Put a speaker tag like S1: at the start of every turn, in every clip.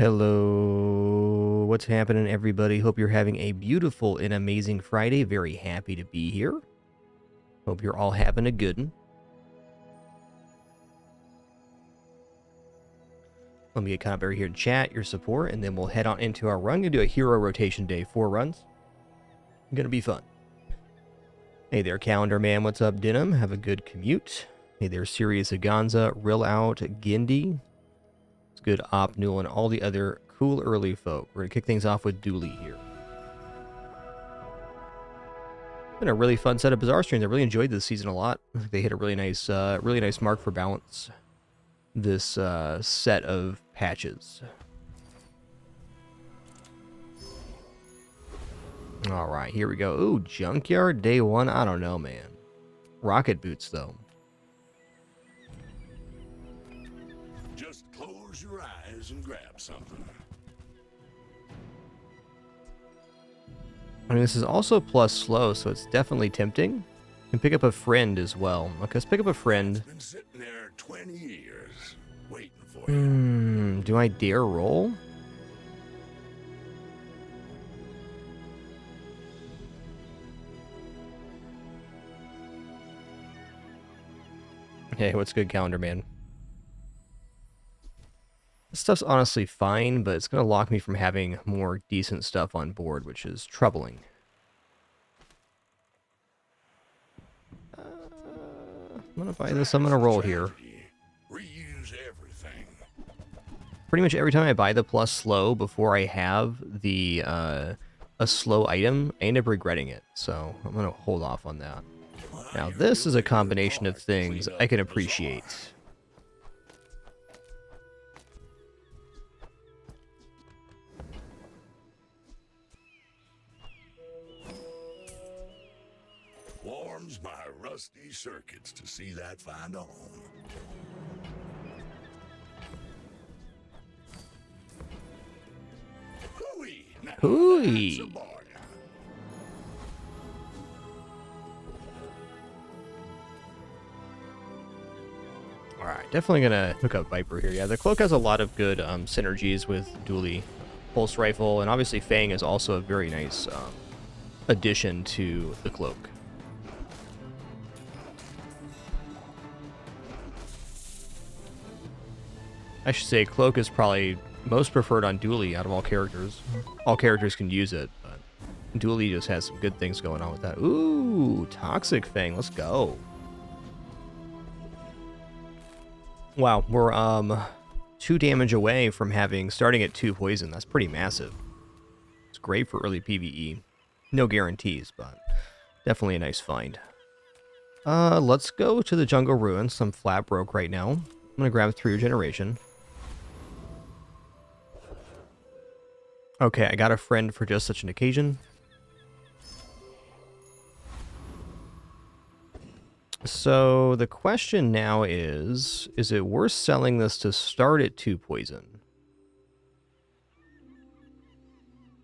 S1: Hello, what's happening, everybody? Hope you're having a beautiful and amazing Friday. Very happy to be here. Hope you're all having a good one. Let me get kind of over here in chat, your support, and then we'll head on into our run. Gonna do a hero rotation day, 4 runs. Gonna be fun. Hey there, Calendar Man. What's up, Denim? Have a good commute. Hey there, Sirius Aganza, Rill Out, Gindi. It's good, Op, Newell, and all the other cool early folk. We're gonna kick things off with Dooley here. Been a really fun set of Bazaar streams. I really enjoyed this season a lot. I think they hit a really nice mark for balance. This set of patches. All right, here we go. Ooh, Junkyard day 1. I don't know, man. Rocket boots though.
S2: Just close your eyes and grab something.
S1: I mean, this is also plus slow, so it's definitely tempting. You can pick up a friend as well. Okay, let's pick up a friend.
S2: Been sitting there 20 years, waiting for you.
S1: Do I dare roll? Hey, what's good, Calendar Man? This stuff's honestly fine, but it's going to lock me from having more decent stuff on board, which is troubling. I'm going to buy this. I'm going to roll here.
S2: Reuse everything.
S1: Pretty much every time I buy the plus slow before I have the a slow item, I end up regretting it. So I'm going to hold off on that. Now this is a combination of things I can appreciate.
S2: Warms my rusty circuits to see that find a home. Hooey! Now
S1: Hooey!
S2: that's a bargain.
S1: Alright, definitely gonna hook up Viper here. Yeah, the Cloak has a lot of good synergies with Dually Pulse Rifle, and obviously Fang is also a very nice addition to the Cloak. I should say Cloak is probably most preferred on Dually out of all characters. All characters can use it, but Dually just has some good things going on with that. Ooh, Toxic Fang, let's go. Wow, we're 2 damage away from starting at 2 poison. That's pretty massive. It's great for early PvE. No guarantees, but definitely a nice find. Let's go to the Jungle Ruins. I'm flat broke right now. I'm gonna grab 3 Regeneration. Okay, I got a friend for just such an occasion. So the question now is it worth selling this to start at 2 poison?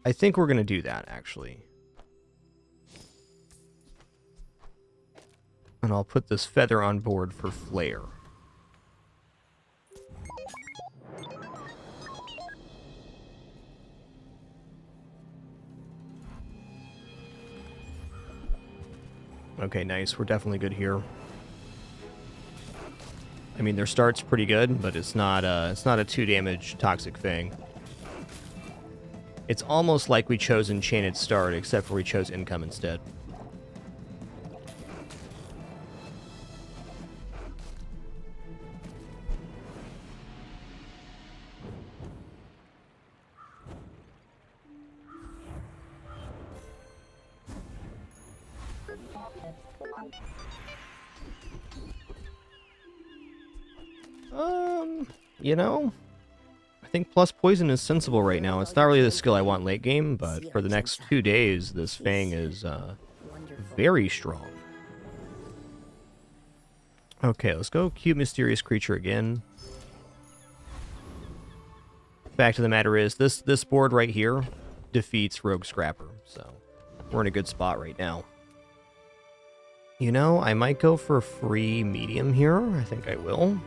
S1: I think we're going to do that, actually. And I'll put this feather on board for Flare. Okay, nice. We're definitely good here. I mean, their start's pretty good, but it's not a 2 damage Toxic Fang. It's almost like we chose Enchanted Start, except for we chose Income instead. You know, I think plus poison is sensible right now. It's not really the skill I want late game, but for the next 2 days, this Fang is very strong. Okay, let's go cute mysterious creature again. Fact of the matter is, this board right here defeats Rogue Scrapper, so we're in a good spot right now. You know, I might go for free medium here. I think I will.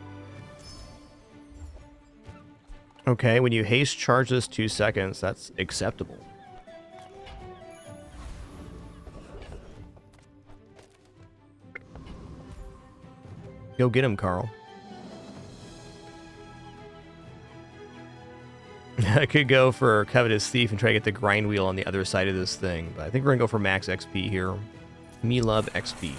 S1: Okay, when you haste charge this 2 seconds, that's acceptable. Go get him, Carl. I could go for Covetous Thief and try to get the grind wheel on the other side of this thing, but I think we're gonna go for max XP here. Me love XP.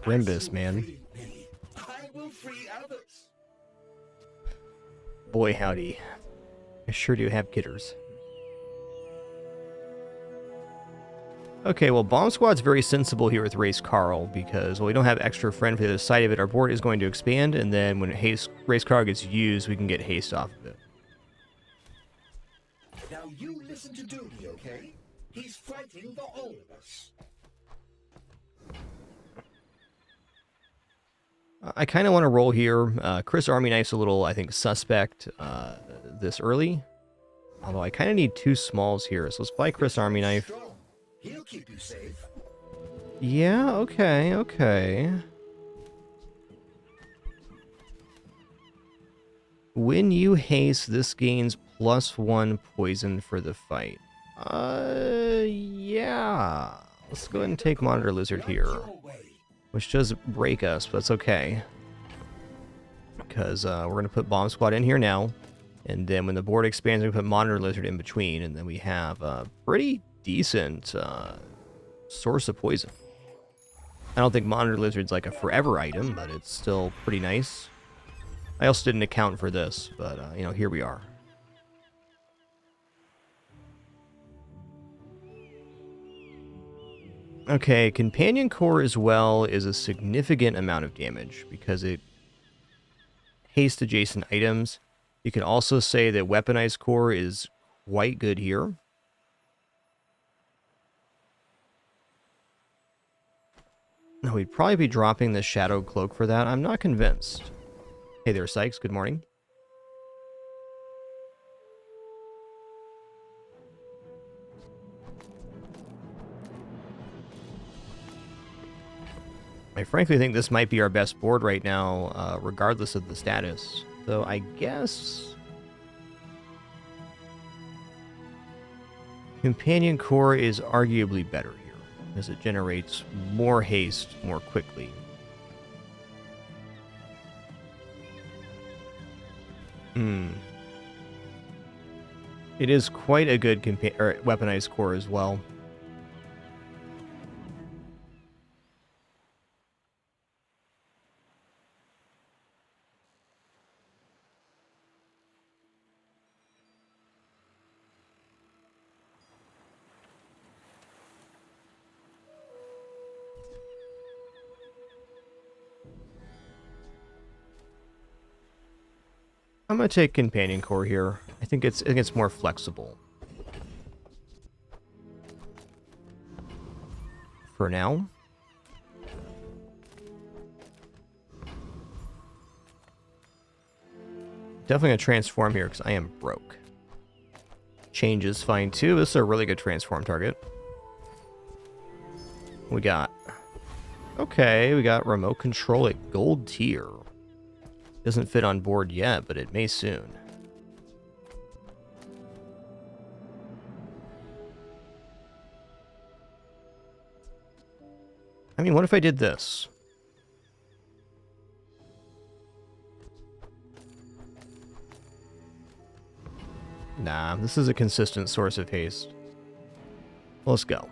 S1: Rimbus, man.
S2: I will free others.
S1: Boy, howdy. I sure do have kitters. Okay, well, Bomb Squad's very sensible here with Race Carl, because, well, we don't have extra friend for the other side of it. Our board is going to expand, and then when Race Carl gets used, we can get haste off of it.
S2: Now you listen to Doody, okay? He's fighting for all of us.
S1: I kind of want to roll here. Chris Army Knife's a little, I think, suspect this early. Although I kind of need 2 smalls here, so let's buy Chris Army Knife.
S2: He'll keep you safe.
S1: Yeah, okay, okay. When you haste, this gains +1 poison for the fight. Yeah. Let's go ahead and take Monitor Lizard here. Which does break us, but that's okay. Because we're going to put Bomb Squad in here now. And then when the board expands, we put Monitor Lizard in between. And then we have a pretty decent source of poison. I don't think Monitor Lizard's like a forever item, but it's still pretty nice. I also didn't account for this, but, you know, here we are. Okay, Companion Core as well is a significant amount of damage because it hastes adjacent items. You can also say that Weaponized Core is quite good here. No, we'd probably be dropping the Shadow Cloak for that. I'm not convinced. Hey there, Sykes. Good morning. I frankly think this might be our best board right now, regardless of the status. So I guess Companion Core is arguably better here, as it generates more haste more quickly. It is quite a good weaponized core as well. I'm gonna take Companion Core here. I think it's more flexible. For now. Definitely gonna transform here because I am broke. Change is fine too. This is a really good transform target. We got... Okay, we got remote control at gold tier. Doesn't fit on board yet, but it may soon. I mean, what if I did this? Nah, this is a consistent source of haste. Let's go.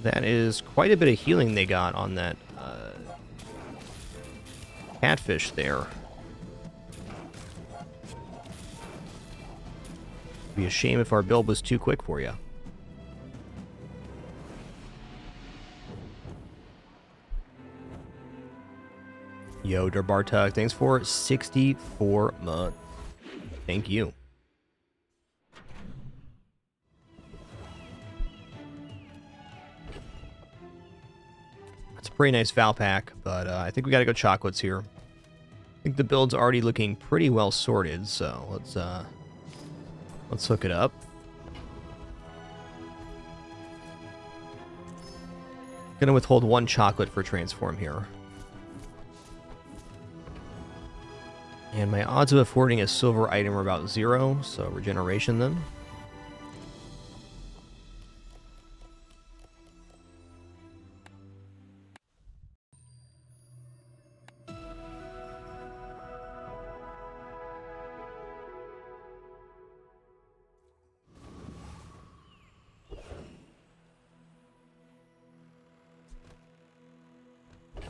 S1: That is quite a bit of healing they got on that catfish there. Be a shame if our build was too quick for you. Yo, Derbartug, thanks for 64 months. Thank you. It's a pretty nice Val pack, but I think we gotta go chocolates here. I think the build's already looking pretty well sorted, so let's hook it up. Gonna withhold 1 chocolate for transform here. And my odds of affording a silver item are about 0, so regeneration then.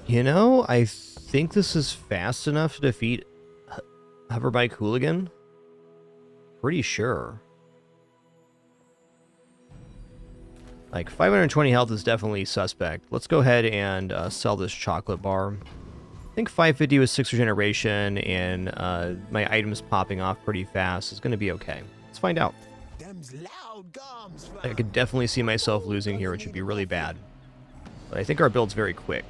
S1: You know, I think this is fast enough to defeat Hoverbike Hooligan. Pretty sure. Like, 520 health is definitely suspect. Let's go ahead and sell this chocolate bar. I think 550 with 6 regeneration and my items popping off pretty fast is going to be okay. Let's find out. I could definitely see myself losing here, which would be really bad. But I think our build's very quick.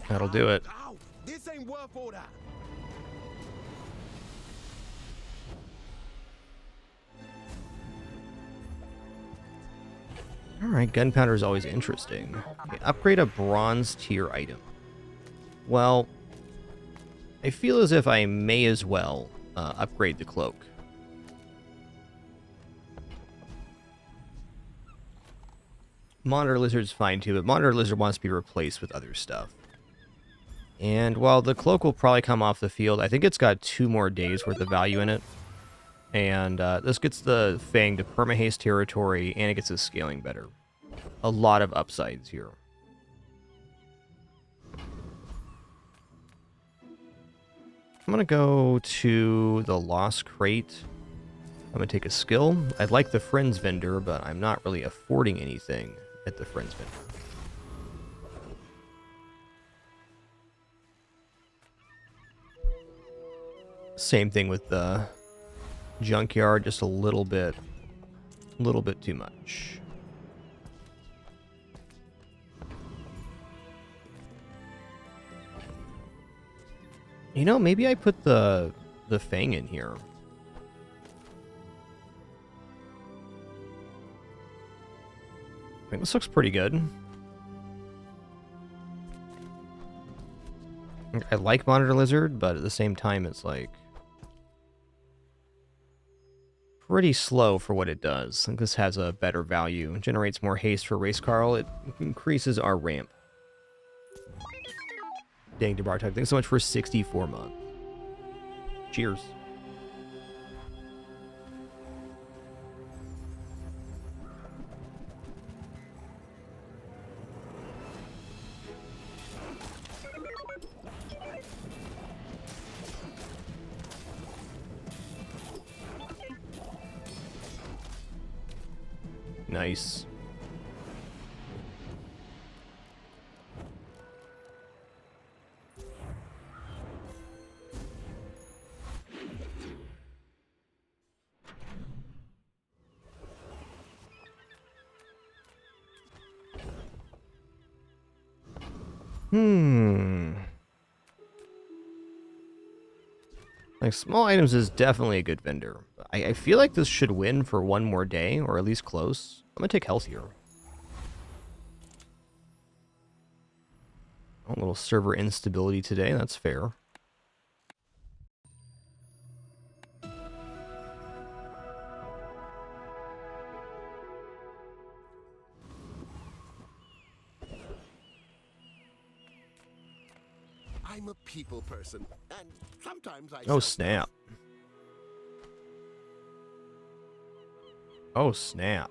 S1: That'll do it.
S3: This ain't worth all that.
S1: Alright, gunpowder is always interesting. Okay, upgrade a bronze tier item. Well, I feel as if I may as well upgrade the cloak. Monitor Lizard's fine too, but Monitor Lizard wants to be replaced with other stuff. And while the cloak will probably come off the field, I think it's got 2 more days worth of value in it. And this gets the Fang to permahaste territory, and it gets his scaling better. A lot of upsides here. I'm going to go to the Lost Crate. I'm going to take a skill. I'd like the Friends vendor, but I'm not really affording anything at the Friends vendor. Same thing with the junkyard, just a little bit too much. You know, maybe I put the Fang in here. I think this looks pretty good. I like Monitor Lizard, but at the same time, it's like pretty slow for what it does. I think this has a better value. It generates more haste for Race Carl. It increases our ramp. Dang, Debartug, thanks so much for 64 months. Cheers. Nice. Like, small items is definitely a good vendor. I feel like this should win for 1 more day, or at least close. I'm gonna take healthier. A little server instability today, that's fair.
S3: I'm a people person, and sometimes I.
S1: Oh, snap. Oh, snap.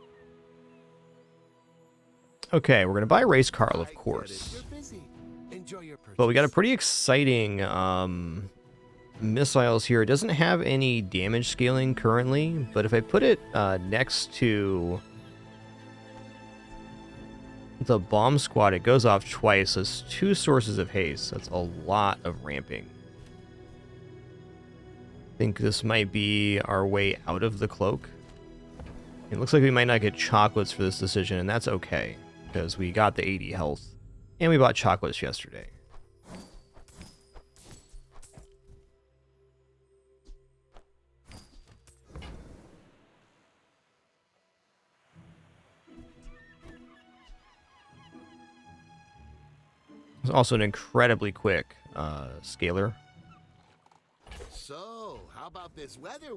S1: Okay, we're going to buy Race Carl, of course.
S3: You're busy. Enjoy your purchase.
S1: But we got a pretty exciting missiles here. It doesn't have any damage scaling currently, but if I put it next to the bomb squad, it goes off twice. So it's 2 sources of haste. That's a lot of ramping. I think this might be our way out of the cloak. It looks like we might not get chocolates for this decision, and that's okay, because we got the 80 health, and we bought chocolates yesterday. It's also an incredibly quick scaler.
S3: So, how about this weather?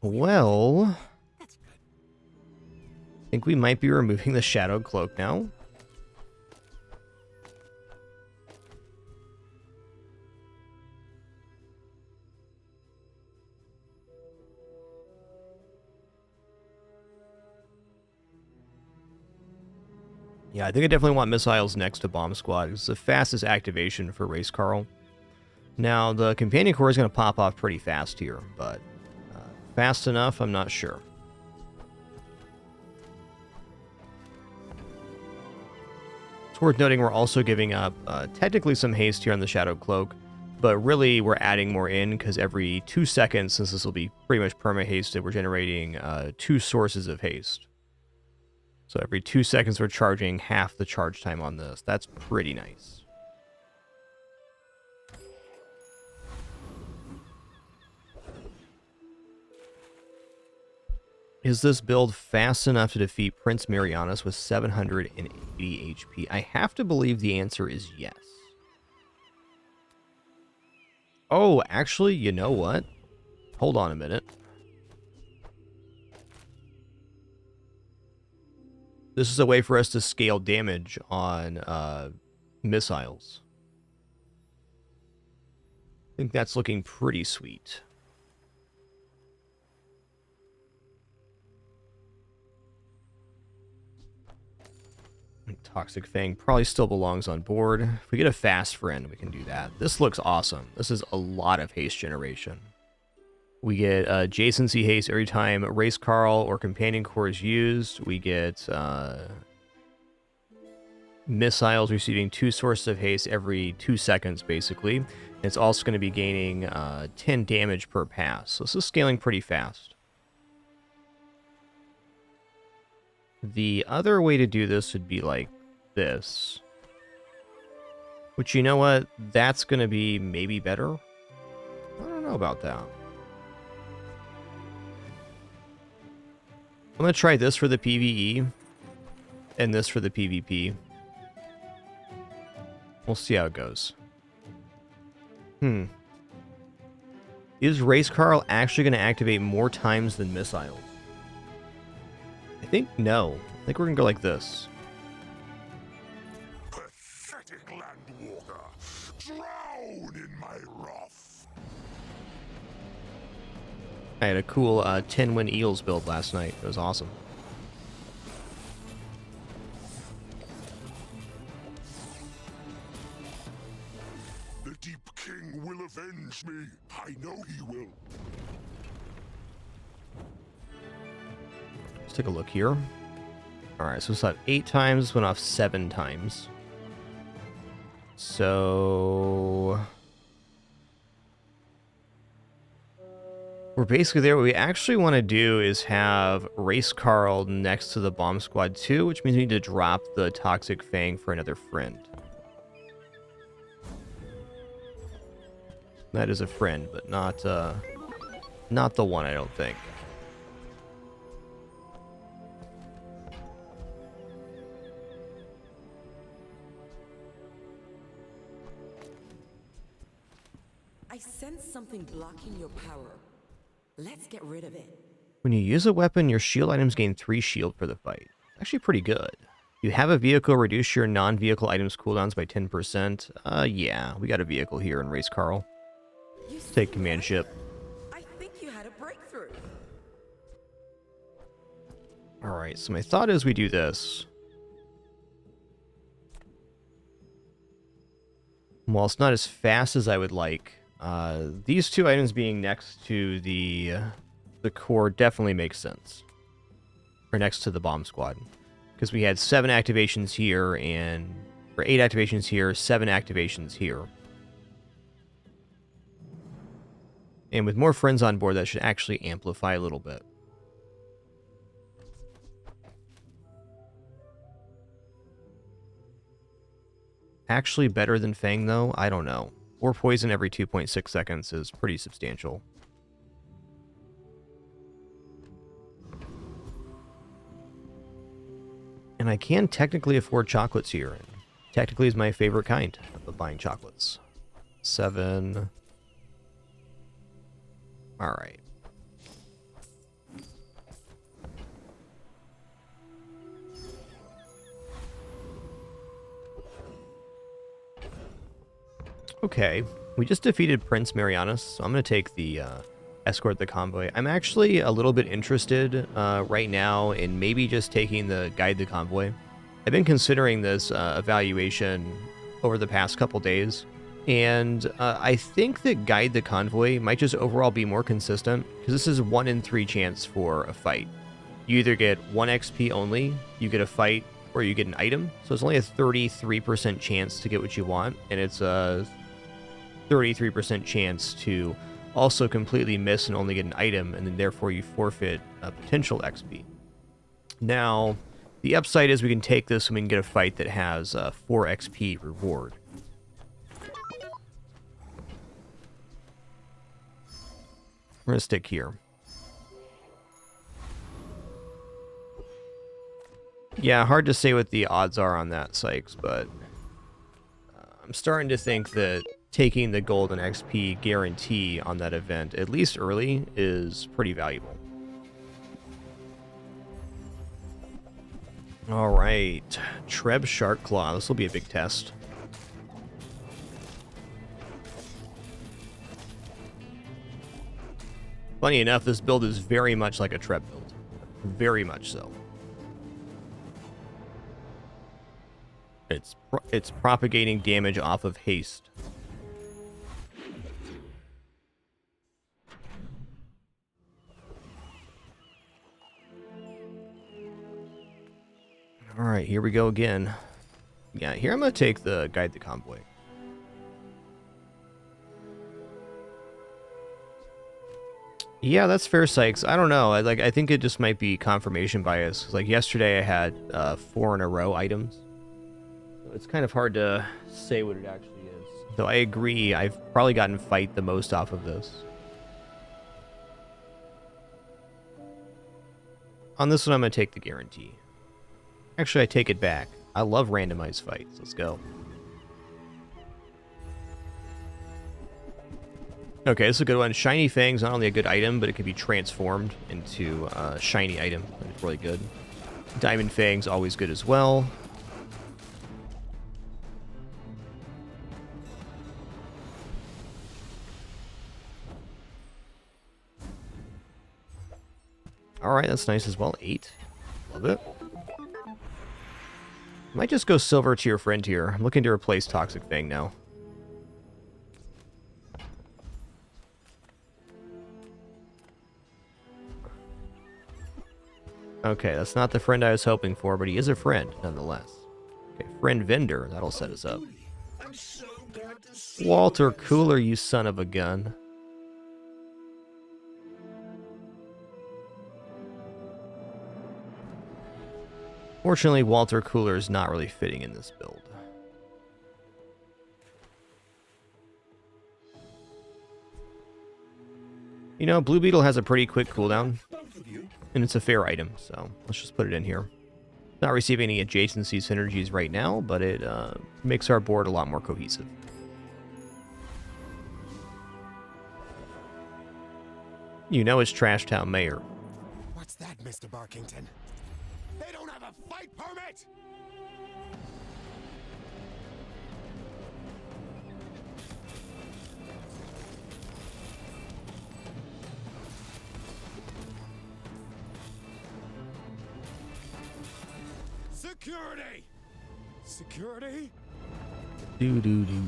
S1: Well,
S3: That's good.
S1: I think we might be removing the Shadow Cloak now. Yeah, I think I definitely want missiles next to Bomb Squad. It's the fastest activation for Race Carl. Now, the Companion Core is going to pop off pretty fast here, but fast enough, I'm not sure. It's worth noting we're also giving up technically some haste here on the Shadow Cloak, but really we're adding more in because every 2 seconds, since this will be pretty much perma-hasted, we're generating 2 sources of haste. So every 2 seconds we're charging half the charge time on this. That's pretty nice. Is this build fast enough to defeat Prince Marianus with 780 HP? I have to believe the answer is yes. Oh, actually, you know what? Hold on a minute. This is a way for us to scale damage on missiles. I think that's looking pretty sweet. Toxic Fang probably still belongs on board. If we get a fast friend, we can do that. This looks awesome. This is a lot of haste generation. We get adjacency haste every time Race Carl or Companion Core is used. We get missiles receiving 2 sources of haste every 2 seconds, basically. And it's also going to be gaining 10 damage per pass. So this is scaling pretty fast. The other way to do this would be like this. Which, you know what? That's going to be maybe better. I don't know about that. I'm going to try this for the PvE and this for the PvP. We'll see how it goes. Is Race Carl actually going to activate more times than missiles? I think no. I think we're going to go like this.
S2: Pathetic landwalker, drown in my wrath.
S1: I had a cool 10-win Eels build last night. It was awesome.
S2: The Deep King will avenge me. I know he will.
S1: Let's take a look here. Alright, so it's off 8 times. This went off 7 times. So we're basically there. What we actually want to do is have Race Carl next to the Bomb Squad 2, which means we need to drop the Toxic Fang for another friend. That is a friend, but not the one, I don't think.
S4: I sense something blocking your power. Let's get rid of it.
S1: When you use a weapon, your shield items gain 3 shield for the fight. Actually pretty good. You have a vehicle, reduce your non-vehicle items cooldowns by 10%. Yeah, we got a vehicle here in Race Carl.
S4: You
S1: Take
S4: seem
S1: command ship.
S4: I think you had a breakthrough.
S1: Alright, so my thought is we do this. While it's not as fast as I would like, these two items being next to the core definitely makes sense. Or next to the bomb squad. Because we had 7 activations here, or 8 activations here, 7 activations here. And with more friends on board, that should actually amplify a little bit. Actually better than Fang, though? I don't know. Or poison every 2.6 seconds is pretty substantial. And I can technically afford chocolates here. And technically is my favorite kind of buying chocolates. 7. Alright. Okay. We just defeated Prince Marianus, so I'm going to take the escort the convoy. I'm actually a little bit interested right now in maybe just taking the guide the convoy. I've been considering this evaluation over the past couple days, and I think that guide the convoy might just overall be more consistent, because this is 1 in 3 chance for a fight. You either get 1 XP only, you get a fight, or you get an item. So it's only a 33% chance to get what you want, and it's a 33% chance to also completely miss and only get an item, and then therefore you forfeit a potential XP. Now, the upside is we can take this and we can get a fight that has 4 XP reward. We're going to stick here. Yeah, hard to say what the odds are on that, Sykes, but I'm starting to think that taking the golden XP guarantee on that event, at least early, is pretty valuable. Alright, Treb Sharkclaw. This will be a big test. Funny enough, this build is very much like a Treb build. Very much so. It's propagating damage off of haste. Alright, here we go again. Yeah, here I'm going to take the guide the convoy. Yeah, that's fair, Sykes. I don't know. I think it just might be confirmation bias. 'Cause, like, yesterday I had 4 in a row items. So it's kind of hard to say what it actually is. So I agree. I've probably gotten fight the most off of this. On this one, I'm going to take the guarantee. Actually, I take it back. I love randomized fights. Let's go. Okay, this is a good one. Shiny Fang's not only a good item, but it can be transformed into a shiny item. It's really good. Diamond Fang's always good as well. Alright, that's nice as well. 8. Love it. Might just go silver to your friend here. I'm looking to replace Toxic Fang now. Okay, that's not the friend I was hoping for, but he is a friend, nonetheless. Okay, friend vendor. That'll set us up.
S2: I'm so glad to see
S1: Walter Cooler, you son of a gun. Fortunately, Walter Cooler is not really fitting in this build. You know, Blue Beetle has a pretty quick cooldown, and it's a fair item, so let's just put it in here. Not receiving any adjacency synergies right now, but it makes our board a lot more cohesive. You know it's Trash Town Mayor.
S3: What's that, Mr. Barkington? They don't have a fight permit!
S5: Security! Security?
S1: Do do do.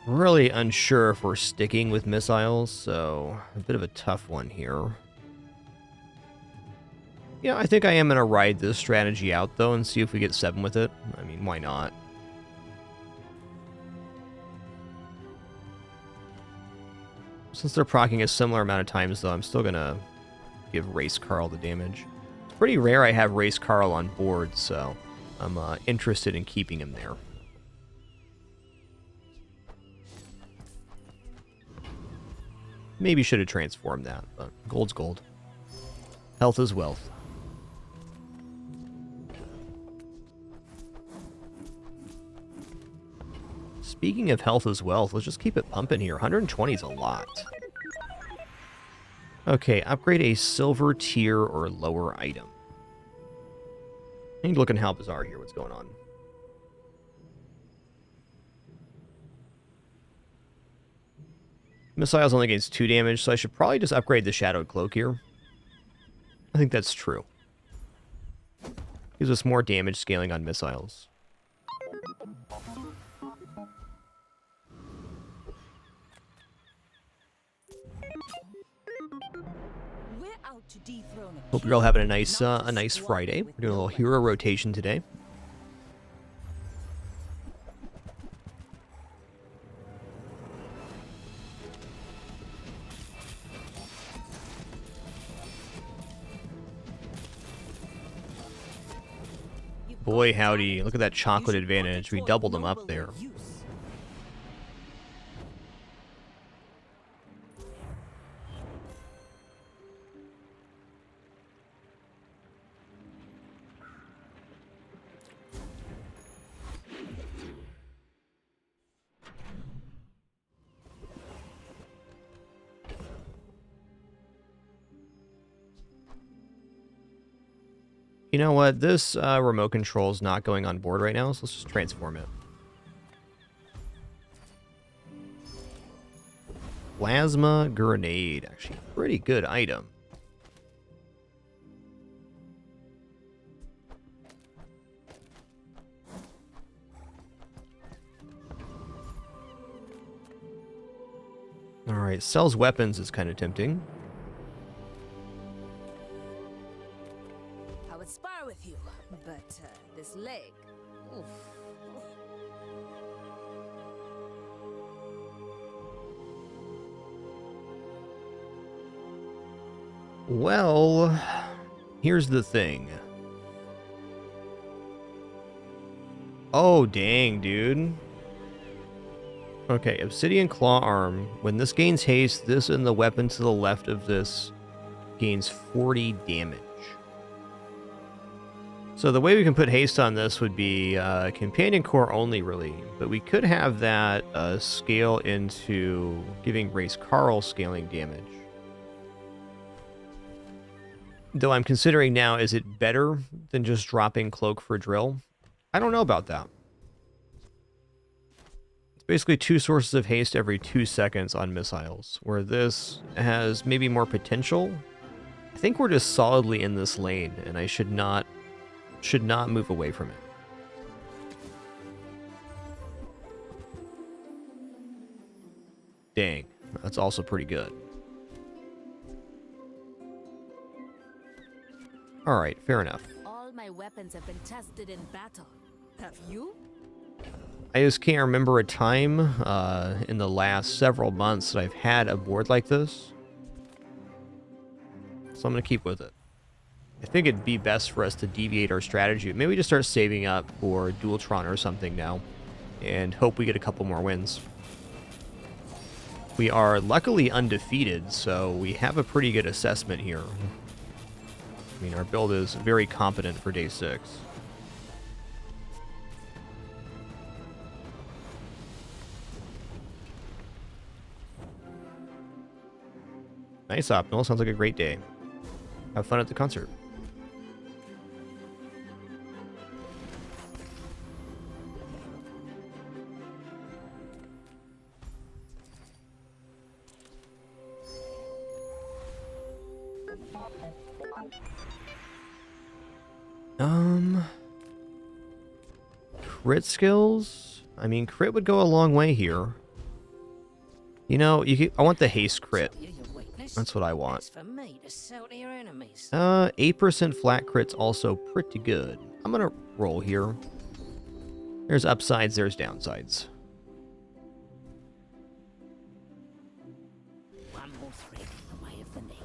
S1: Really unsure if we're sticking with missiles, so a bit of a tough one here. Yeah, I think I am going to ride this strategy out, though, and see if we get 7 with it. I mean, why not? Since they're proccing a similar amount of times, though, I'm still going to give Race Carl the damage. It's pretty rare I have Race Carl on board, so I'm interested in keeping him there. Maybe should have transformed that, but gold's gold. Health is wealth. Speaking of health as wealth, let's just keep it pumping here. 120 is a lot. Okay, upgrade a silver tier or lower item. I need to look in Bazaar here, what's going on. Missiles only gains 2 damage, so I should probably just upgrade the Shadowed Cloak here. I think that's true. Gives us more damage scaling on missiles.
S4: We're out to dethrone a
S1: Hope you're all having a
S4: king,
S1: nice
S4: not
S1: Friday.
S4: with
S1: We're doing a little
S4: no
S1: hero rotation today. Boy, howdy. Look at that chocolate advantage. We doubled them up there. You know what? This remote control is not going on board right now, so let's just transform it. Plasma grenade. Actually, pretty good item. Alright, sells weapons is kind of tempting.
S6: I would spar with you, but this leg. Oof.
S1: Well, here's the thing. Oh, dang, dude. Okay, Obsidian Claw Arm. When this gains haste, this and the weapon to the left of this gains 40 damage. So the way we can put haste on this would be Companion Core only, really. But we could have that scale into giving Race Carl scaling damage. Though I'm considering now, is it better than just dropping Cloak for Drill? I don't know about that. It's basically 2 sources of haste every 2 seconds on missiles, where this has maybe more potential. I think we're just solidly in this lane, and I should not move away from it. Dang, that's also pretty good. All right, fair enough.
S6: All my weapons have been tested in battle. Have you?
S1: I just can't remember a time in the last several months that I've had a board like this. So I'm going to keep with it. I think it'd be best for us to deviate our strategy. Maybe we just start saving up for Dualron or something now and hope we get a couple more wins. We are luckily undefeated, so we have a pretty good assessment here. I mean, our build is very competent for day 6. Nice, Optimal. Sounds like a great day. Have fun at the concert. Crit skills? I mean, crit would go a long way here. You know, I want the haste crit. That's what I want. 8% flat crit's also pretty good. I'm gonna roll here. There's upsides, there's downsides.
S6: One more thread in the way of the needle.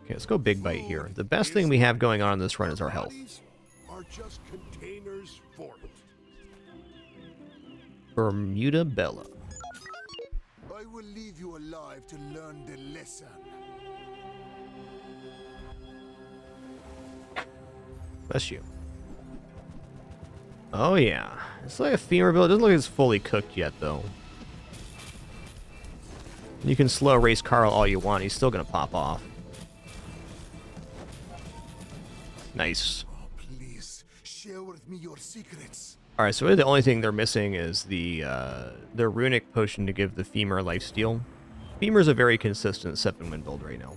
S1: Okay, let's go big bite here. The best thing we have going on in this run is our health.
S2: Bodies are just containers for it.
S1: Bermuda Bella.
S3: I will leave you alive to learn the lesson.
S1: Bless you. Oh yeah. It's like a femur build. It doesn't look like it's fully cooked yet though. You can slow race Carl all you want, he's still gonna pop off. Nice.
S3: Oh, please, share with me your secrets.
S1: Alright, so really the only thing they're missing is the runic potion to give the femur lifesteal. Femur's a very consistent 7-win build right now.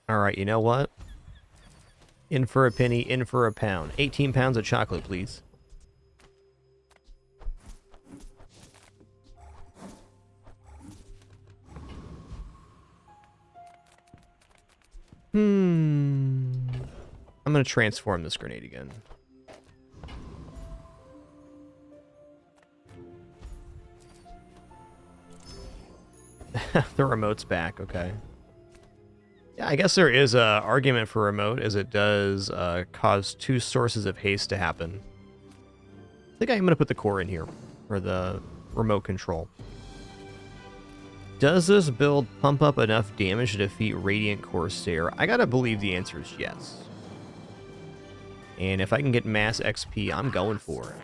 S1: Alright, you know what? In for a penny, in for a pound. 18 pounds of chocolate, please. I'm gonna transform this grenade again. The remote's back, okay. Yeah, I guess there is a argument for remote, as it does cause 2 sources of haste to happen. I think I'm gonna put the core in here, or the remote control. Does this build pump up enough damage to defeat Radiant Corsair? I gotta believe the answer is yes. And if I can get mass XP, I'm going for it.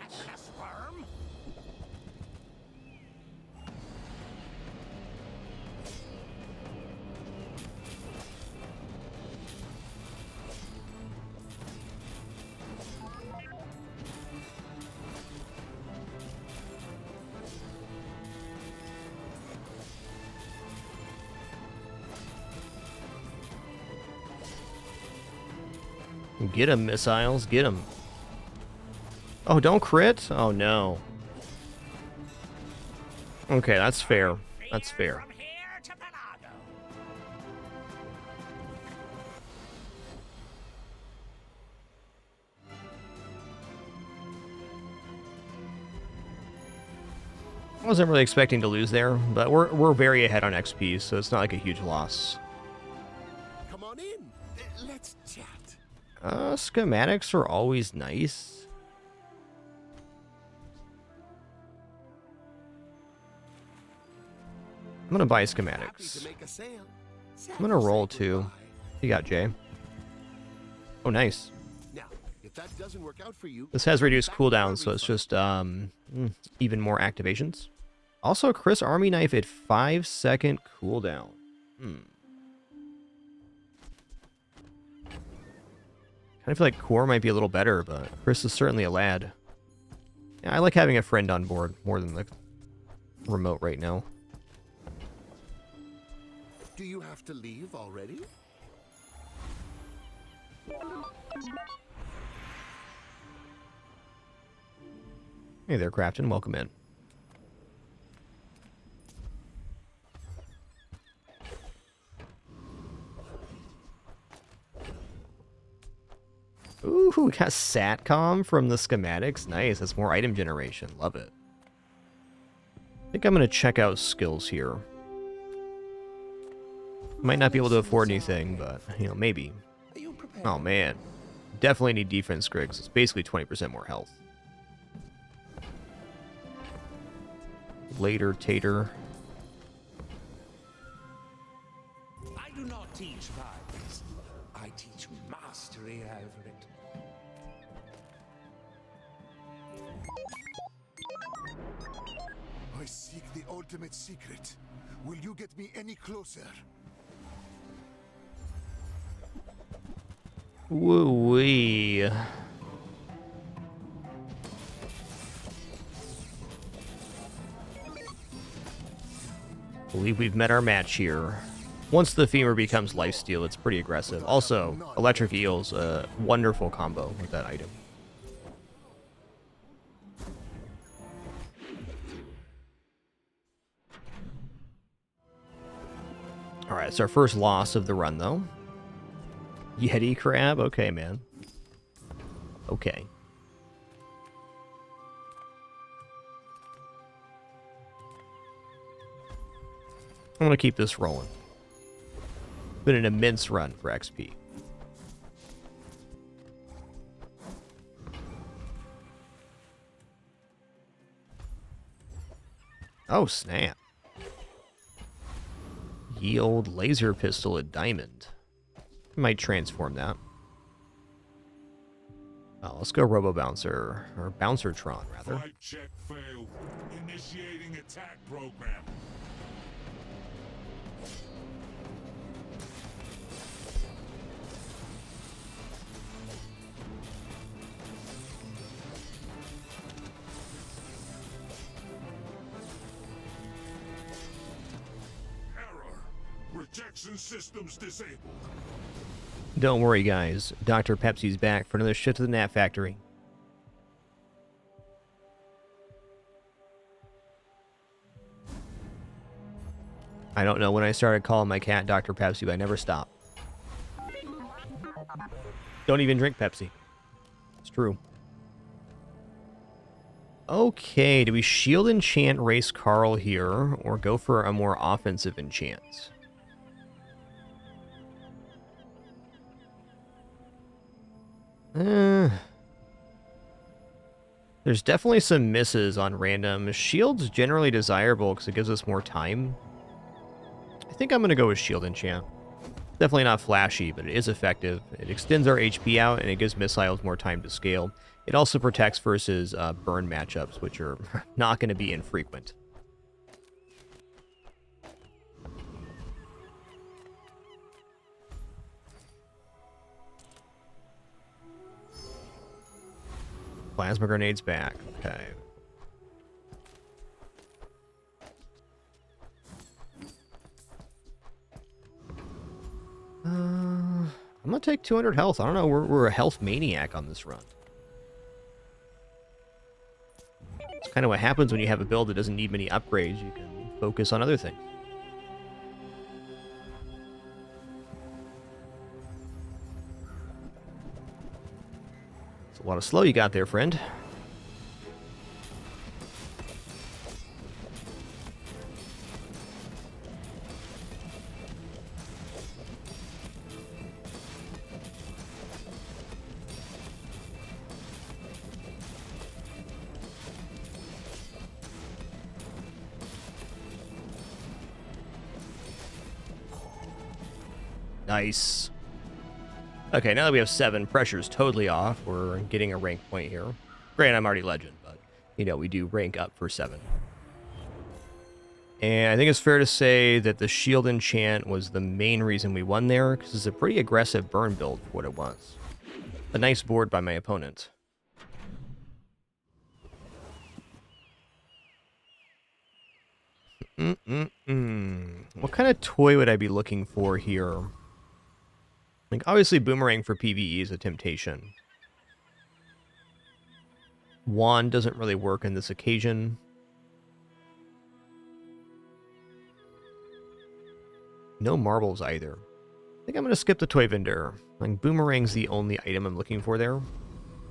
S1: Get him, missiles. Get him. Oh, don't crit? Oh, no. Okay, that's fair. That's fair. I wasn't really expecting to lose there, but we're very ahead on XP, so it's not like a huge loss.
S3: Come on in. Let's chat.
S1: Schematics are always nice. I'm gonna buy
S3: Happy to
S1: schematics.
S3: make a sale.
S1: I'm gonna roll too.
S3: Goodbye.
S1: You got Jay. Oh, nice.
S3: Now, if that doesn't work out for you,
S1: This has reduced
S3: back to our
S1: cooldown, so it's
S3: refund.
S1: just even more activations. Also, Chris Army Knife at 5-second cooldown. I feel like Core might be a little better, but Chris is certainly a lad. Yeah, I like having a friend on board more than the remote right now.
S3: Do you have to leave already?
S1: Hey there, Crafton. Welcome in. Ooh, we got Satcom from the schematics. Nice. That's more item generation. Love it. I think I'm going to check out skills here. Might not be able to afford anything, but, you know, maybe.
S3: Are you prepared?
S1: Oh, man. Definitely need defense Griggs. It's basically 20% more health. Later, Tater.
S5: I do not teach violence. I teach mastery over it.
S3: I seek the ultimate secret. Will you get me any closer?
S1: Woo-wee. Believe we've met our match here. Once the femur becomes lifesteal, it's pretty aggressive. Also, electric eel's a wonderful combo with that item. Alright, it's our first loss of the run, though. Yeti crab? Okay, man. Okay. I'm gonna keep this rolling. Been an immense run for XP. Oh, snap. Ye old laser pistol at diamond. Might transform that. Oh, let's go Robo Bouncer, or Bouncertron, rather.
S2: Flight check failed. Initiating attack program. Error. Rejection systems disabled.
S1: Don't worry, guys. Dr. Pepsi's back for another shift to the Nat Factory. I don't know when I started calling my cat Dr. Pepsi, but I never stopped. Don't even drink Pepsi. It's true. Okay, do we shield enchant race Carl here, or go for a more offensive enchant? There's definitely some misses on random. Shield's generally desirable because it gives us more time. I think I'm going to go with Shield Enchant. Definitely not flashy, but it is effective. It extends our HP out, and it gives missiles more time to scale. It also protects versus burn matchups, which are not going to be infrequent. Plasma Grenade's back. Okay. I'm gonna take 200 health. I don't know. We're a health maniac on this run. It's kind of what happens when you have a build that doesn't need many upgrades. You can focus on other things. It's a lot of slow you got there, friend. Nice. Okay, now that we have 7, pressure's totally off. We're getting a rank point here. Granted, I'm already legend, but, you know, we do rank up for 7. And I think it's fair to say that the shield enchant was the main reason we won there, because it's a pretty aggressive burn build for what it was. A nice board by my opponent. What kind of toy would I be looking for here? Like, obviously, Boomerang for PvE is a temptation. Wand doesn't really work in this occasion. No marbles either. I think I'm going to skip the toy vendor. Like, Boomerang's the only item I'm looking for there.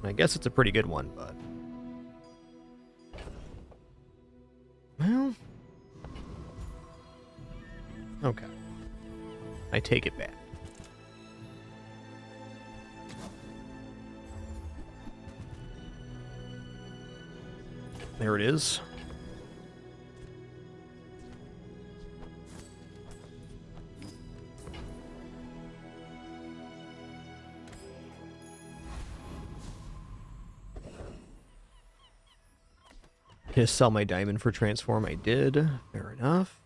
S1: I guess it's a pretty good one, but... Well... Okay. I take it back. There it is. Just sell my diamond for transform. I did. Fair enough.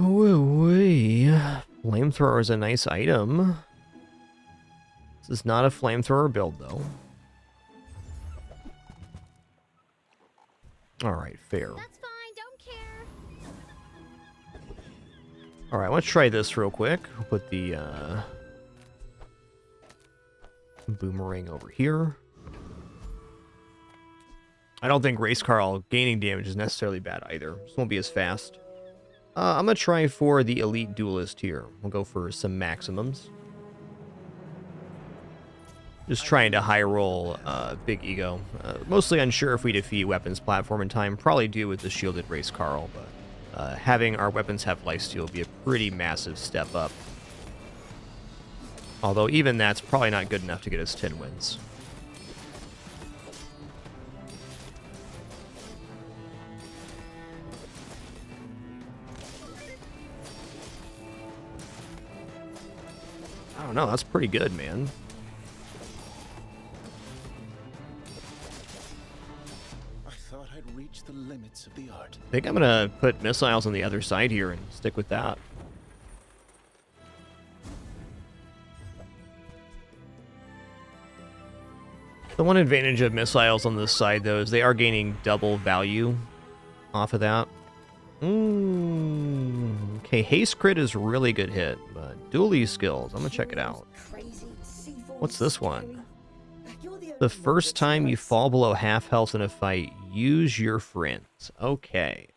S1: Woo-wee. Flamethrower is a nice item. This is not a flamethrower build, though. Alright, fair.
S6: That's fine, don't care.
S1: Alright, let's try this real quick. We'll put the boomerang over here. I don't think Race Carl gaining damage is necessarily bad either. This won't be as fast. I'm going to try for the Elite Duelist here. We'll go for some maximums. Just trying to high roll Big Ego. Mostly unsure if we defeat weapons platform in time. Probably do with the shielded Race Carl, but having our weapons have lifesteal will be a pretty massive step up. Although even that's probably not good enough to get us 10 wins. I don't know, that's pretty good, man.
S7: I thought I'd reached the limits of the art.
S1: I think I'm gonna put missiles on the other side here and stick with that. The one advantage of missiles on this side, though, is they are gaining double value off of that. Okay, haste crit is a really good hit, but dually skills, I'm gonna check it out. What's this one? The first time you fall below half health in a fight, use your friends. Okay.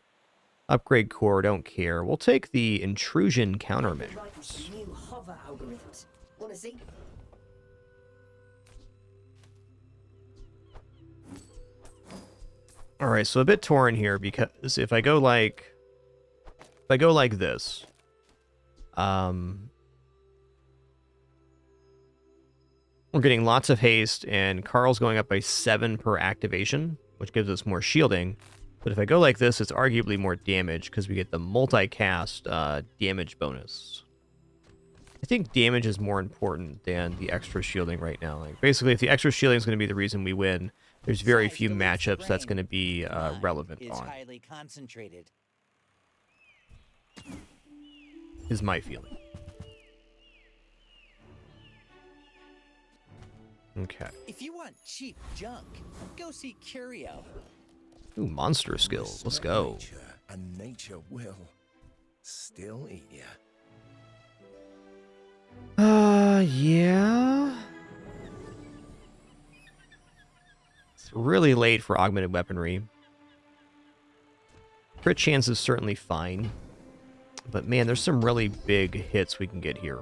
S1: Upgrade core, don't care. We'll take the intrusion countermeasures. Alright, so a bit torn here because if I go like this, we're getting lots of haste, and Carl's going up by 7 per activation, which gives us more shielding. But if I go like this, it's arguably more damage because we get the multicast damage bonus. I think damage is more important than the extra shielding right now. Like basically, if the extra shielding is going to be the reason we win, there's very few matchups that's going to be relevant on.
S8: Highly concentrated.
S1: Is my feeling. Okay.
S8: If you want cheap junk, go see Curio.
S1: Ooh, monster skills. Let's go.
S2: Nature, and nature will still eat you.
S1: Yeah. It's really late for augmented weaponry. Crit chance is certainly fine. But man, there's some really big hits we can get here.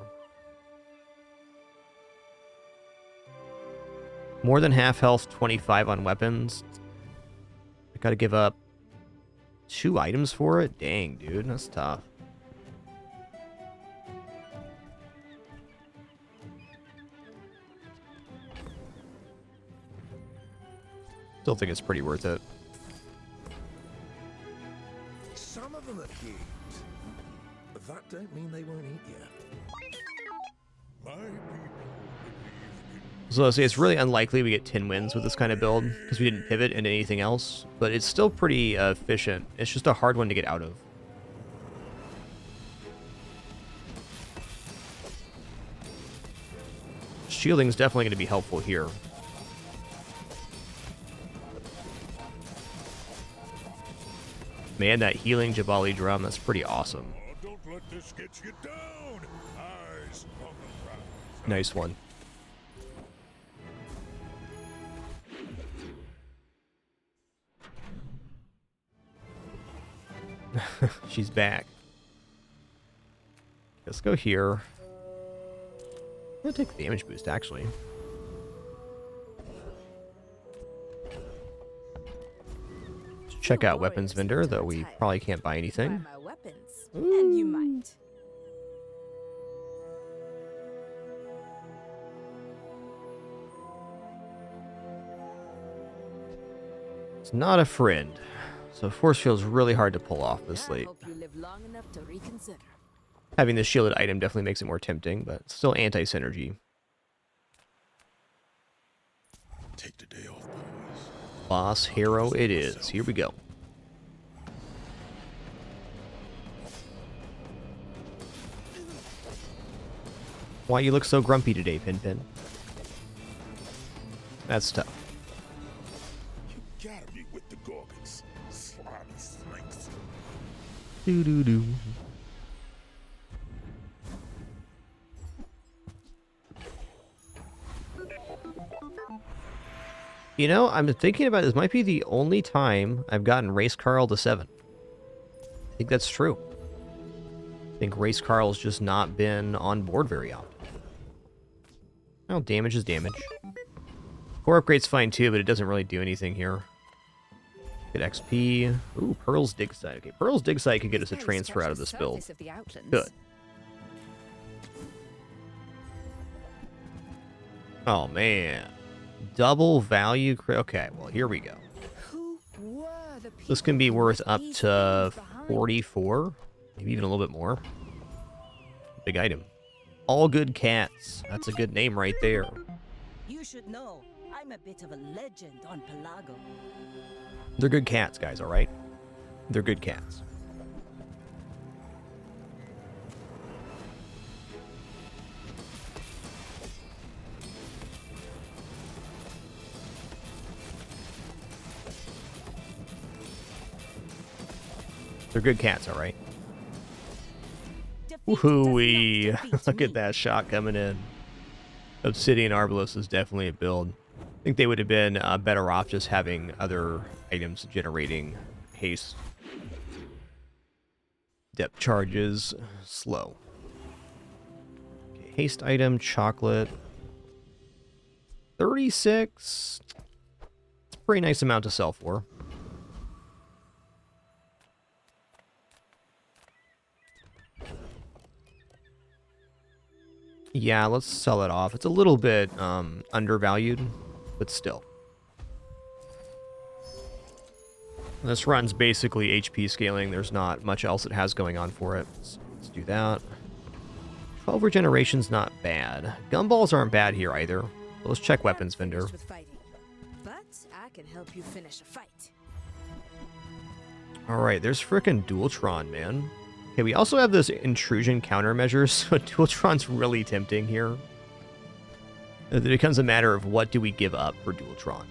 S1: More than half health, 25 on weapons. I gotta give up 2 items for it? Dang, dude, that's tough. Still think it's pretty worth it.
S2: Some of them are cute, but that don't mean they won't eat you. My people believe
S1: So I'll say it's really unlikely we get 10 wins with this kind of build because we didn't pivot into anything else, but it's still pretty efficient. It's just a hard one to get out of. Shielding is definitely going to be helpful here. Man, that healing Jabali drum, that's pretty awesome.
S2: Oh, don't let this get you down. Eyes on the prize.
S1: Nice one. She's back. Let's go here. I'm gonna take the damage boost, actually. Let's check out weapons vendor, though we probably can't buy anything.
S4: My weapons, and you might.
S1: It's not a friend. So force field's really hard to pull off this late.
S4: Hope you live long enough to reconsider.
S1: Having the shielded item definitely makes it more tempting, but still anti-synergy.
S2: Take the day off, boys.
S1: Boss hero it is. Here we go. Why you look so grumpy today, Pin? That's tough.
S2: You gotta be with the Gorgons. Slimy snakes.
S1: Doo-doo-doo. You know, I'm thinking about this. Might be the only time I've gotten Race Carl to 7. I think that's true. I think Race Carl's just not been on board very often. Well, damage is damage. Core upgrade's fine too, but it doesn't really do anything here. Get XP. Ooh, Pearl's Dig Site. Okay, Pearl's Dig Site could get us a transfer out of this build. Good. Oh, man. Double value. Okay, well, here we go. This can be worth up to 44. Maybe even a little bit more. Big item. All Good Cats. That's a good name right there.
S9: You should know, I'm a bit of a legend on Pelago.
S1: They're good cats, guys, alright? They're good cats. They're good cats, alright? Woohoo-wee! Look at that shot coming in. Obsidian Arbalest is definitely a build. I think they would have been better off just having other items generating haste. Depth charges, slow. Okay, haste item, chocolate. 36. It's a pretty nice amount to sell for. Yeah, let's sell it off. It's a little bit undervalued, but still. This run's basically HP scaling. There's not much else it has going on for it. So let's do that. 12 regeneration's not bad. Gumballs aren't bad here either. Let's check weapons vendor.
S6: But I can help you finish a fight.
S1: Alright, there's frickin' Dualtron, man. Okay, we also have this intrusion countermeasure, so Dualtron's really tempting here. It becomes a matter of what do we give up for Dualtron.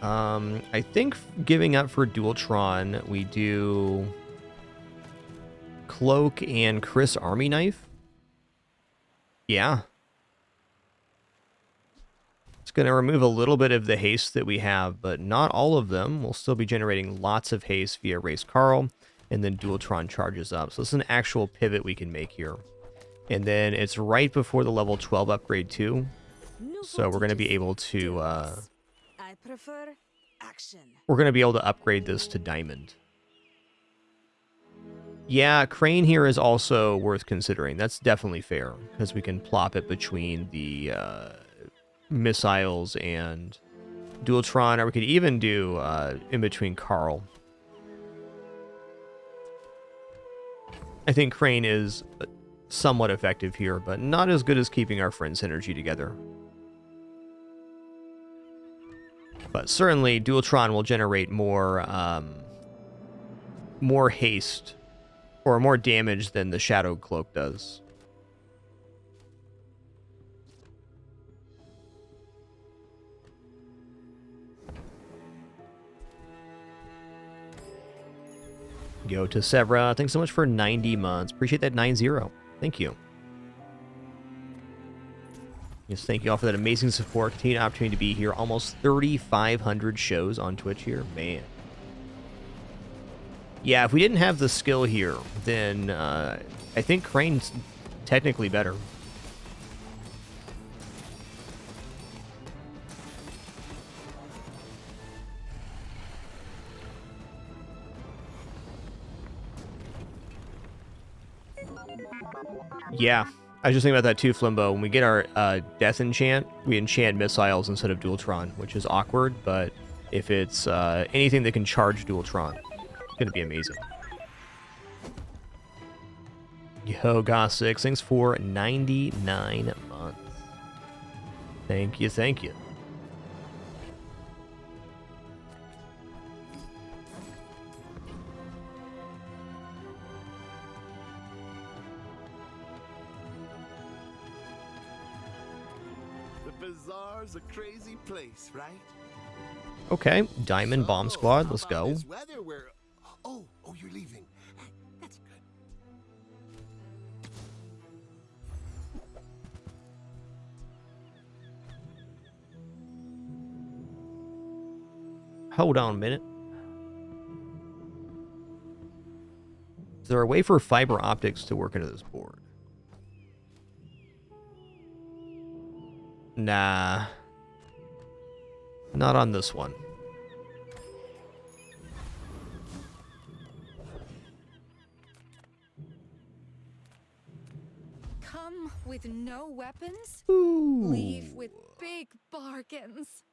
S1: I think giving up for Dualtron, we do Cloak and Chris Army Knife. Yeah. It's going to remove a little bit of the haste that we have, but not all of them. We'll still be generating lots of haste via Race Carl. And then Dualtron charges up. So it's an actual pivot we can make here. And then it's right before the level 12 upgrade too. So we're going to be able to...
S6: I prefer action.
S1: We're going to be able to upgrade this to Diamond. Yeah, Crane here is also worth considering. That's definitely fair. Because we can plop it between the missiles and Dualtron. Or we could even do in between Carl. I think Crane is somewhat effective here, but not as good as keeping our friend synergy together. But certainly, Dualtron will generate more haste or more damage than the Shadow Cloak does. Go to Sevra. Thanks so much for 90 months. Appreciate that 9-0. Thank you. Yes, thank you all for that amazing support. Continued opportunity to be here. Almost 3,500 shows on Twitch here. Man. Yeah, if we didn't have the skill here, then I think Crane's technically better. Yeah, I was just thinking about that too, Flimbo. When we get our Death Enchant, we enchant missiles instead of Dualtron, which is awkward, but if it's anything that can charge Dualtron, it's going to be amazing. Yo, Goss6, thanks for 99 months. Thank you, thank you.
S3: Bazaar's a crazy place, right?
S1: Okay, Diamond Bomb
S3: So,
S1: Squad,
S3: how
S1: let's
S3: about
S1: go.
S3: this weather where... Oh, you're leaving. That's good.
S1: Hold on a minute. Is there a way for fiber optics to work into this board? Nah. Not on this one.
S10: Come with no weapons?
S1: Ooh.
S10: Leave with big bargains.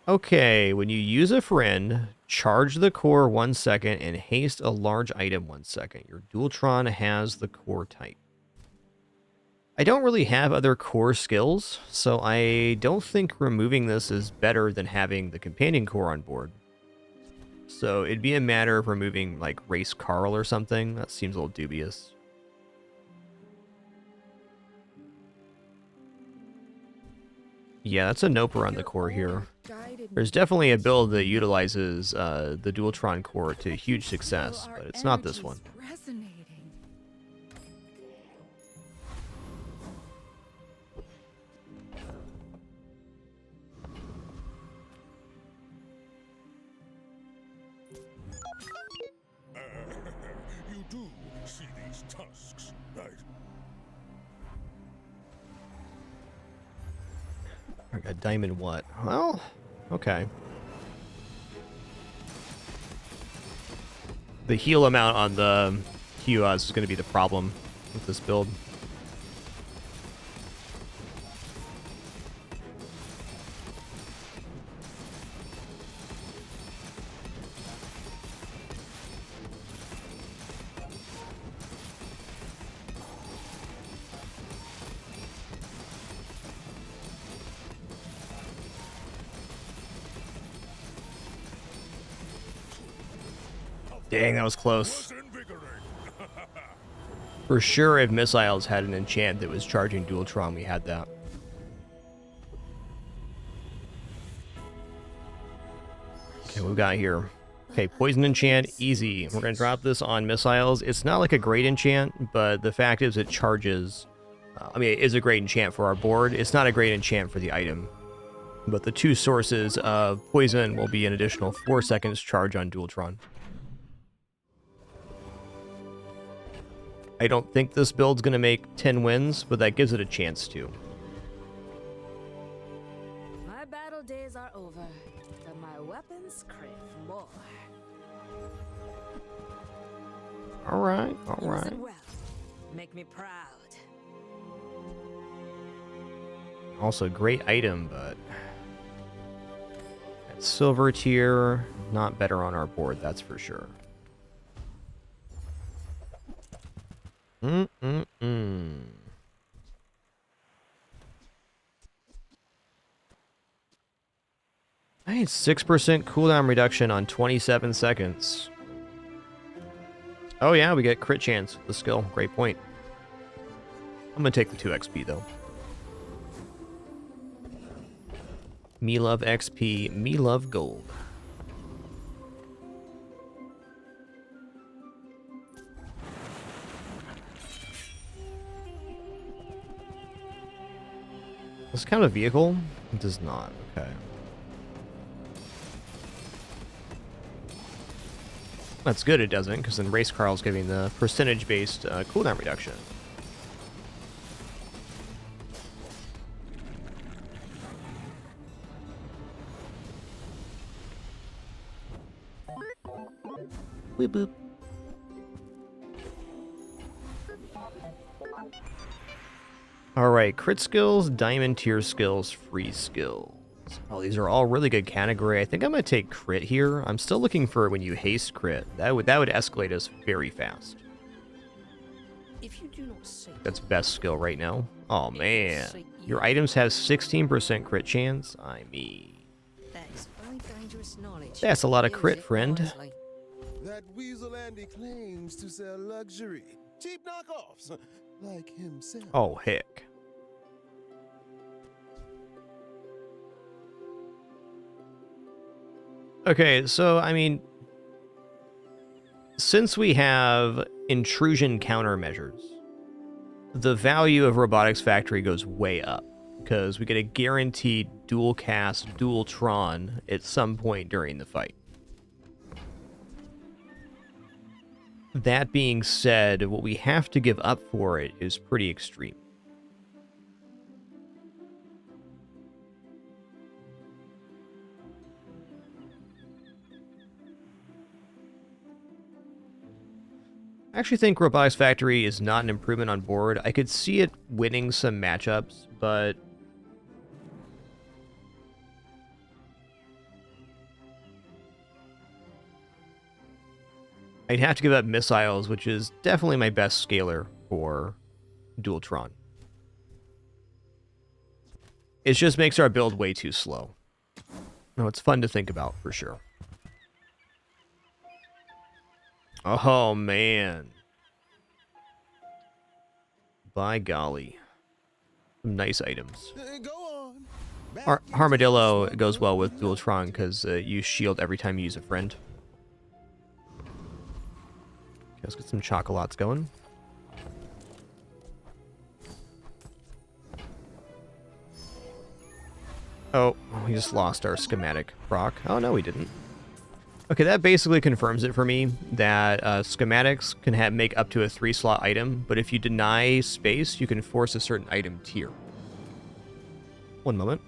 S1: Okay, when you use a friend, charge the core 1 second and haste a large item 1 second. Your Dualtron has the core type. I don't really have other core skills, so I don't think removing this is better than having the companion core on board. So it'd be a matter of removing like Race Carl or something. That seems a little dubious. Yeah, that's a noper on the core here. There's definitely a build that utilizes the Dualtron core to huge success, but it's not this one.
S10: Resonating.
S2: You do see these tusks, right?
S1: I got diamond what? Well, okay. The heal amount on the QOS is going to be the problem with this build. Dang, that was close. For sure, if Missiles had an enchant that was charging Dualtron, we had that. Okay, what we got here? Okay, Poison Enchant, easy. We're going to drop this on Missiles. It's not like a great enchant, but the fact is it charges... I mean, it is a great enchant for our board. It's not a great enchant for the item. But the two sources of Poison will be an additional 4 seconds charge on Dualtron. I don't think this build's going to make 10 wins, but that gives it a chance to.
S6: My battle days are over, but my weapons crave more.
S1: All right,
S4: Use
S1: all right.
S4: it well. Make me proud.
S1: Also, great item, but that silver tier, not better on our board, that's for sure. Hey, 6% cooldown reduction on 27 seconds. Oh yeah, we get crit chance with the skill. Great point. I'm gonna take the 2 XP though. Me love XP, me love gold. Does this count a vehicle? It does not. Okay. That's good it doesn't, because then Race Carl's giving the percentage-based cooldown reduction. Boop boop. Alright, crit skills, diamond tier skills, free skills. Oh, these are all really good category. I think I'm going to take crit here. I'm still looking for when you haste crit. That would escalate us very fast.
S8: If you do not seek,
S1: That's best skill right now. Oh, man. Your items have 16% crit chance? I mean...
S8: that is very dangerous knowledge.
S1: That's a lot of
S8: Use
S1: crit,
S8: it
S1: friend.
S8: wisely.
S3: That Weasel Andy claims to sell luxury. Cheap knockoffs, like himself.
S1: Oh, heck. Okay, so, I mean, since we have intrusion countermeasures, the value of Robotics Factory goes way up, because we get a guaranteed dual cast, Dualtron at some point during the fight. That being said, what we have to give up for it is pretty extreme. I actually think Robotics Factory is not an improvement on board. I could see it winning some matchups, but I'd have to give up missiles, which is definitely my best scaler for Dualtron. It just makes our build way too slow. No, it's fun to think about, for sure. Oh, man. By golly. Some nice items.
S3: Go on.
S1: Armadillo goes well with Dualtron because you shield every time you use a friend. Okay, let's get some chocolates going. Oh, we just lost our schematic proc. Oh, no, we didn't. Okay, that basically confirms it for me that schematics can make up to a 3-slot item, but if you deny space, you can force a certain item tier. One moment.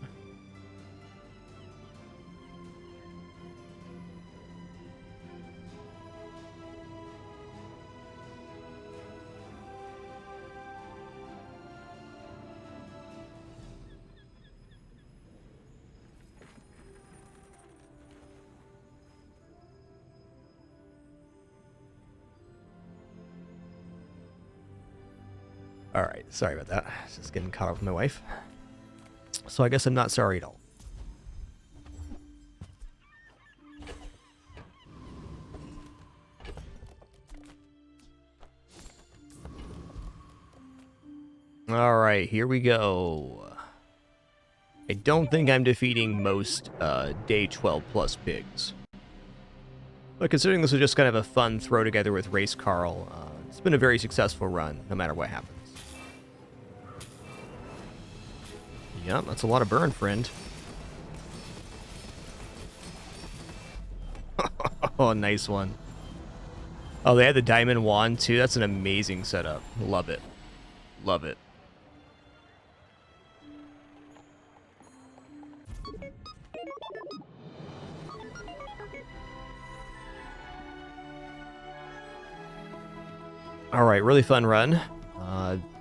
S1: Alright, sorry about that. Just getting caught up with my wife. So I guess I'm not sorry at all. Alright, here we go. I don't think I'm defeating most day 12 plus pigs. But considering this was just kind of a fun throw together with Race Carl, it's been a very successful run, no matter what happens. Yep, that's a lot of burn, friend. Oh, nice one. Oh, they had the diamond wand, too. That's an amazing setup. Love it. Love it. Alright, really fun run.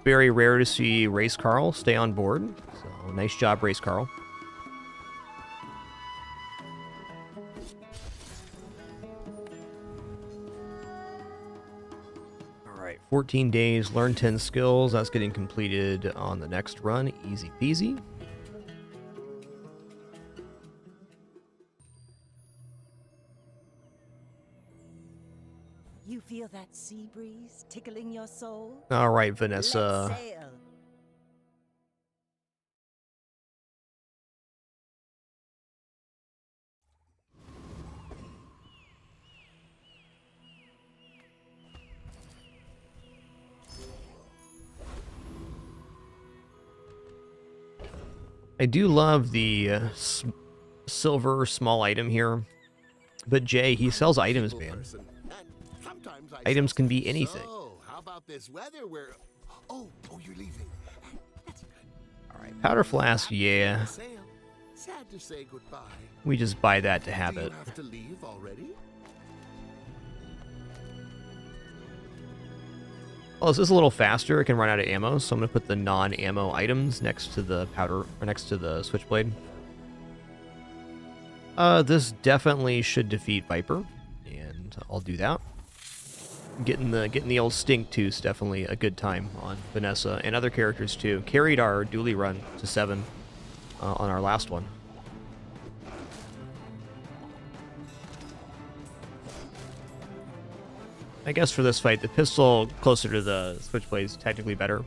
S1: Very rare to see Race Carl stay on board. So, nice job, Race Carl. Alright, 14 days, learn 10 skills. That's getting completed on the next run. Easy peasy.
S9: You feel that sea breeze tickling your soul?
S1: Alright, Vanessa.
S9: Let's sail.
S1: I do love the silver small item here. But Jay, he sells items, man. Items can be anything.
S3: So, how about this weather where... Oh, you're leaving. That's good.
S1: Alright, powder flask, yeah.
S3: Sad to say goodbye.
S1: We just buy that to have
S3: Do you
S1: it.
S3: have to leave already?
S1: Well, this is a little faster. It can run out of ammo, so I'm going to put the non-ammo items next to the powder, or next to the switchblade. This definitely should defeat Viper, and I'll do that. Getting the old stink tooth's definitely a good time on Vanessa and other characters too. Carried our dually run to 7 on our last one. I guess for this fight, the pistol closer to the switchblade is technically better.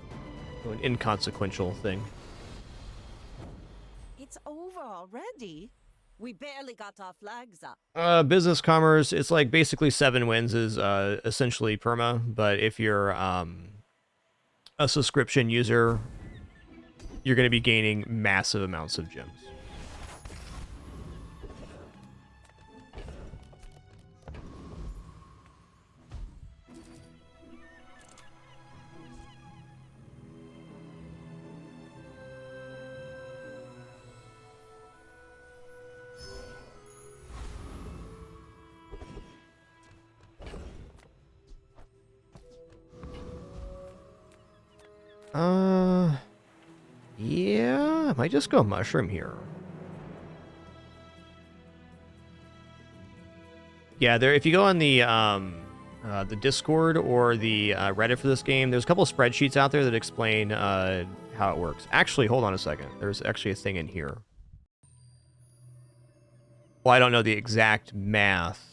S1: So an inconsequential thing.
S9: It's over already. We barely got our flags up.
S1: Business commerce, it's like basically 7 wins is essentially perma, but if you're a subscription user, you're going to be gaining massive amounts of gems. Yeah, I might just go mushroom here. Yeah, there. If you go on the Discord or the Reddit for this game, there's a couple of spreadsheets out there that explain how it works. Actually, hold on a second. There's actually a thing in here. Well, I don't know the exact math.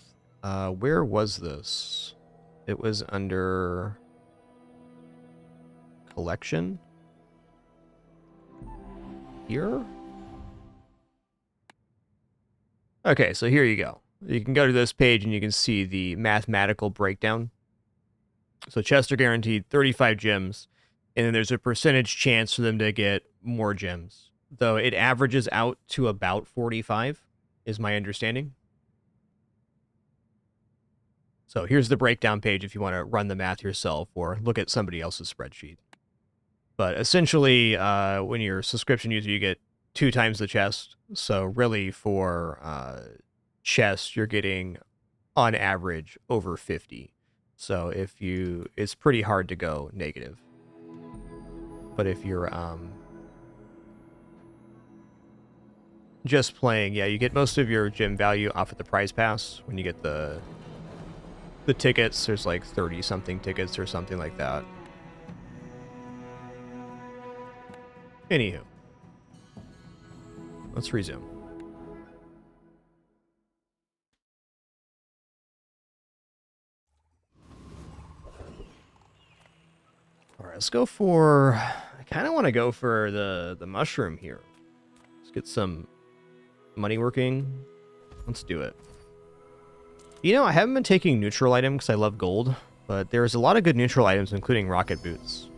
S1: Where was this? It was under collection. Here? Okay, so here you go. You can go to this page and you can see the mathematical breakdown. So chests are guaranteed 35 gems, and then there's a percentage chance for them to get more gems. Though it averages out to about 45, is my understanding. So here's the breakdown page if you want to run the math yourself or look at somebody else's spreadsheet. But essentially, when you're a subscription user, you get 2 times the chest. So really for chests, you're getting, on average, over 50. So it's pretty hard to go negative. But if you're just playing, yeah, you get most of your gem value off of the prize pass. When you get the tickets, there's like 30-something tickets or something like that. Anywho, let's resume. All right, let's go for... I kind of want to go for the mushroom here. Let's get some money working. Let's do it. You know, I haven't been taking neutral items because I love gold, but there's a lot of good neutral items, including rocket boots.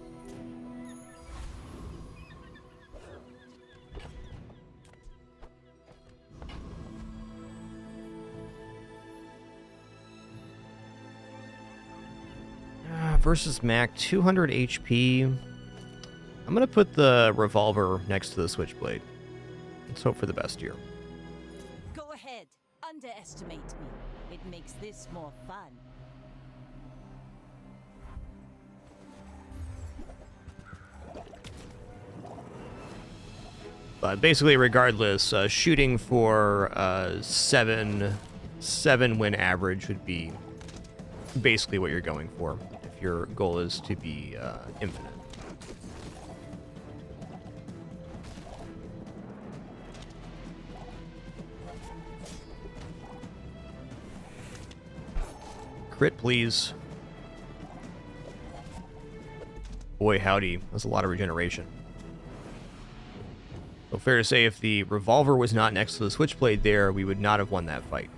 S1: Versus Mac, 200 HP. I'm going to put the revolver next to the switchblade. Let's hope for the best here.
S9: Go ahead. Underestimate me. It makes this more fun.
S1: But basically, regardless, shooting for 7 win average would be basically what you're going for if your goal is to be infinite. Crit, please. Boy, howdy. That's a lot of regeneration. So fair to say, if the revolver was not next to the switchblade there, we would not have won that fight.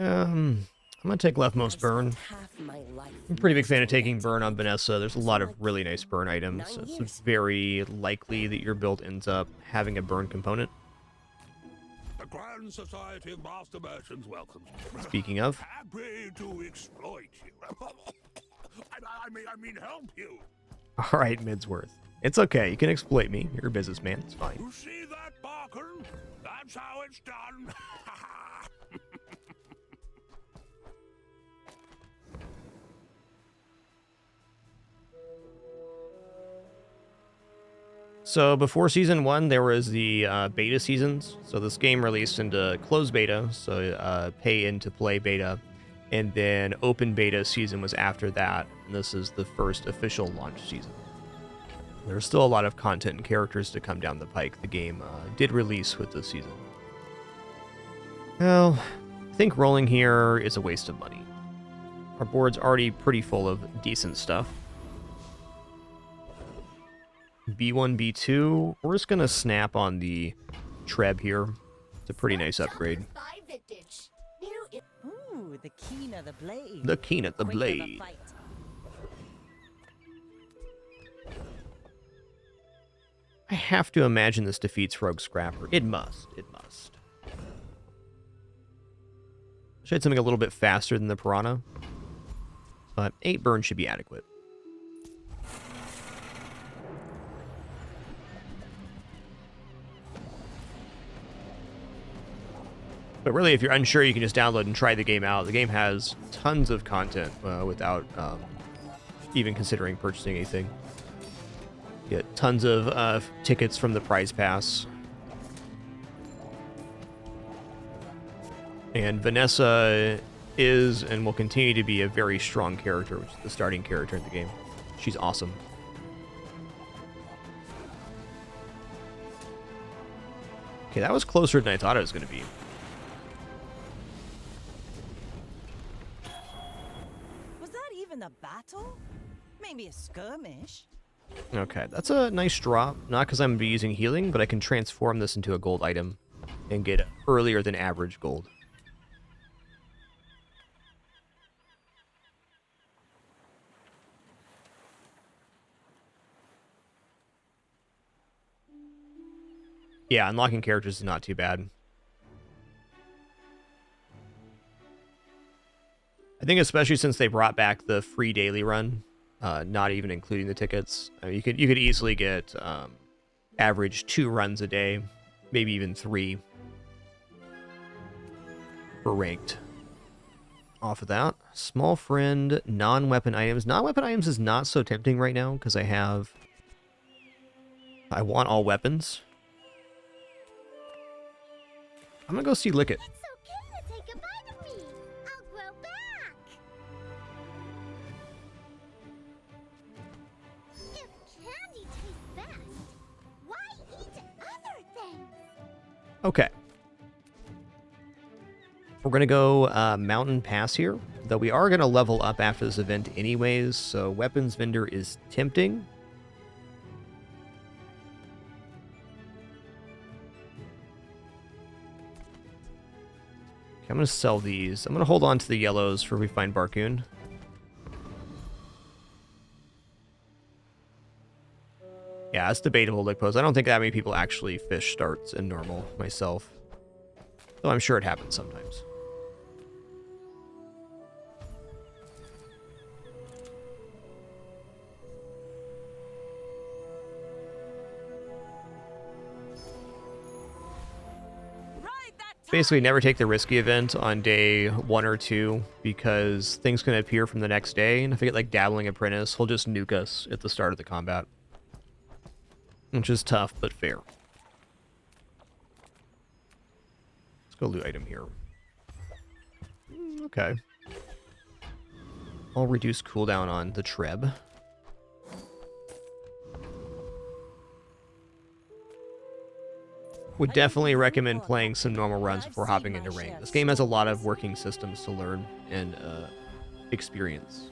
S1: I'm gonna take leftmost burn. I'm a pretty big fan of taking burn on Vanessa. There's a lot of really nice burn items. It's very likely that your build ends up having a burn component.
S2: The Grand Society of Master Merchants welcomes you.
S1: Speaking of,
S2: Happy to exploit you. I mean help you.
S1: all right, Midsworth. It's okay. You can exploit me. You're a businessman. It's fine.
S2: You see that, Barker? That's how it's done.
S1: So before Season 1, there was the beta seasons. So this game released into closed beta, so pay in to play beta. And then open beta season was after that. And this is the first official launch season. There's still a lot of content and characters to come down the pike. The game did release with this season. Well, I think rolling here is a waste of money. Our board's already pretty full of decent stuff. B1, B2. We're just gonna snap on the Treb here. It's a pretty nice upgrade.
S9: Ooh, the keen of the blade.
S1: The keen of the
S9: Quick with a
S1: blade.
S9: fight.
S1: I have to imagine this defeats Rogue Scrapper. It must. It must. Should have something a little bit faster than the Piranha. But 8 burns should be adequate. But really, if you're unsure, you can just download and try the game out. The game has tons of content without even considering purchasing anything. Get tons of tickets from the prize pass. And Vanessa is and will continue to be a very strong character, which is the starting character in the game. She's awesome. Okay, that was closer than I thought it was going to be.
S9: Was that even a battle? Maybe a skirmish.
S1: Okay, that's a nice drop. Not because I'm going to be using healing, but I can transform this into a gold item and get earlier than average gold. Yeah, unlocking characters is not too bad. I think especially since they brought back the free daily run, not even including the tickets. I mean, you could easily get average 2 runs a day, maybe even 3 for ranked. Off of that, small friend, non-weapon items. Non-weapon items is not so tempting right now because I want all weapons. I'm gonna go see Lick It.
S11: It's okay to take a bite of me. I'll grow back. If candy tastes best, why eat other things?
S1: Okay. We're gonna go Mountain Pass here, though we are gonna level up after this event anyways, so Weapons Vendor is tempting. I'm going to sell these. I'm going to hold on to the yellows for we find Barcoon. Yeah, it's debatable, Lick Pose. I don't think that many people actually fish starts in normal myself. Though I'm sure it happens sometimes. Basically, never take the risky event on day 1 or 2 because things can appear from the next day. And if I get like Dabbling Apprentice, he'll just nuke us at the start of the combat. Which is tough, but fair. Let's go loot item here. Okay. I'll reduce cooldown on the Treb. Would definitely recommend playing some normal runs before hopping into rank. This game has a lot of working systems to learn and experience.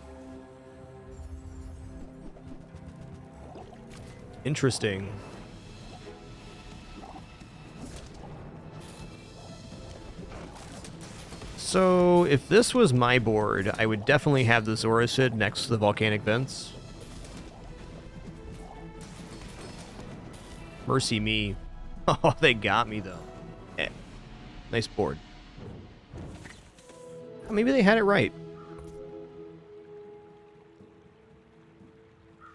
S1: Interesting. So, if this was my board, I would definitely have the Zorasid next to the volcanic vents. Mercy me. Oh, they got me, though. Eh. Nice board. Maybe they had it right.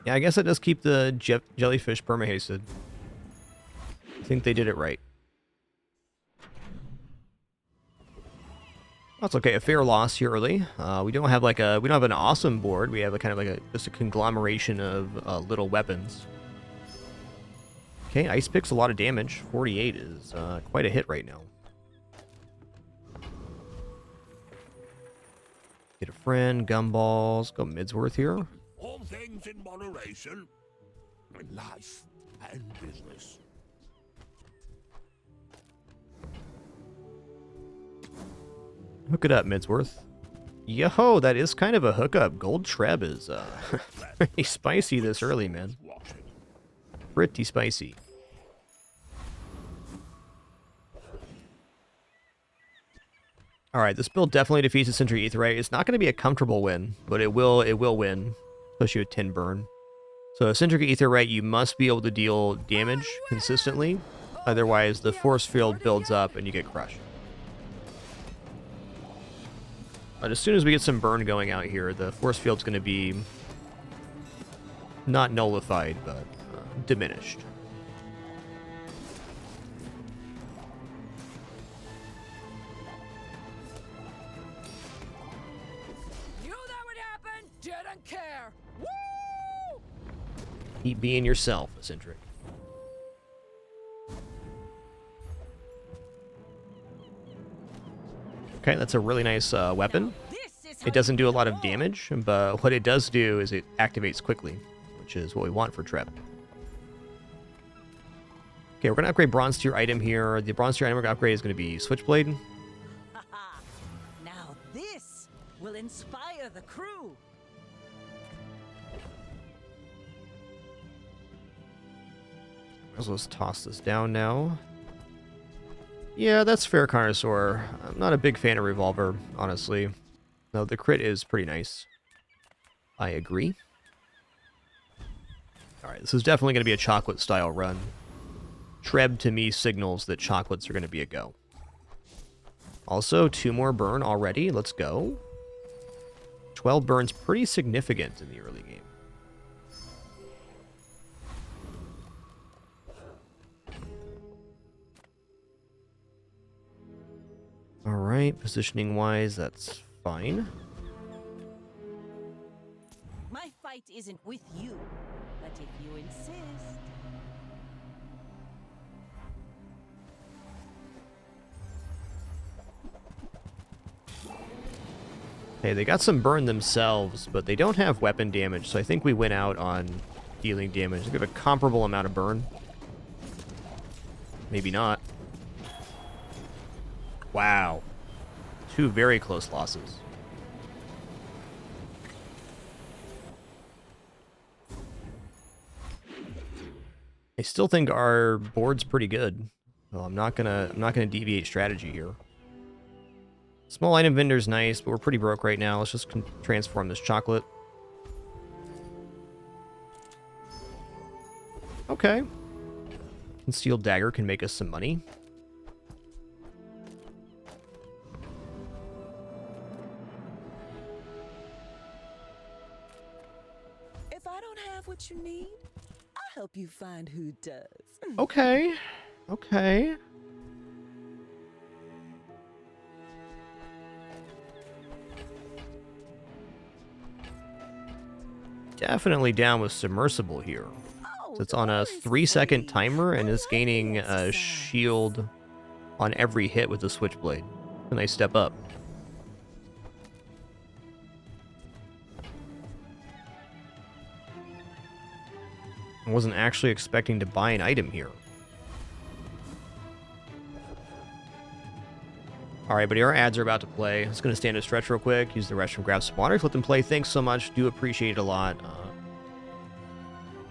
S1: Yeah, I guess it does keep the jellyfish perma-hasted. I think they did it right. That's okay. A fair loss here early. We don't have like we don't have an awesome board. We have a kind of like just a conglomeration of little weapons. Okay, Ice Pick's a lot of damage. 48 is quite a hit right now. Get a friend, gumballs. Go Midsworth here.
S2: All things in moderation. In life and business.
S1: Hook it up, Midsworth. Yo, that is kind of a hookup. Gold Treb is pretty spicy this early, man. Pretty spicy. Alright, this build definitely defeats the Centric Aetheryte. It's not going to be a comfortable win, but it will win, especially with 10 burn. So a Centric Aetheryte, you must be able to deal damage consistently, otherwise the force field builds up and you get crushed. But as soon as we get some burn going out here, the force field's going to be not nullified, but diminished.
S4: Didn't care. Woo!
S1: Keep being yourself, Eccentric. Okay, that's a really nice weapon. It doesn't do a lot of damage, but what it does do is it activates quickly, which is what we want for Treb. Okay, we're going to upgrade Bronze Tier item here. The Bronze Tier item we're going to upgrade is going to be Switchblade.
S9: Now this will inspire the crew.
S1: Let's toss this down now. Yeah, that's fair, Connoisseur. I'm not a big fan of Revolver, honestly. No, the crit is pretty nice. I agree. Alright, this is definitely going to be a chocolate-style run. Treb, to me, signals that chocolates are going to be a go. Also, 2 more burn already. Let's go. 12 burns, pretty significant in the early game. Alright, positioning-wise, that's fine.
S9: My fight isn't with you, but if you insist.
S1: Okay, they got some burn themselves, but they don't have weapon damage, so I think we went out on dealing damage. They have a comparable amount of burn. Maybe not. Wow. 2 very close losses. I still think our board's pretty good. Well, I'm not gonna deviate strategy here. Small item vendor's nice, but we're pretty broke right now. Let's just transform this chocolate. Okay. Concealed dagger can make us some money.
S4: If I don't have what you need, I'll help you find who does.
S1: Okay. Okay. Definitely down with Submersible here. So it's on a 3-second timer and is gaining a shield on every hit with the Switchblade. A nice step up. I wasn't actually expecting to buy an item here. Alright, buddy, our ads are about to play. I'm just going to stand and stretch real quick, use the restroom, grab some water, let them play. Thanks so much. Do appreciate it a lot.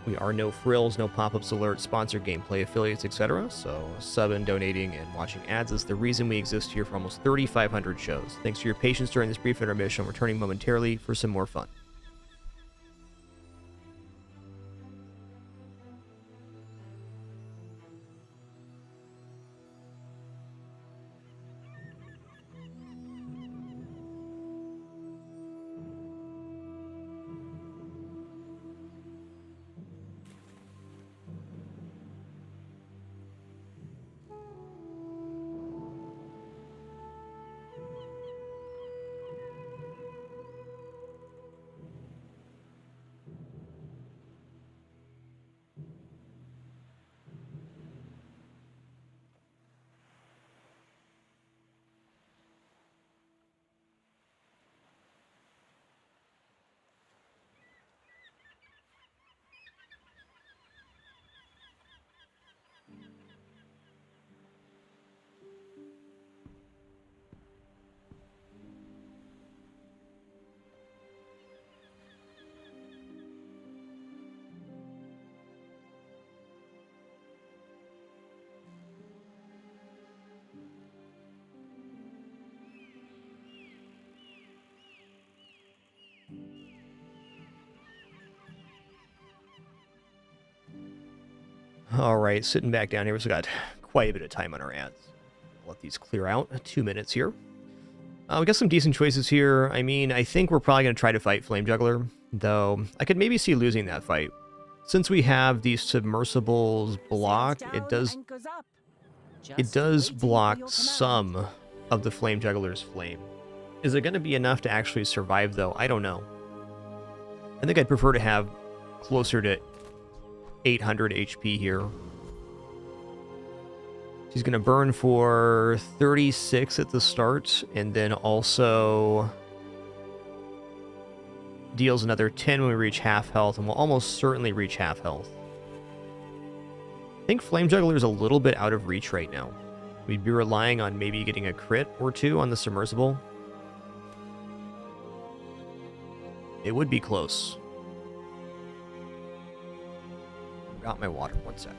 S1: We are no frills, no pop-ups, alerts, sponsored gameplay, affiliates, etc. So subbing, donating, and watching ads is the reason we exist here for almost 3,500 shows. Thanks for your patience during this brief intermission. I'm returning momentarily for some more fun. All right, sitting back down here. We've got quite a bit of time on our ads. Let these clear out. 2 minutes here. We got some decent choices here. I mean, I think we're probably going to try to fight Flame Juggler, though I could maybe see losing that fight. Since we have these submersibles block, it does block some of the Flame Juggler's flame. Is it going to be enough to actually survive, though? I don't know. I think I'd prefer to have closer to 800 HP here. She's going to burn for 36 at the start, and then also deals another 10 when we reach half health, and we'll almost certainly reach half health. I think Flame Juggler is a little bit out of reach right now. We'd be relying on maybe getting a crit or two on the submersible. It would be close. Got my water, 1 sec.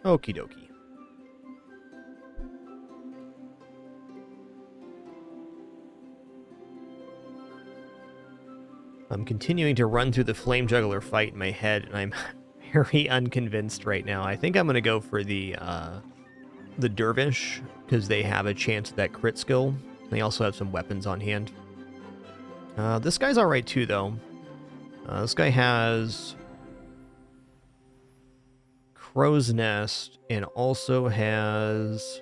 S1: Okie dokie. I'm continuing to run through the Flame Juggler fight in my head, and I'm very unconvinced right now. I think I'm going to go for the Dervish, because they have a chance at that crit skill. They also have some weapons on hand. This guy's alright too, though. This guy has Crow's Nest, and also has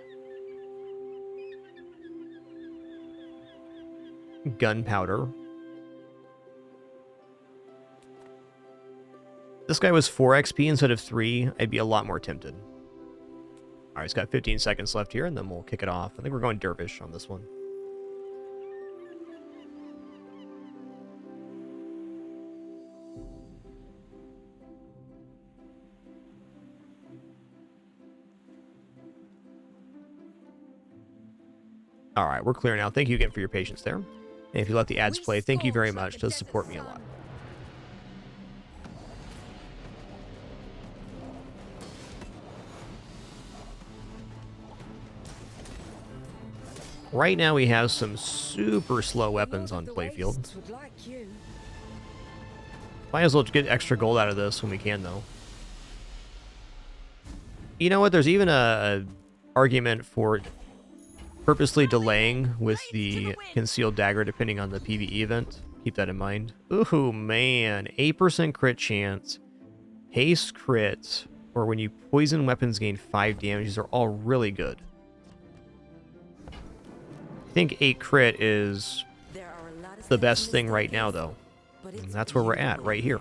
S1: Gunpowder. This guy was 4 XP instead of 3. I'd be a lot more tempted. Alright, it's got 15 seconds left here, and then we'll kick it off. I think we're going Dervish on this one. All right, we're clear now. Thank you again for your patience there. And if you let the ads play, thank you very much. It does support me a lot. Right now we have some super slow weapons on playfield. Might as well get extra gold out of this when we can, though. You know what? There's even a argument for purposely delaying with the concealed dagger depending on the PvE event. Keep that in mind. Ooh, man. 8% crit chance. Haste crit. Or when you poison weapons gain 5 damage. These are all really good. I think 8 crit is the best thing right now, though. And that's where we're at, right here.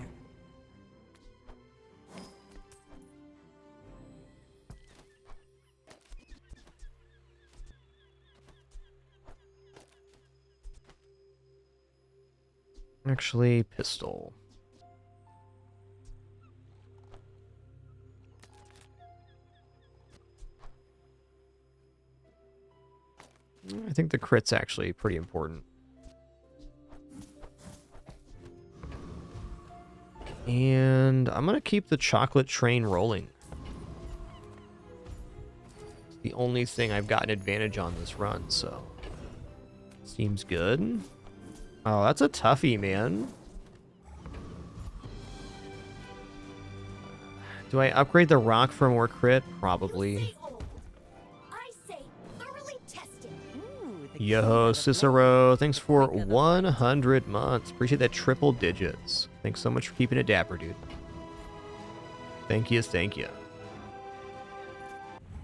S1: Actually, pistol. I think the crit's actually pretty important. And I'm going to keep the chocolate train rolling. It's the only thing I've got an advantage on this run, so seems good. Oh, that's a toughie, man. Do I upgrade the rock for more crit? Probably. Yo, Cicero, thanks for 100 months. Appreciate that triple digits. Thanks so much for keeping it dapper, dude. Thank you, thank you.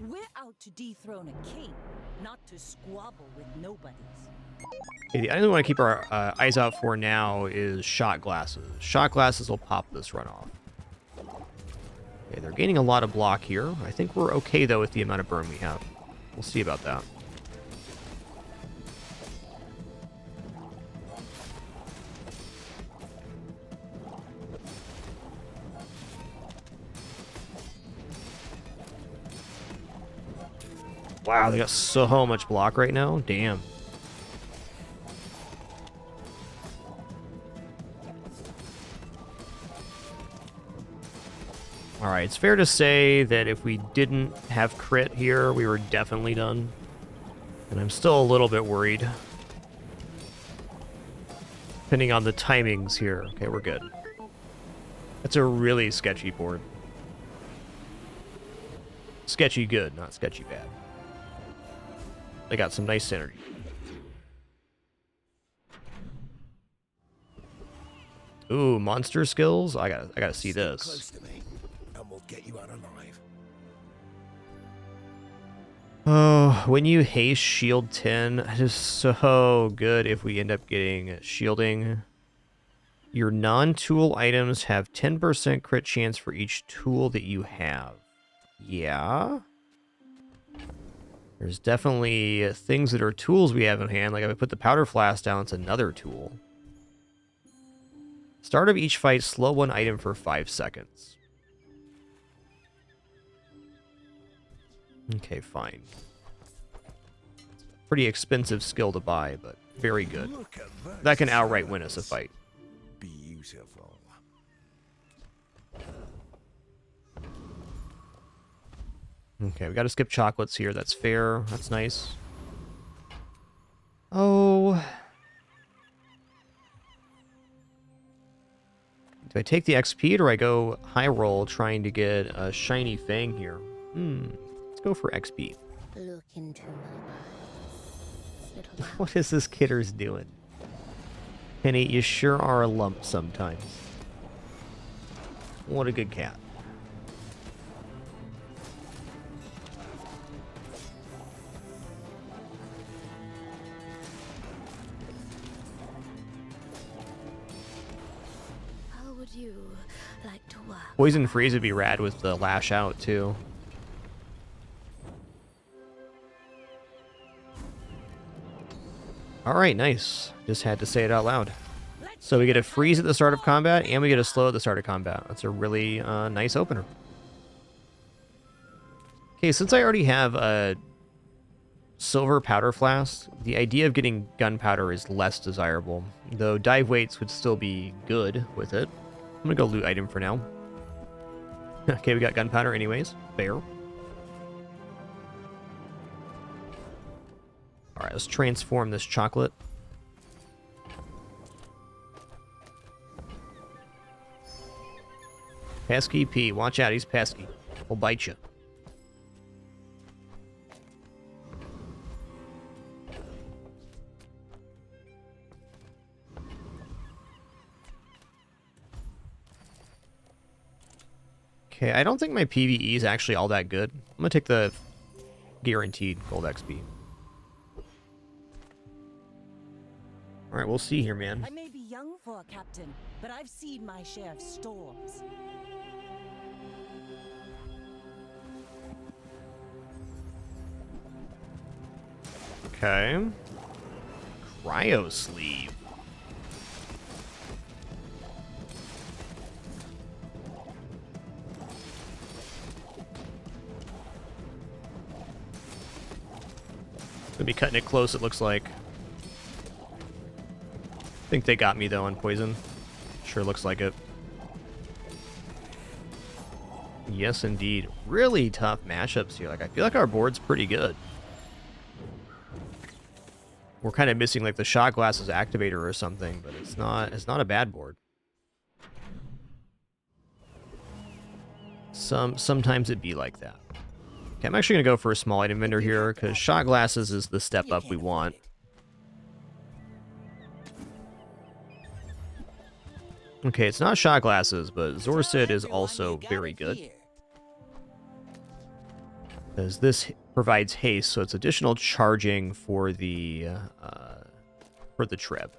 S9: We're out to dethrone a king, not to squabble with nobodies.
S1: Okay, the only one I keep our eyes out for now is shot glasses. Shot glasses will pop this run off. Okay, they're gaining a lot of block here. I think we're okay, though, with the amount of burn we have. We'll see about that. Wow, they got so much block right now. Damn. Alright, it's fair to say that if we didn't have crit here, we were definitely done. And I'm still a little bit worried. Depending on the timings here. Okay, we're good. That's a really sketchy board. Sketchy good, not sketchy bad. They got some nice synergy. Ooh, monster skills? I gotta see this.
S2: Close to me, and we'll get you out alive.
S1: Oh, when you haste shield 10, it is so good if we end up getting shielding. Your non-tool items have 10% crit chance for each tool that you have. Yeah? There's definitely things that are tools we have in hand. Like if I put the powder flask down, it's another tool. Start of each fight, slow one item for 5 seconds. Okay, fine. Pretty expensive skill to buy, but very good. That can outright win us a fight.
S2: Beautiful.
S1: Okay, we got to skip chocolates here. That's fair. That's nice. Oh. Do I take the XP or do I go high roll trying to get a shiny fang here? Let's go for XP.
S11: Look into my eyes.
S1: What is this kidder's doing? Penny, you sure are a lump sometimes. What a good cat.
S6: How would you like to work?
S1: Poison freeze would be rad with the lash out too. Alright, nice. Just had to say it out loud. So we get a freeze at the start of combat, and we get a slow at the start of combat. That's a really nice opener. Okay, since I already have a silver powder flask, the idea of getting gunpowder is less desirable, though dive weights would still be good with it. I'm gonna go loot item for now. Okay, we got gunpowder anyways. Fair. Alright, let's transform this chocolate. Pesky P. Watch out, he's pesky. We'll bite you. Okay, I don't think my PvE is actually all that good. I'm gonna take the guaranteed gold XP. Alright, we'll see here, man.
S9: I may be young for a captain, but I've seen my share of storms.
S1: Okay. Cryo sleeve. Gonna be cutting it close, it looks like. I think they got me, though, on poison. Sure looks like it. Yes, indeed. Really tough matchups here. Like, I feel like our board's pretty good. We're kind of missing, like, the shot glasses activator or something, but it's not a bad board. Sometimes it'd be like that. Okay, I'm actually going to go for a small item vendor here, because shot glasses is the step up we want. Okay, it's not shot glasses, but Zorsid is also very good. Because this provides haste, so it's additional charging for the trip.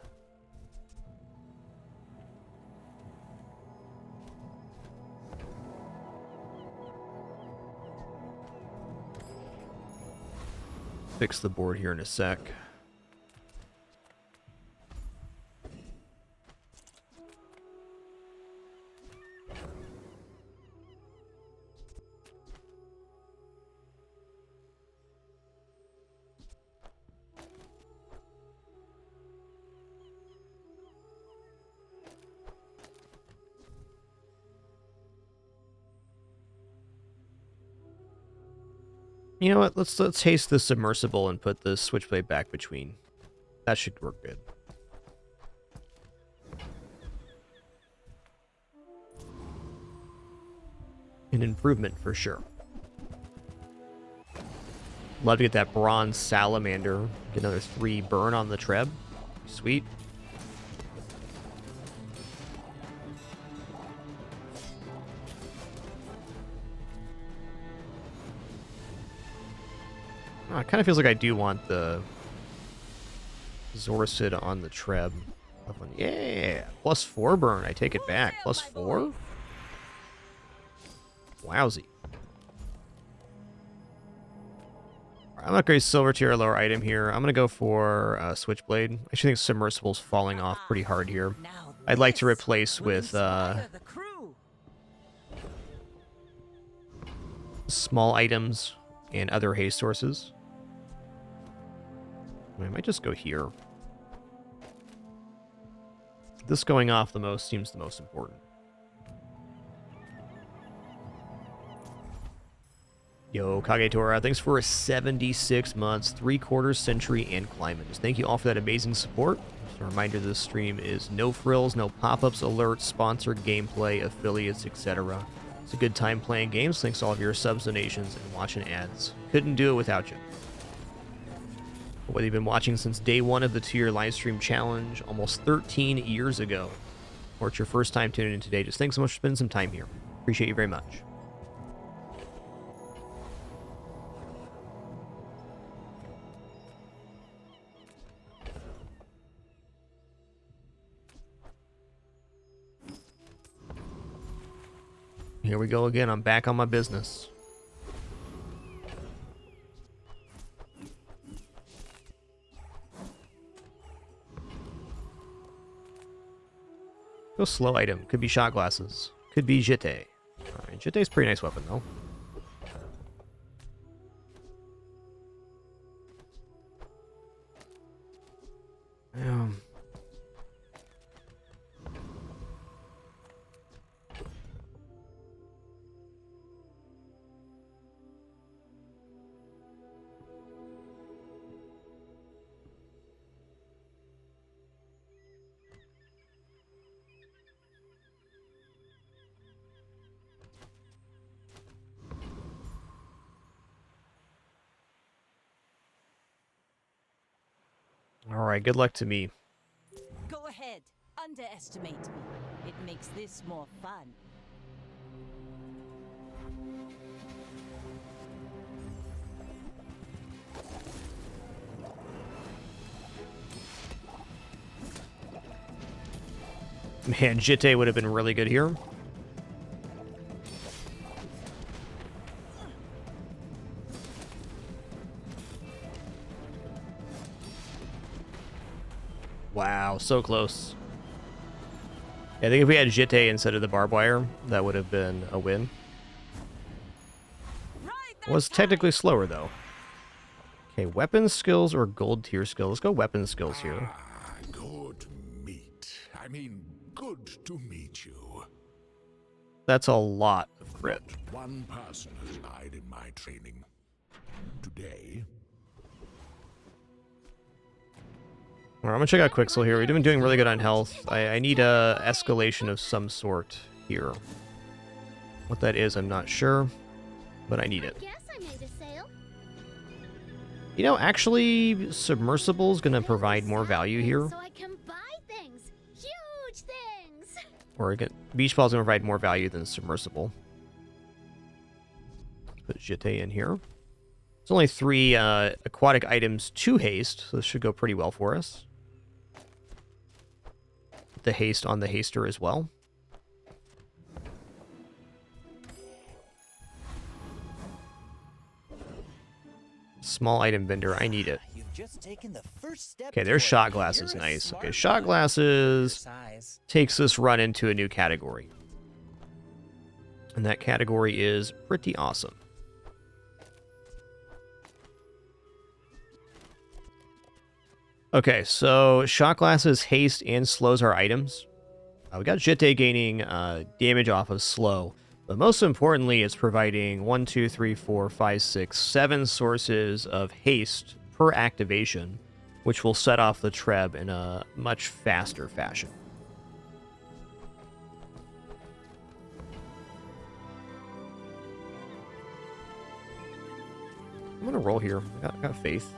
S1: Fix the board here in a sec. You know what? Let's haste the submersible and put the switchblade back between. That should work good. An improvement for sure. Love to get that bronze salamander. Get another 3 burn on the Treb. Sweet. Oh, it kind of feels like I do want the Zorcid on the Treb. Yeah, +4 burn. I take it back. +4? Wowzy. I'm gonna upgrade silver tier lower item here. I'm gonna go for Switchblade. I actually think Submersible's falling off pretty hard here. I'd like to replace with small items and other haste sources. I might just go here. This going off the most seems the most important. Yo, Kagetora, thanks for 76 months, 3/4 century, and climbing. Just thank you all for that amazing support. Just a reminder, this stream is no frills, no pop-ups, alerts, sponsored gameplay, affiliates, etc. It's a good time playing games. Thanks to all of your subs, donations, and watching ads. Couldn't do it without you. Whether you've been watching since day 1 of the 2-year live stream challenge, almost 13 years ago, or it's your first time tuning in today, just thanks so much for spending some time here. Appreciate you very much. Here we go again. I'm back on my business. Go slow item. Could be shot glasses. Could be Jete. Alright, Jete's a pretty nice weapon though. Alright, good luck to me.
S9: Go ahead. Underestimate me. It makes this more fun.
S1: Man, Jite would have been really good here. Wow, so close. I think if we had Jite instead of the barbed wire, that would have been a win. Was technically slower though. Okay, weapon skills or gold tier skills. Let's go weapon skills here.
S2: Good meet. I mean, good to meet you.
S1: That's a lot of crit.
S2: One person has died in my training. Today.
S1: Alright, I'm gonna check out Quixel here. We've been doing really good on health. I need a escalation of some sort here. What that is, I'm not sure, but I need it.
S11: Guess I made a sale.
S1: You know, actually, Submersible's gonna provide more value here.
S11: So I can buy things. Huge things.
S1: Or Beach Ball's gonna provide more value than Submersible. Put Jite in here. It's only 3 aquatic items to haste, so this should go pretty well for us. Put the haste on the haster as well. Small item vendor, I need it.
S8: You've just taken the first step.
S1: Okay, there's shot glasses, nice. Okay, shot glasses takes this run into a new category. And that category is pretty awesome. Okay, so shot glasses haste and slows our items. We got Jite gaining damage off of slow. But most importantly, it's providing 1, 2, 3, 4, 5, 6, 7 sources of haste per activation, which will set off the Treb in a much faster fashion. I'm gonna roll here. I got faith.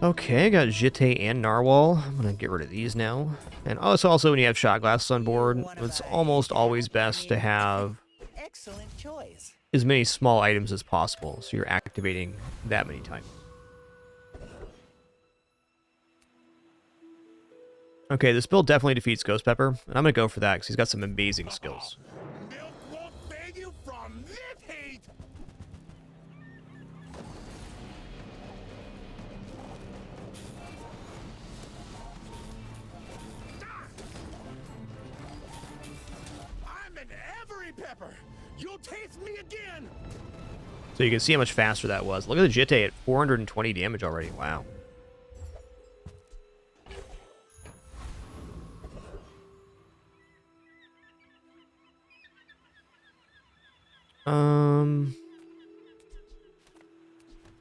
S1: Okay, I got Jitte and Narwhal. I'm gonna get rid of these now. And also when you have shot glasses on board, it's almost always best to have
S8: Excellent choice.
S1: as many small items as possible, so you're activating that many times. Okay, this build definitely defeats Ghost Pepper, and I'm gonna go for that because he's got some amazing skills.
S2: Milk won't save you from this heat. I'm an every pepper. You'll taste me again.
S1: So you can see how much faster that was. Look at the Jitte at 420 damage already. Wow.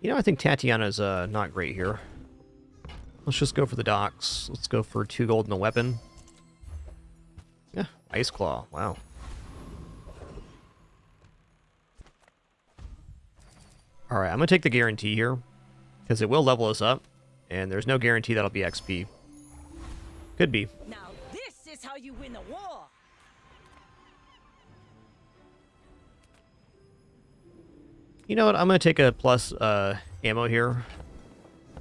S1: You know, I think Tatiana's not great here. Let's just go for the docks. Let's go for 2 gold and a weapon. Yeah, Ice Claw. Wow. Alright, I'm going to take the guarantee here, because it will level us up, and there's no guarantee that'll be XP. Could be.
S9: Now this is how you win a war.
S1: You know what? I'm going to take a plus ammo here.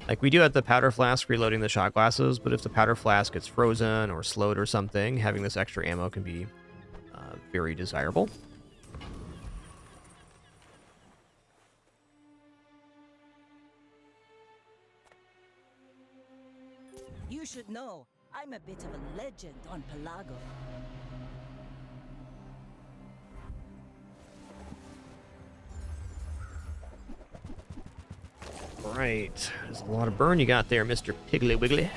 S1: Like, we do have the powder flask reloading the shot glasses, but if the powder flask gets frozen or slowed or something, having this extra ammo can be very desirable.
S9: You should know, I'm a bit of a legend on Pelago.
S1: Right. There's a lot of burn you got there, Mr. Piggly Wiggly.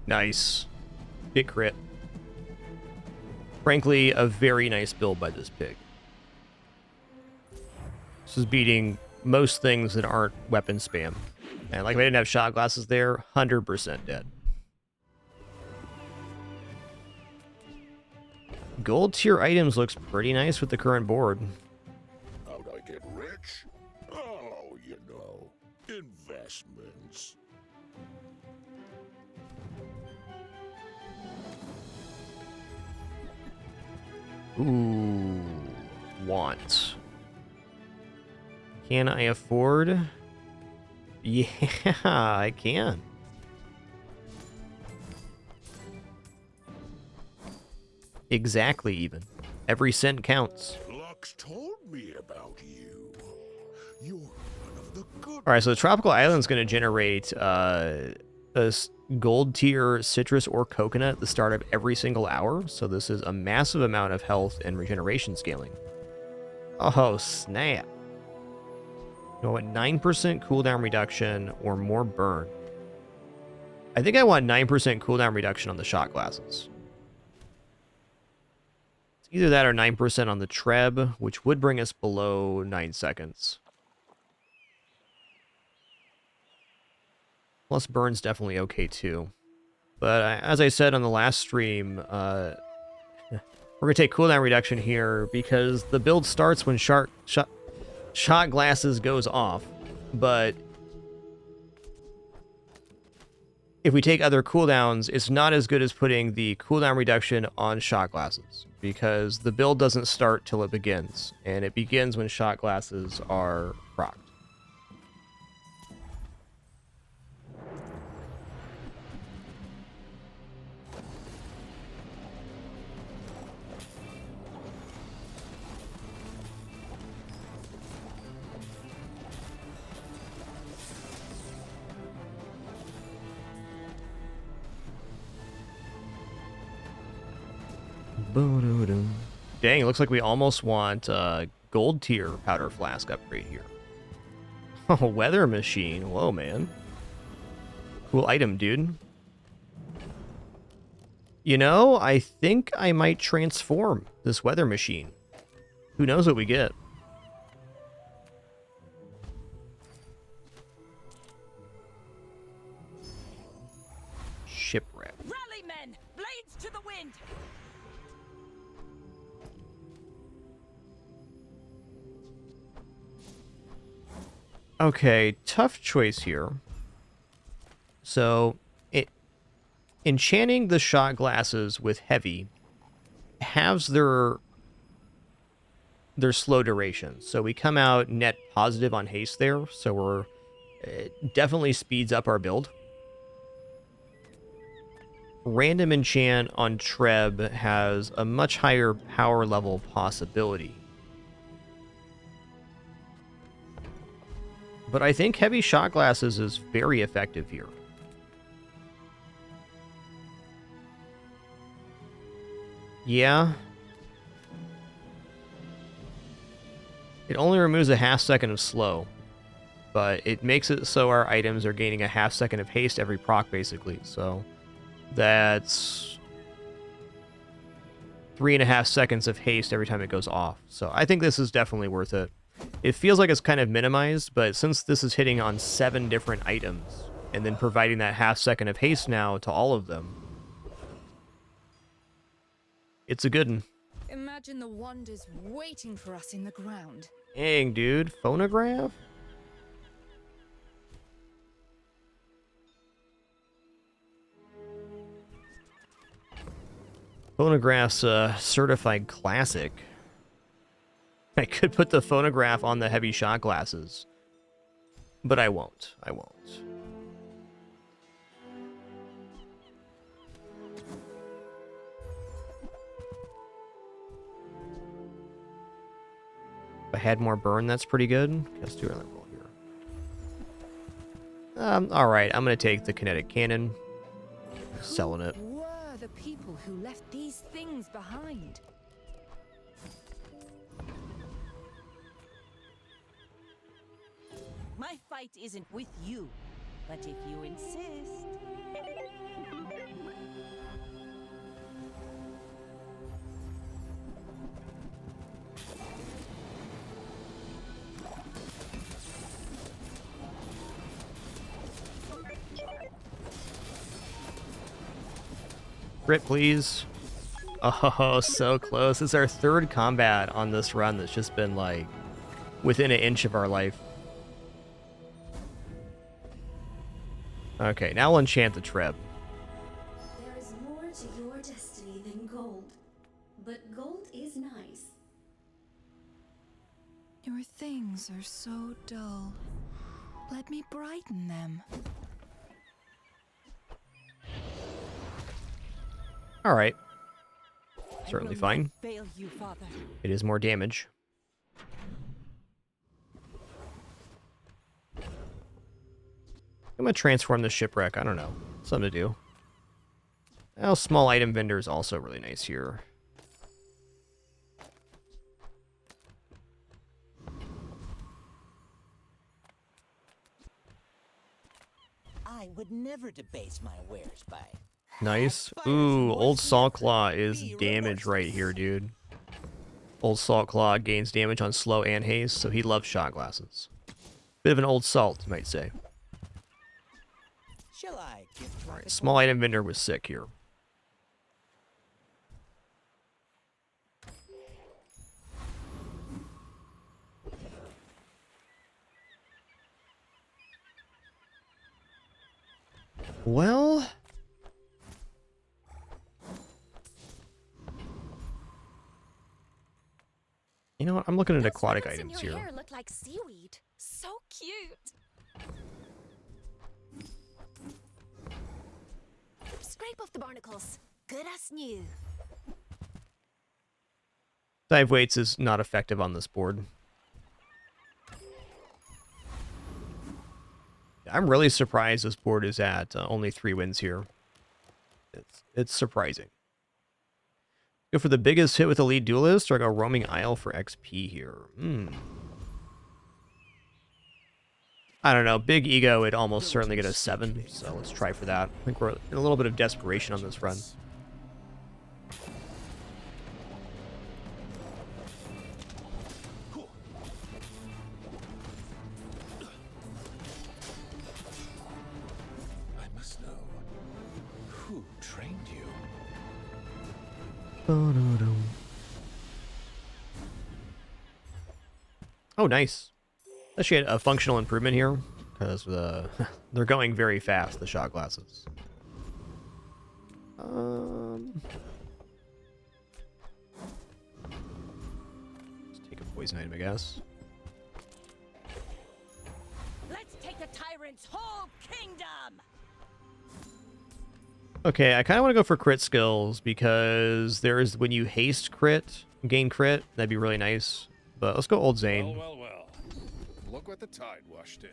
S1: Nice. Big crit. Frankly, a very nice build by this pig. This is beating most things that aren't weapon spam. And like if I didn't have shot glasses there, 100% dead. Gold tier items looks pretty nice with the current board.
S2: How'd I get rich? Oh, you know, investments.
S1: Ooh, want. Can I afford? Yeah, I can. Exactly, even. Every cent counts.
S2: Lux told me about you. You're one of the good.
S1: All right, so the tropical island's going to generate a gold tier citrus or coconut at the start of every single hour. So this is a massive amount of health and regeneration scaling. Oh, snap. You know what? 9% cooldown reduction or more burn. I think I want 9% cooldown reduction on the shot glasses. It's either that or 9% on the Treb, which would bring us below 9 seconds. Plus burn's definitely okay too. But as I said on the last stream, we're going to take cooldown reduction here because the build starts when shot glasses goes off. But if we take other cooldowns, it's not as good as putting the cooldown reduction on shot glasses because the build doesn't start till it begins. And it begins when shot glasses are procced. Dang, it looks like we almost want gold tier powder flask upgrade here. Oh, weather machine. Whoa, man. Cool item, dude. You know, I think I might transform this weather machine. Who knows what we get? Shipwreck.
S9: Rally, men! Blades to the wind!
S1: Okay, tough choice here. So, enchanting the shot glasses with heavy halves their slow duration. So we come out net positive on haste there, so it definitely speeds up our build. Random enchant on Treb has a much higher power level possibility. But I think heavy shot glasses is very effective here. Yeah. It only removes a half second of slow, but it makes it so our items are gaining a half second of haste every proc, basically. So that's 3.5 seconds of haste every time it goes off. So I think this is definitely worth it. It feels like it's kind of minimized, but since this is hitting on 7 different items and then providing that half second of haste now to all of them, it's a good one.
S10: Imagine the wonders waiting for us in the ground.
S1: Dang, dude. Phonograph? Phonograph's a certified classic. I could put the phonograph on the heavy shot glasses, but I won't. I won't. If I had more burn, that's pretty good. Let's do another roll here. Alright, I'm going to take the kinetic cannon. Selling it.
S6: Who were the people who left these things behind?
S9: My fight isn't with you, but if you insist...
S1: Crit, please. Oh, so close. This is our 3rd combat on this run that's just been, like, within an inch of our life. Okay, now we'll enchant the Treb.
S11: There is more to your destiny than gold, but gold is nice.
S6: Your things are so dull. Let me brighten them.
S1: Alright. Certainly fine.
S9: Fail you, Father.
S1: It is more damage. I'm gonna transform the shipwreck. I don't know. Something to do. Well, small item vendor is also really nice here.
S8: I would never debase my wares by...
S1: Nice. Ooh, Old Salt Claw is damage right here, dude. Old Salt Claw gains damage on slow and haste, so he loves shot glasses. Bit of an old salt, you might say.
S8: Shall I give
S1: Alright, small item vendor was sick here. Well... You know what? I'm looking at aquatic items here.
S10: Your hair look like seaweed. So cute. Scrape off the barnacles. Good as new.
S1: Dive weights is not effective on this board. I'm really surprised this board is at only 3 wins here. It's surprising. Go for the biggest hit with the lead duelist, or I go roaming isle for XP here? I don't know. Big ego would almost certainly get a 7, so let's try for that. I think we're in a little bit of desperation on this run.
S7: I must know who trained you.
S1: Oh, nice. Actually, a functional improvement here, because they're going very fast, the shot glasses. Let's take a poison item, I guess.
S9: Let's take the tyrant's whole kingdom.
S1: Okay, I kind of want to go for crit skills, because there is, when you haste crit, gain crit, that'd be really nice. But let's go Old Zane.
S2: Well. Look what the tide washed in.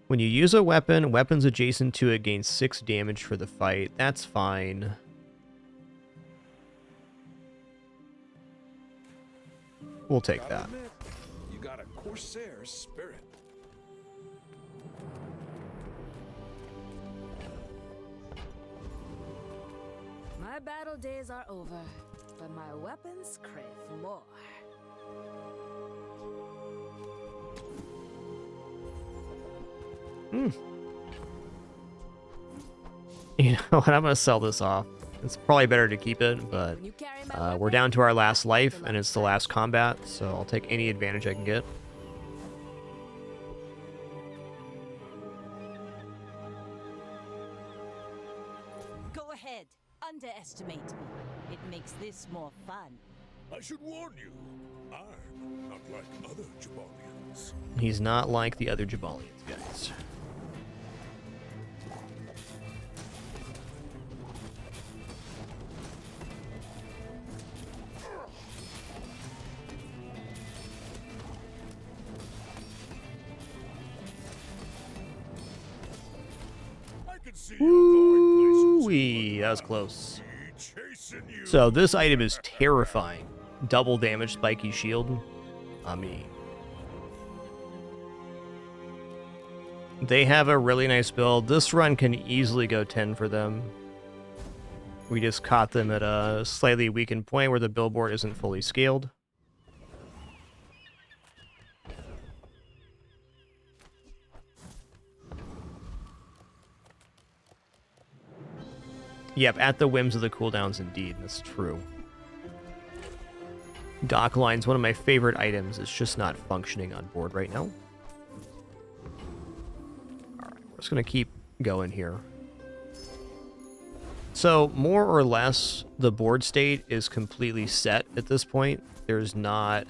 S1: When you use a weapon, weapons adjacent to it gain 6 damage for the fight. That's fine. We'll take that.
S2: Admit, you got a Corsair spirit.
S6: My battle days are over, but my weapons crave more.
S1: You know what? I'm gonna sell this off. It's probably better to keep it, but we're down to our last life, and it's the last combat, so I'll take any advantage I can get.
S9: Go ahead. Underestimate me. It makes this more fun.
S2: I should warn you, I'm not like other Jabalians.
S1: He's not like the other Jabalians, guys. Woo-wee, that was close. So this item is terrifying. Double damage spiky shield. I mean, they have a really nice build. This run can easily go 10 for them. We just caught them at a slightly weakened point where the billboard isn't fully scaled. Yep, at the whims of the cooldowns, indeed. That's true. Dock line's one of my favorite items. It's just not functioning on board right now. Alright, we're just going to keep going here. So, more or less, the board state is completely set at this point. There's not...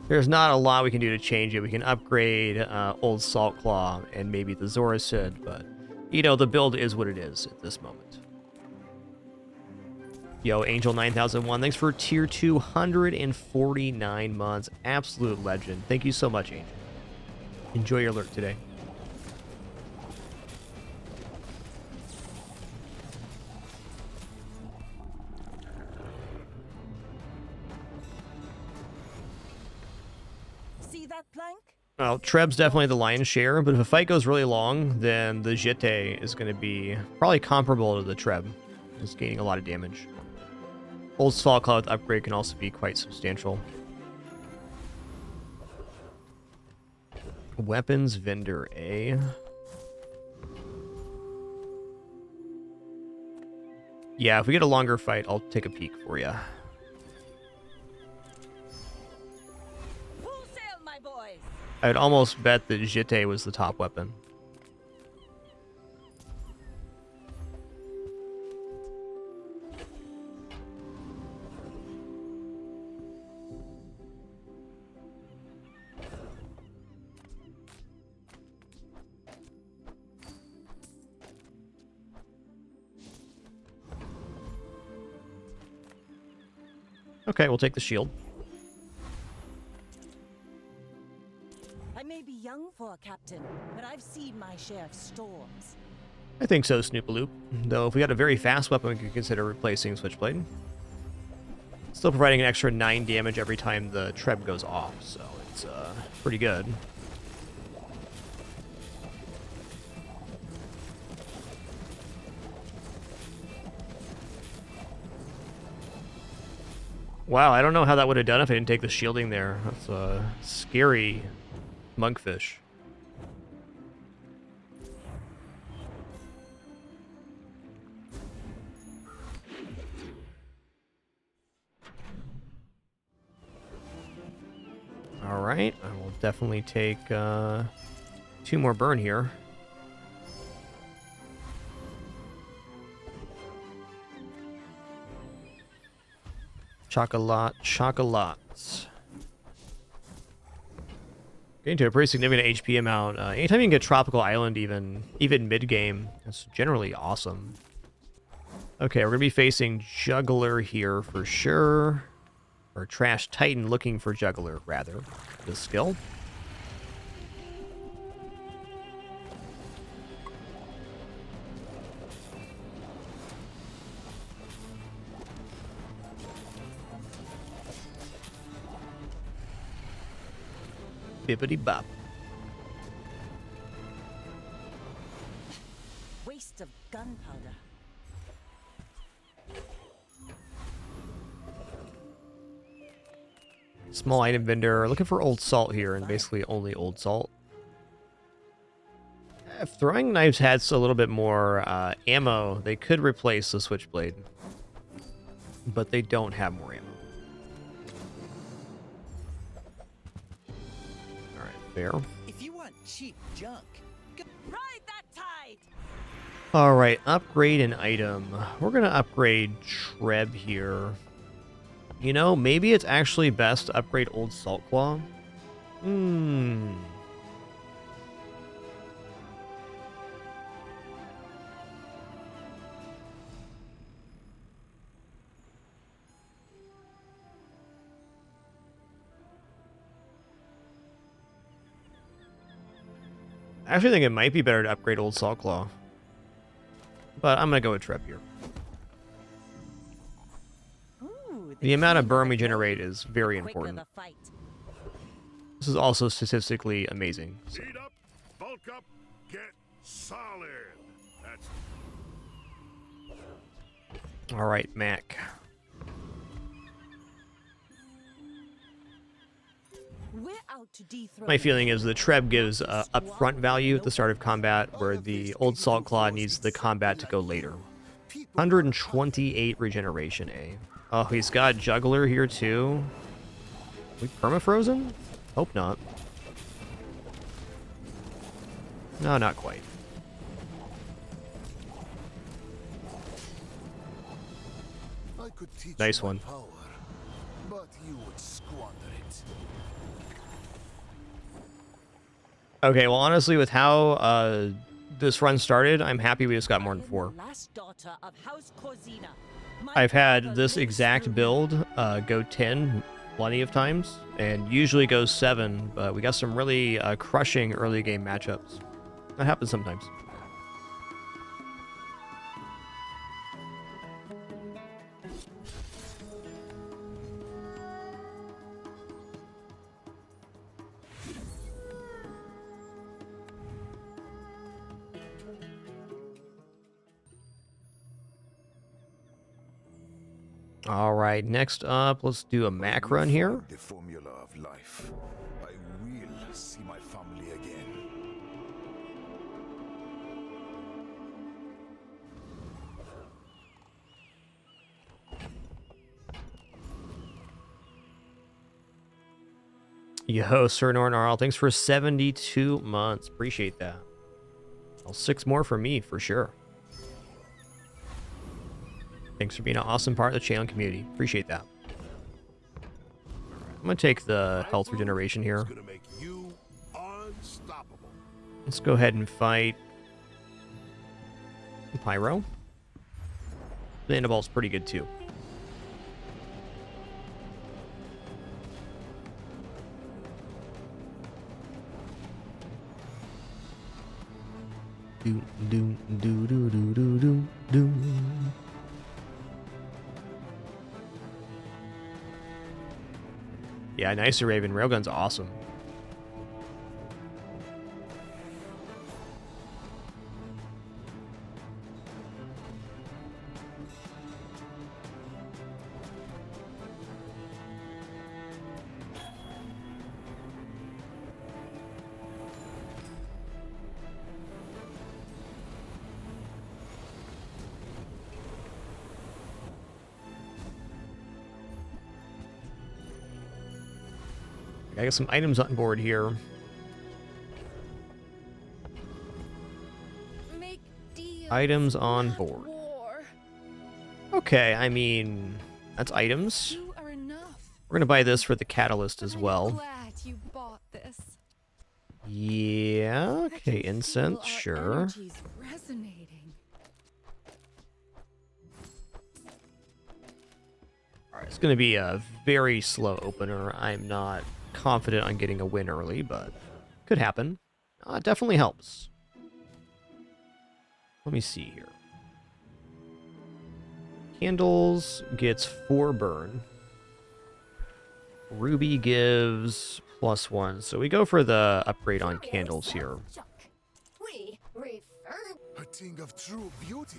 S1: there's not a lot we can do to change it. We can upgrade Old Salt Claw and maybe the Zorasid, but, you know, the build is what it is at this moment. Yo, Angel 9001, thanks for tier 249 months. Absolute legend. Thank you so much, Angel. Enjoy your lurk today.
S9: See that plank?
S1: Well, Treb's definitely the lion's share, but if a fight goes really long, then the Jete is going to be probably comparable to the Treb. Just gaining a lot of damage. Old Salt Claw with upgrade can also be quite substantial. Weapons vendor A. Yeah, if we get a longer fight, I'll take a peek for you.
S9: Full sail, my boys.
S1: I'd almost bet that Jete was the top weapon. Okay, we'll take the shield.
S9: I may be young for a captain, but I've seen my share of storms.
S1: I think so, Snoopaloop. Though if we got a very fast weapon, we could consider replacing Switchblade. Still providing an extra 9 damage every time the Treb goes off, so it's pretty good. Wow, I don't know how that would have done if I didn't take the shielding there. That's a scary monkfish. Alright, I will definitely take 2 more burn here. Chocolates. Getting to a pretty significant HP amount. Anytime you can get Tropical Island even mid-game, it's generally awesome. Okay, we're going to be facing Juggler here for sure. Or Trash Titan looking for Juggler, rather. The skill. Bippity bop.
S9: Waste of gunpowder.
S1: Small item vendor. Looking for old salt here, and basically only old salt. If throwing knives had a little bit more ammo, they could replace the switchblade. But they don't have more ammo. Alright, fair.
S8: If you want cheap junk,
S9: Ride that tide!
S1: Alright, upgrade an item. We're gonna upgrade Treb here. You know, maybe it's actually best to upgrade Old Salt Claw. I actually think it might be better to upgrade Old Salt Claw. But I'm gonna go with Treb here. The amount of burn we generate is very important. This is also statistically amazing. So.
S2: Speed up, bulk up, get solid. That's
S1: All right, Mac.
S9: We're out to dethrone.
S1: My feeling is the Treb gives upfront value at the start of combat, where the Old Salt Claw needs the combat to go later. 128 regeneration, Oh, he's got Juggler here too. We permafrozen? Hope not. No, not quite.
S3: I could teach
S1: Nice
S3: you my
S1: one.
S3: power, but you would squander it.
S1: Okay, well, honestly, with how this run started, I'm happy we just got more than 4.
S9: Last daughter of House Corzina.
S1: I've had this exact build go 10 plenty of times, and usually goes 7, but we got some really crushing early game matchups. That happens sometimes. All right, next up, let's do a Mac run here.
S3: The formula of life. I will see my family again.
S1: Yo, Sir Nornarl, thanks for 72 months. Appreciate that. Well, 6 more for me, for sure. Thanks for being an awesome part of the channel community. Appreciate that. I'm going to take the health regeneration here.
S2: gonna make you unstoppable.
S1: Let's go ahead and fight Pyro. The Annabelle's pretty good too. Do do do do do do do do. Yeah, nice Raven. Railgun's awesome. I got some items on board here.
S10: Make deals,
S1: Items on
S10: not
S1: board.
S10: war.
S1: Okay, I mean, that's items.
S10: You are enough.
S1: We're gonna buy this for the catalyst as
S10: I'm
S1: well.
S10: glad you bought this.
S1: Yeah,
S10: I
S1: okay,
S10: can
S1: incense,
S10: feel our
S1: sure.
S10: energies resonating.
S1: Alright, it's gonna be a very slow opener. I'm not confident on getting a win early, but could happen. It definitely helps. Let me see here. Candles gets 4 burn. Ruby gives +1, so we go for the upgrade on candles here.
S3: A thing of true beauty.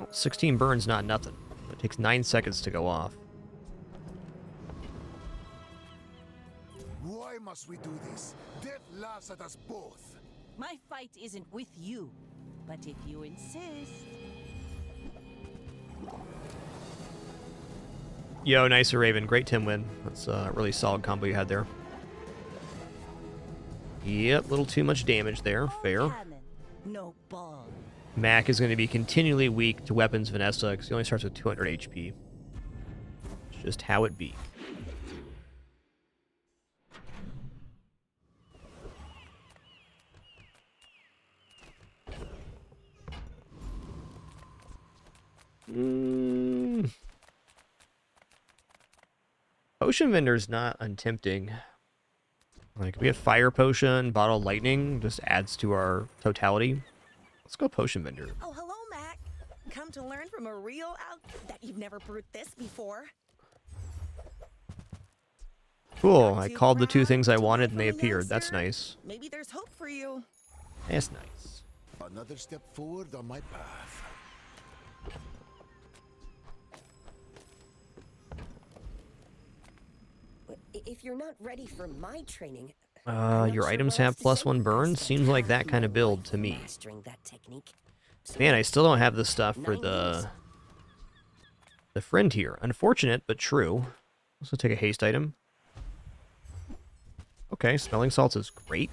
S1: Oh, 16 burns, not nothing. It takes 9 seconds to go off.
S3: Why must we do this? Death laughs at us both.
S9: My fight isn't with you, but if you insist.
S1: Yo, nicer Raven. Great Tim win. That's a really solid combo you had there. Yep, a little too much damage there. Fair.
S9: Cannon, no ball.
S1: Mac is going to be continually weak to weapons Vanessa because he only starts with 200 HP. It's just how it be. Potion vendor's not untempting. Like, we have fire potion, bottle of lightning, just adds to our totality. Let's go potion vendor.
S12: Oh, hello, Mac. Come to learn from a real that you've never brewed this before.
S1: Cool, I called the 2 things I wanted and they appeared. That's nice.
S12: Maybe there's hope for you.
S1: That's nice.
S3: Another step forward on my path.
S12: If you're not ready for my training,
S1: Your items have +1 burn? Seems like that kind of build to me. Man, I still don't have the stuff for the friend here. Unfortunate, but true. Let's take a haste item. Okay, smelling salts is great.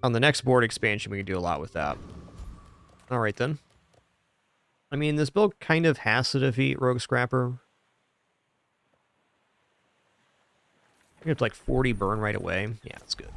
S1: On the next board expansion, we can do a lot with that. Alright then. I mean, this build kind of has to defeat Rogue Scrapper. I think it's like 40 burn right away. Yeah, that's good.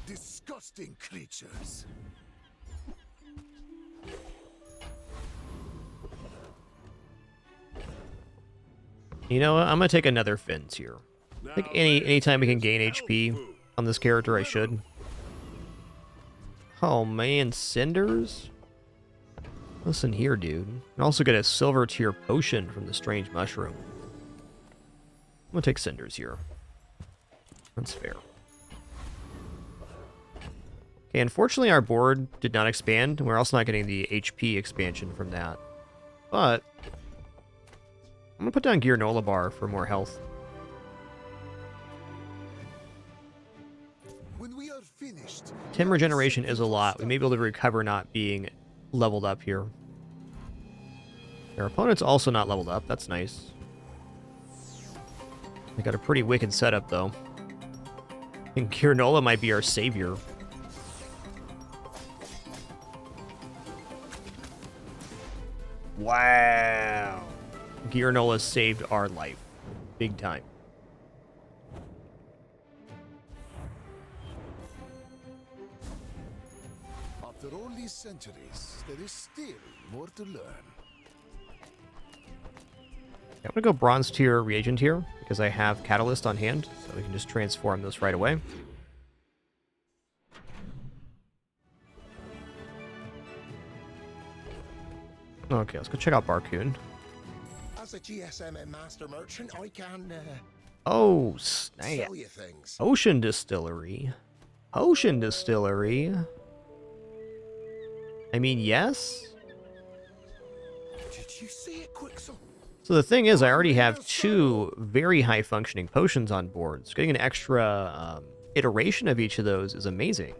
S3: Disgusting creatures.
S1: You know what? I'm gonna take another Fins here. I think anytime we can gain HP on this character, I should. Oh man, Cinders? Listen here, dude. You can also get a silver tier potion from the strange mushroom. I'm gonna take Cinders here. That's fair. Okay, unfortunately our board did not expand, and we're also not getting the HP expansion from that. But I'm gonna put down Gearnola Bar for more health.
S3: When we are finished,
S1: Tim regeneration is a lot. We may be able to recover not being leveled up here. Our opponent's also not leveled up. That's nice. They got a pretty wicked setup, though. I think Gearnola might be our savior. Wow. Gearnola saved our life. Big time.
S3: after all these centuries, there is still more to learn.
S1: I'm gonna go bronze tier reagent here because I have catalyst on hand, so we can just transform this right away. Okay, let's go check out Barcoon.
S2: As a GSM and master merchant, I can
S1: Oh, snap.
S2: sell you things.
S1: Ocean Distillery. Ocean Distillery. I mean, yes?
S2: Did you see it, Quicksilver?
S1: So the thing is, I already have 2 very high-functioning potions on board. So getting an extra iteration of each of those is amazing.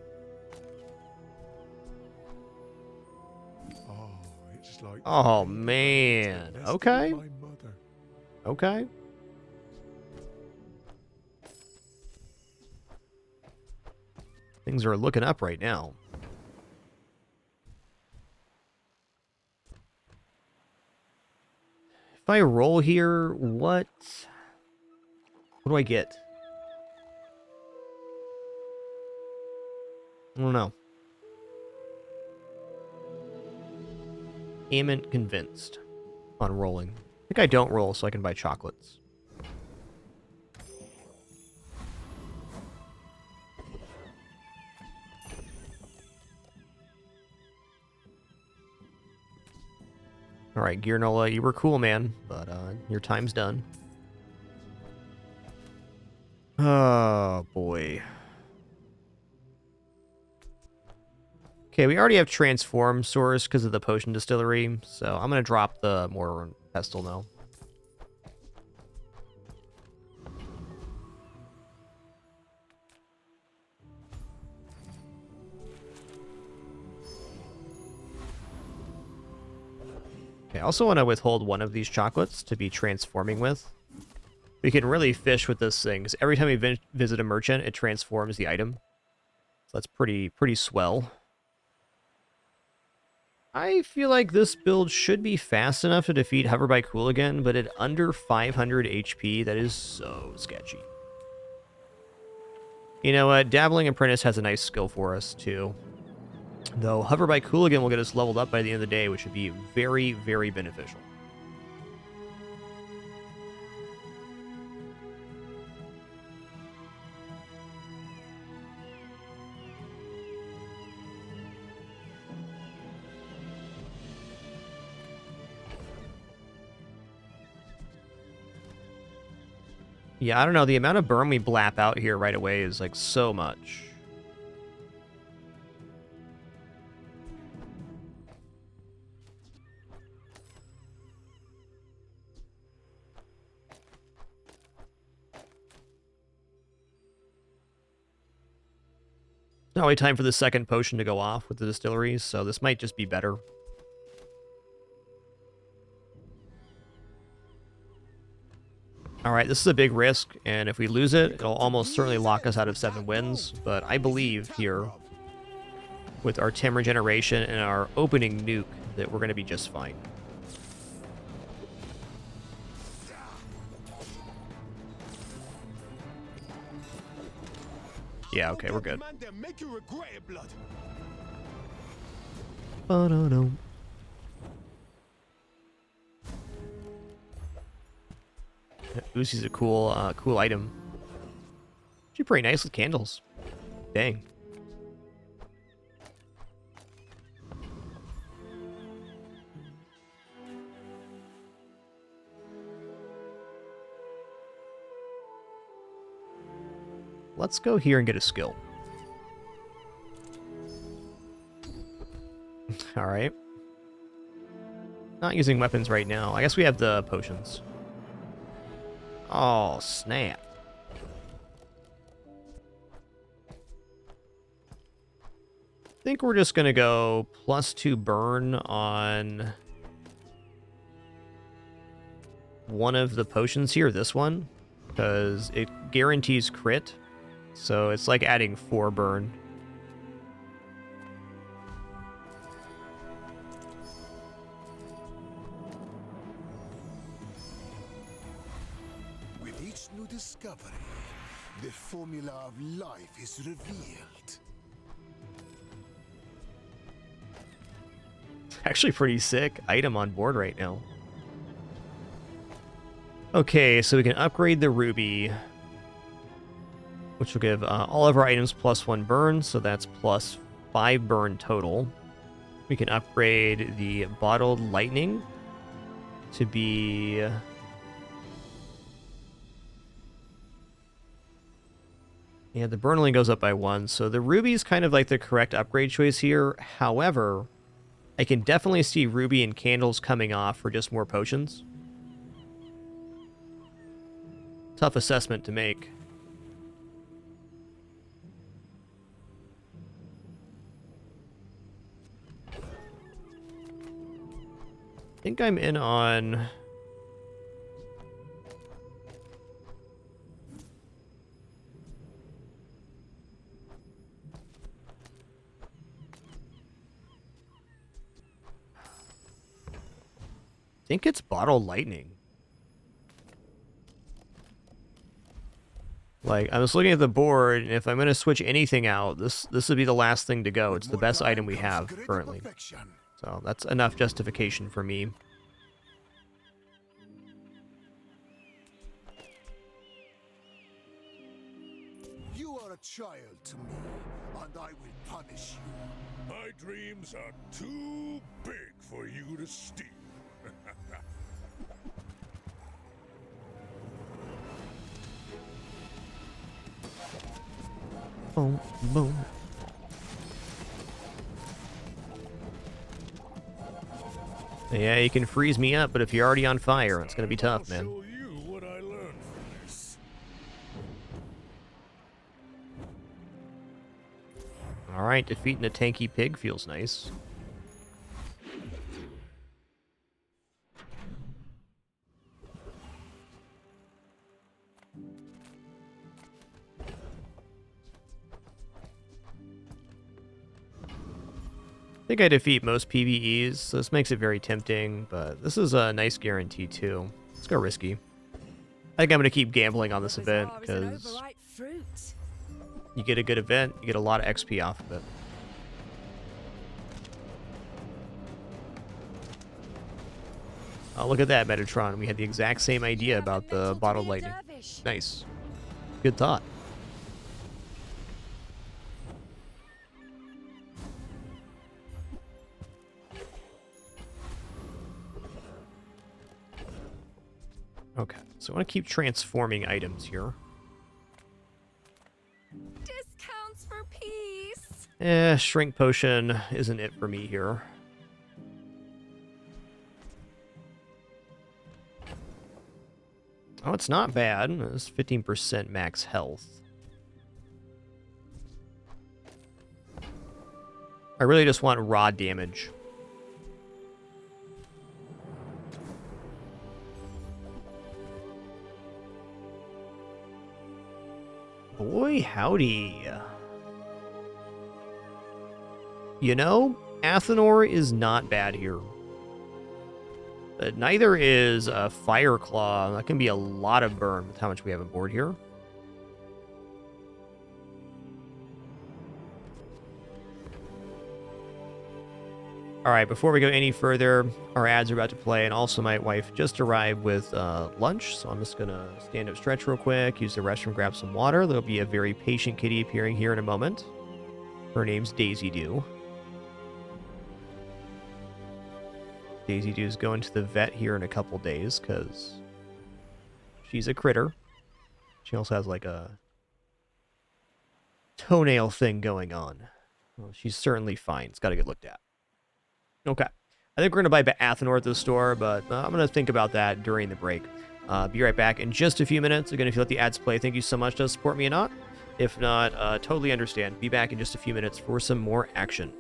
S2: Oh, it's like
S1: Oh, man. Okay.
S2: my mother.
S1: Okay. Things are looking up right now. If I roll here, what do I get? I don't know. Amn't convinced on rolling. I think I don't roll so I can buy chocolates. Alright, Gearnola, you were cool, man, but your time's done. Oh, boy. Okay, we already have Transform Source because of the Potion Distillery, so I'm going to drop the Mortar Pestle now. Okay, I also want to withhold one of these chocolates to be transforming with. We can really fish with this thing, because every time we visit a merchant, it transforms the item. So that's pretty swell. I feel like this build should be fast enough to defeat Hover by Cooligan, but at under 500 HP, that is so sketchy. You know what? Dabbling Apprentice has a nice skill for us, too. Though Hover by Cooligan will get us leveled up by the end of the day, which would be very, very beneficial. Yeah, I don't know. The amount of burn we blap out here right away is like so much. Not only time for the second potion to go off with the distilleries, so this might just be better. Alright, this is a big risk, and if we lose it, it'll almost certainly lock us out of 7 wins, but I believe here, with our Tim regeneration and our opening nuke, that we're going to be just fine. Yeah, okay, we're good. Ba-da-dum. Uzi's a cool item. Actually pretty nice with candles. Dang. Let's go here and get a skill. Alright. Not using weapons right now. I guess we have the potions. Oh, snap. I think we're just going to go +2 burn on one of the potions here, this one, because it guarantees crit. So it's like adding 4 burn.
S3: With each new discovery, the formula of life is revealed.
S1: Actually pretty sick item on board right now. Okay, so we can upgrade the ruby, which will give all of our items +1 burn, so that's +5 burn total. We can upgrade the bottled lightning, to be... Yeah, the burn only goes up by 1, so the ruby's kind of like the correct upgrade choice here. However, I can definitely see ruby and candles coming off for just more potions. Tough assessment to make. I think I'm in on... I think it's Bottle Lightning. Like, I was looking at the board, and if I'm going to switch anything out, this would be the last thing to go. It's the best item we have currently. So that's enough justification for me.
S3: You are a child to me, and I will punish you.
S2: My dreams are too big for you to steal.
S1: Boom, boom. Yeah, you can freeze me up, but if you're already on fire, it's gonna be tough, man.
S2: Show you what I learned from this.
S1: Alright, defeating a tanky pig feels nice. I think I defeat most PvEs, so this makes it very tempting, but this is a nice guarantee too. Let's go risky. I think I'm going to keep gambling on this event, because you get a good event, you get a lot of XP off of it. Oh, look at that, Metatron. We had the exact same idea about the bottled lightning. Nice. Good thought. Okay, so I want to keep transforming items here.
S12: Discounts for peace.
S1: Shrink potion isn't it for me here. Oh, it's not bad. It's 15% max health. I really just want raw damage. Boy, howdy. You know, Athenor is not bad here. But neither is Fireclaw. That can be a lot of burn with how much we have aboard here. Alright, before we go any further, our ads are about to play, and also my wife just arrived with lunch, so I'm just going to stand up, stretch real quick, use the restroom, grab some water. There'll be a very patient kitty appearing here in a moment. Her name's Daisy Doo. Daisy Doo's going to the vet here in a couple days, because she's a critter. She also has like a toenail thing going on. Well, she's certainly fine. It's got to get looked at. Okay. I think we're going to buy Athenor at the store, but I'm going to think about that during the break. Be right back in just a few minutes. Again, if you let the ads play, thank you so much. Does support me or not? If not, totally understand. Be back in just a few minutes for some more action.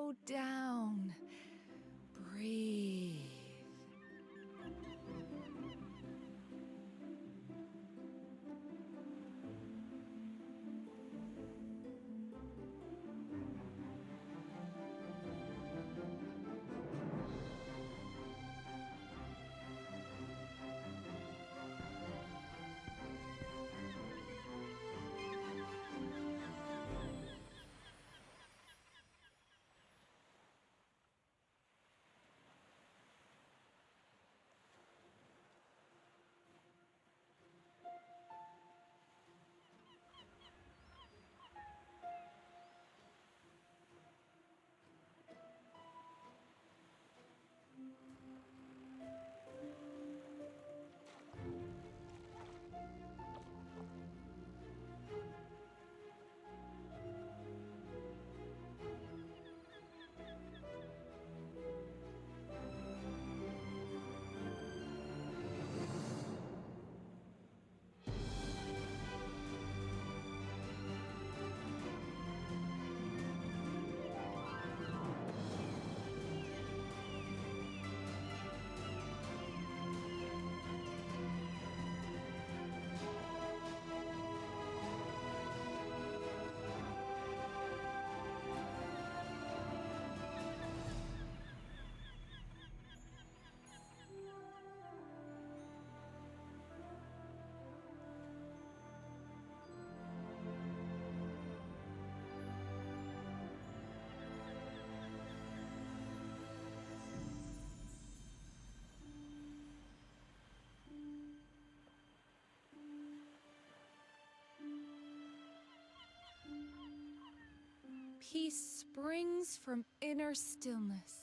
S10: Slow down. Breathe. Peace springs from inner stillness.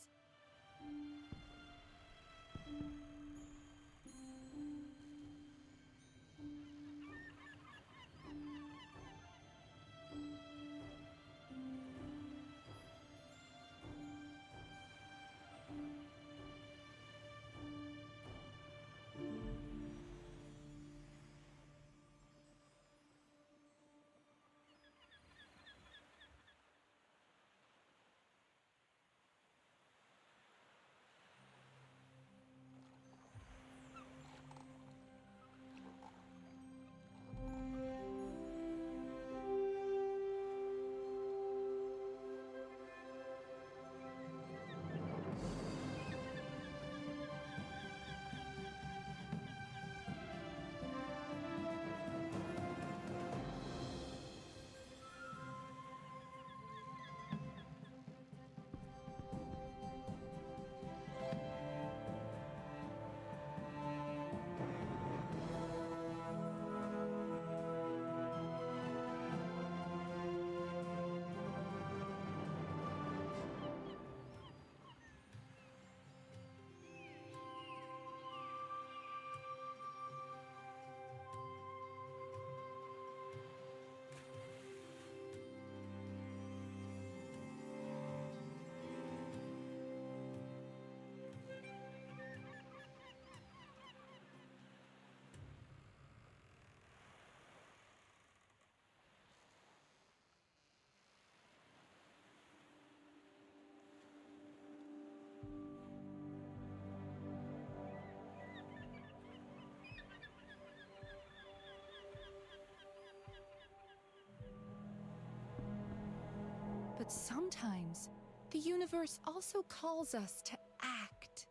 S10: But sometimes, the universe also calls us to act.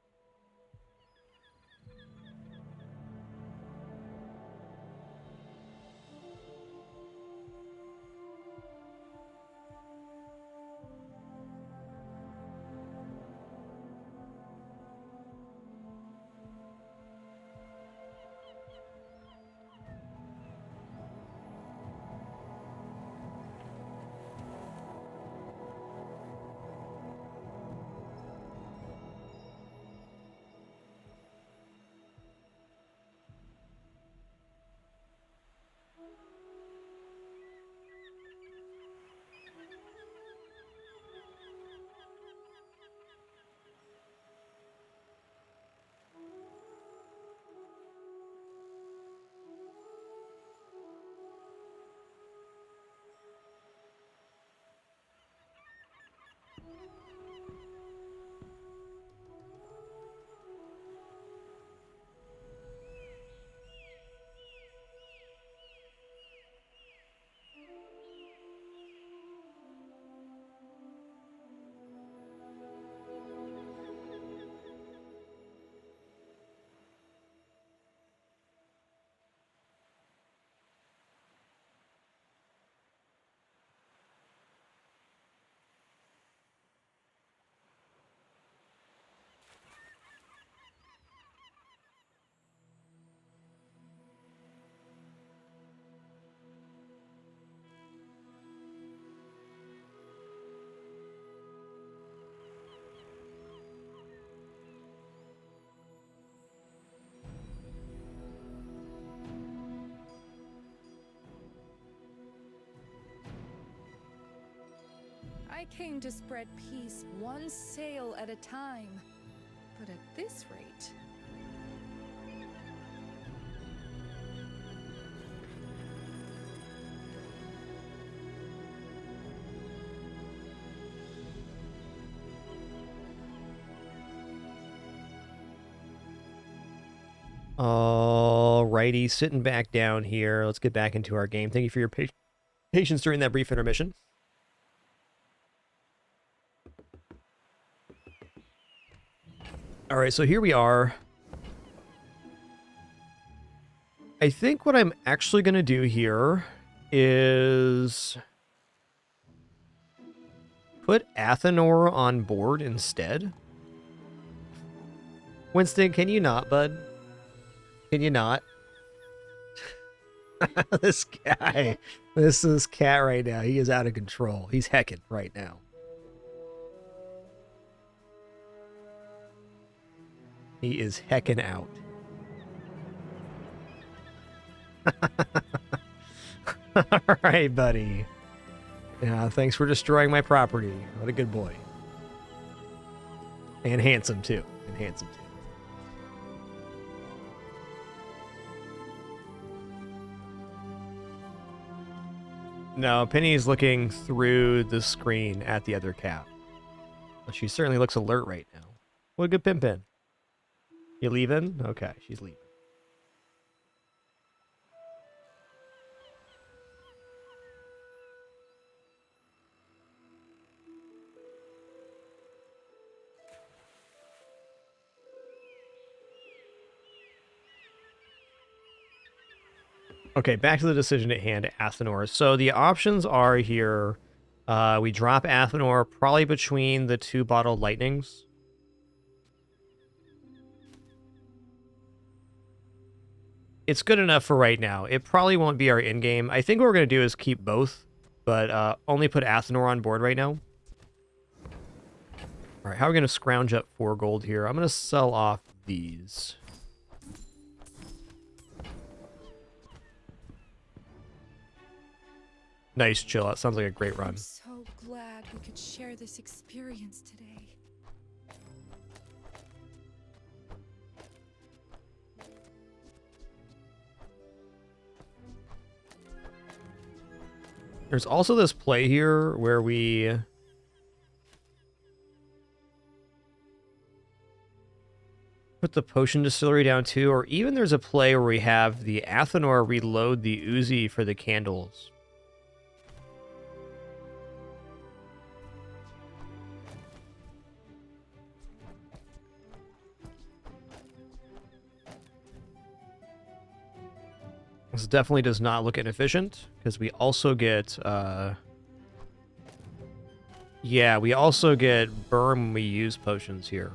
S10: I came to spread peace one sail at a time. But at this rate...
S1: Alrighty, sitting back down here. Let's get back into our game. Thank you for your patience during that brief intermission. Alright, so here we are. I think what I'm actually going to do here is put Athenor on board instead. Winston, can you not, bud? Can you not? This guy. This is cat right now. He is out of control. He's hecking right now. He is hecking out. All right, buddy. Yeah, thanks for destroying my property. What a good boy. And handsome, too. And handsome, too. No, Penny's looking through the screen at the other cat. Well, she certainly looks alert right now. What a good Pimpin. You leaving? Okay, she's leaving. Okay, back to the decision at hand, Athenor. So the options are here. We drop Athenor probably between the two bottled lightnings. It's good enough for right now. It probably won't be our in-game. I think what we're going to do is keep both, but only put Athenor on board right now. All right, how are we going to scrounge up 4 gold here? I'm going to sell off these. Nice chill. That sounds like a great run.
S10: I'm so glad we could share this experience today.
S1: There's also this play here where we put the potion distillery down too, or even there's a play where we have the Athenor reload the Uzi for the candles. This definitely does not look inefficient, because we also get, yeah, we also get burn when we use potions here.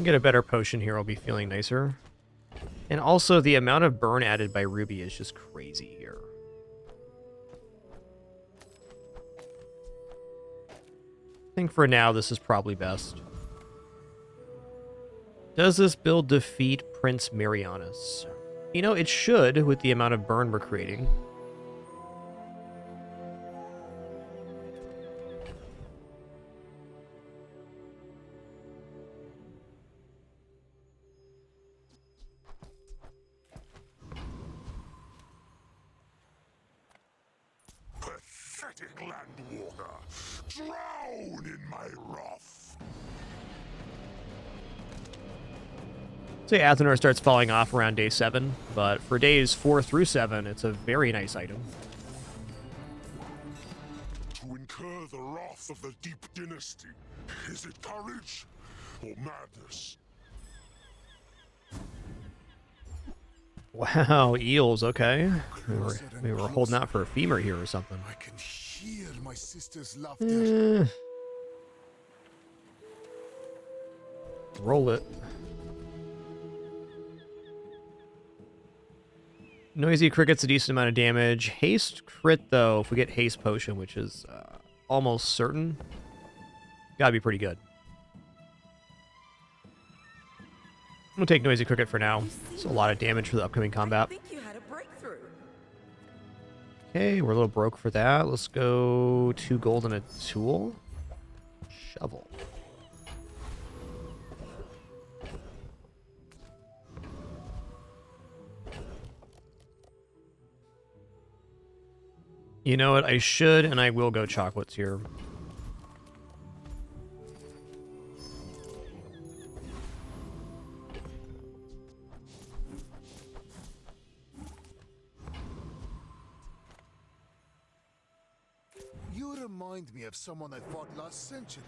S1: Get a better potion here, I'll be feeling nicer. And also, the amount of burn added by Ruby is just crazy here. I think for now, this is probably best. Does this build defeat Prince Marianus? You know, it should, with the amount of burn we're creating.
S2: Pathetic landwalker! Drown in my wrath!
S1: Say Athenor starts falling off around day 7, but for days 4 through 7, it's a very nice item.
S2: To incur the wrath of the Deep Dynasty, is it courage or madness?
S1: Wow, eels, okay. We were holding out for a femur here or something.
S3: I can hear my sister's laughter.
S1: Roll it. Noisy cricket's a decent amount of damage. Haste crit, though, if we get haste potion, which is almost certain, gotta be pretty good. I'm gonna take Noisy Cricket for now. It's a lot of damage for the upcoming combat.
S4: I think you had a breakthrough.
S1: Okay, we're a little broke for that. Let's go 2 gold and a tool. Shovel. You know what? I should and I will go chocolates here.
S3: You remind me of someone I fought last century.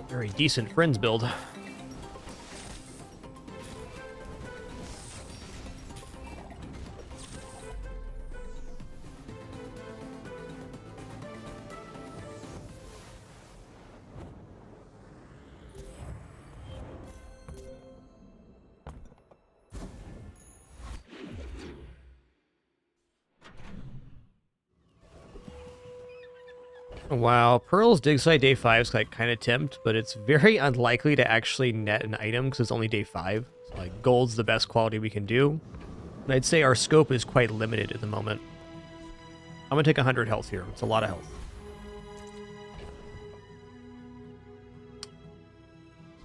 S1: Very decent friends build. Wow, Pearl's dig site day 5 is like kind of tempt, but it's very unlikely to actually net an item because it's only day 5. So, like, gold's the best quality we can do. And I'd say our scope is quite limited at the moment. I'm gonna take 100 health here. It's a lot of health.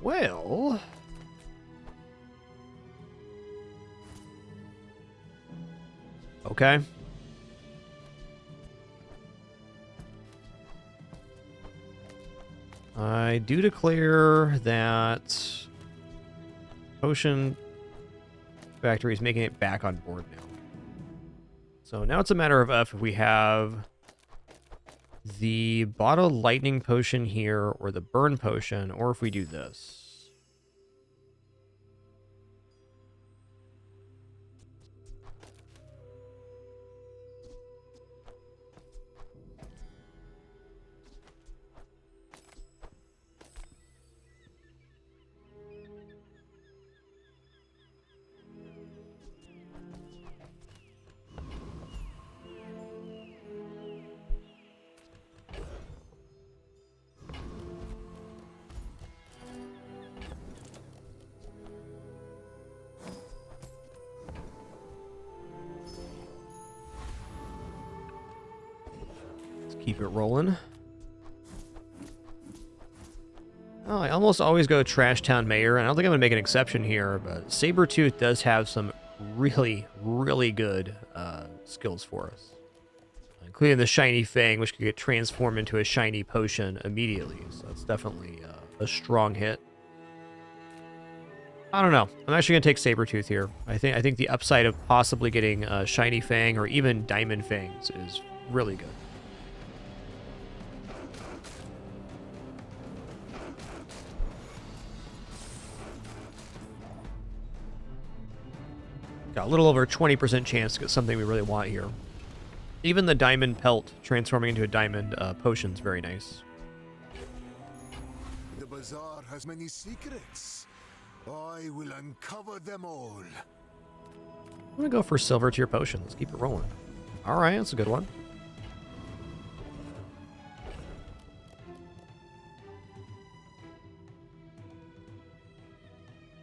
S1: Well, okay. I do declare that Potion Factory is making it back on board now. So now it's a matter of if we have the Bottle Lightning Potion here or the Burn Potion, or if we do this. Keep it rolling. Oh, I almost always go Trash Town Mayor, and I don't think I'm going to make an exception here, but Sabretooth does have some really, really good skills for us. Including the Shiny Fang, which could get transformed into a Shiny Potion immediately, so it's definitely a strong hit. I don't know. I'm actually going to take Sabretooth here. I think the upside of possibly getting Shiny Fang or even Diamond Fangs is really good. Got a little over 20% chance to get something we really want here. Even the Diamond Pelt transforming into a Diamond Potion is very nice.
S3: The Bazaar has many secrets. I will uncover them all.
S1: I'm going to go for Silver Tier Potion. Let's keep it rolling. Alright, that's a good one.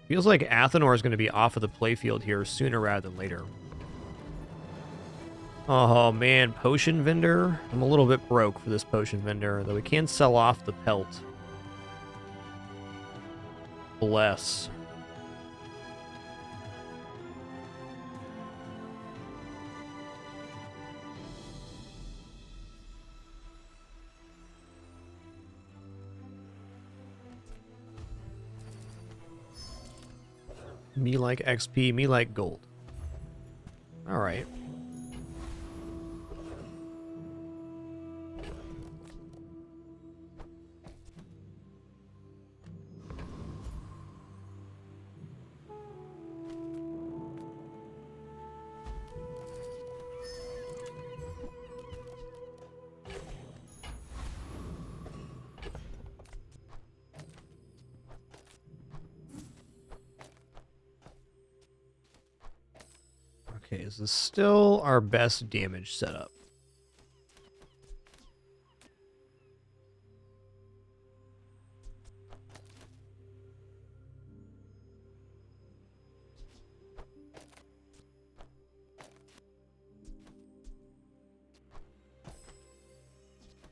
S1: Feels like Athenor is going to be off of the playfield here sooner rather than later. Oh man, Potion Vendor. I'm a little bit broke for this Potion Vendor, though we can sell off the Pelt. Bless. Me like XP, me like gold. Alright. Okay, this is still our best damage setup.